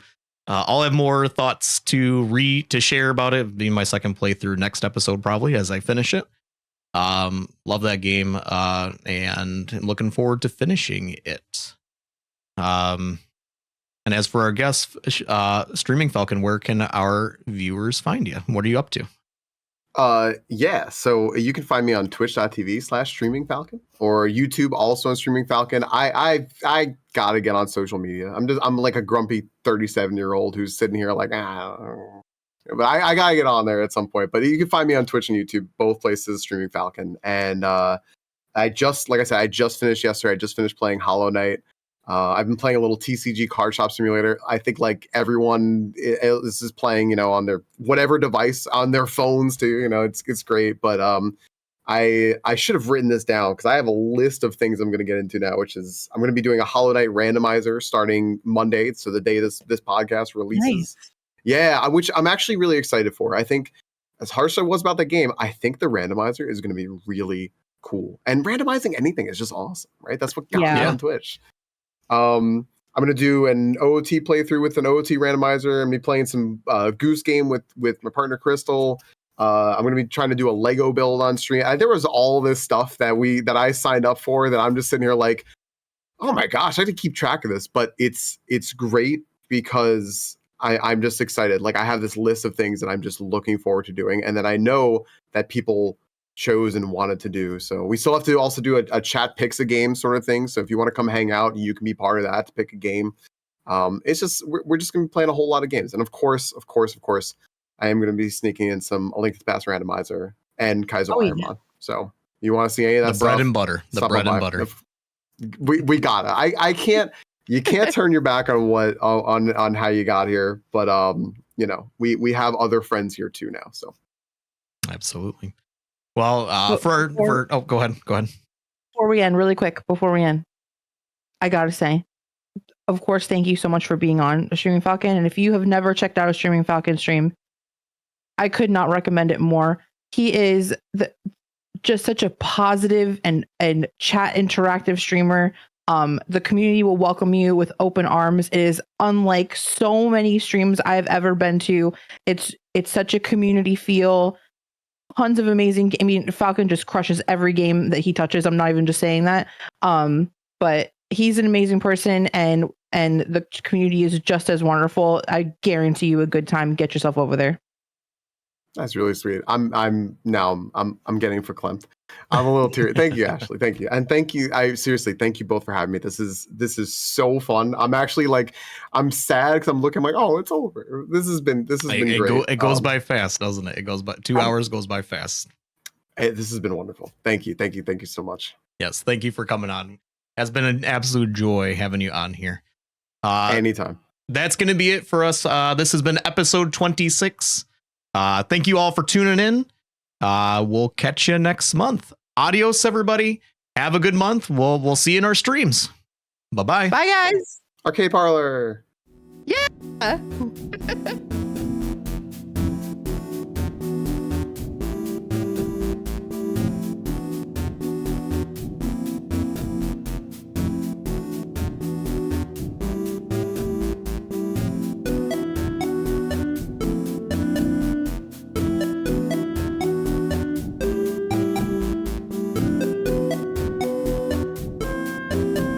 I'll have more thoughts to share about it. It'll be my second playthrough next episode, probably, as I finish it. Love that game, and looking forward to finishing it. And as for our guests, StreamingFalcon, where can our viewers find you? What are you up to? Yeah, so you can find me on twitch.tv/StreamingFalcon or YouTube also on StreamingFalcon. I gotta get on social media. I'm like a grumpy 37-year-old who's sitting here like, but I gotta get on there at some point. But you can find me on Twitch and YouTube, both places, StreamingFalcon. And I just finished yesterday. I just finished playing Hollow Knight. I've been playing a little TCG Card Shop Simulator. I think like everyone this is playing, on their whatever device on their phones too. It's great. But I should have written this down because I have a list of things I'm going to get into now, which is I'm going to be doing a Hollow Knight randomizer starting Monday, so the day this podcast releases. Nice. Yeah, which I'm actually really excited for. I think as harsh as I was about the game, I think the randomizer is going to be really cool. And randomizing anything is just awesome, right? That's what got me on Twitch. I'm going to do an OOT playthrough with an OOT randomizer and be playing some Goose Game with my partner Crystal. I'm going to be trying to do a Lego build on stream. There was all this stuff that I signed up for that I'm just sitting here like, oh my gosh, I have to keep track of this. But it's great because I'm just excited. Like I have this list of things that I'm just looking forward to doing. And then I know that people chose and wanted to do. So we still have to also do a chat picks a game sort of thing. So if you want to come hang out, you can be part of that to pick a game. It's just we're just going to be playing a whole lot of games. And of course, I am going to be sneaking in some A Link to the Past randomizer and Kaizo Ironmon. Yeah. So you want to see any of that stuff? Bread and butter. The bread and butter. We got it. I can't. You can't turn your back on on how you got here. But we have other friends here too now. So absolutely. Well, go ahead. Before we end, really quick, I gotta say, of course, thank you so much for being on StreamingFalcon. And if you have never checked out a StreamingFalcon stream, I could not recommend it more. He is just such a positive and chat interactive streamer. The community will welcome you with open arms. It is unlike so many streams I've ever been to. It's such a community feel. Tons of amazing. I mean, Falcon just crushes every game that he touches. I'm not even just saying that. But he's an amazing person, and the community is just as wonderful. I guarantee you a good time. Get yourself over there. That's really sweet. I'm getting verklempt. I'm a little teary. Thank you, Ashley. Thank you. And thank you. I seriously thank you both for having me. This is so fun. I'm actually like, I'm sad because I'm looking like, oh, it's over. This has been great. It goes by fast, doesn't it? It goes by 2 hours goes by fast. This has been wonderful. Thank you so much. Yes, thank you for coming on. It has been an absolute joy having you on here. Anytime. That's going to be it for us. This has been episode 26. Thank you all for tuning in. We'll catch you next month. Adios, everybody. Have a good month. We'll see you in our streams. Bye-bye. Bye, guys. Arcade Parlor. Yeah.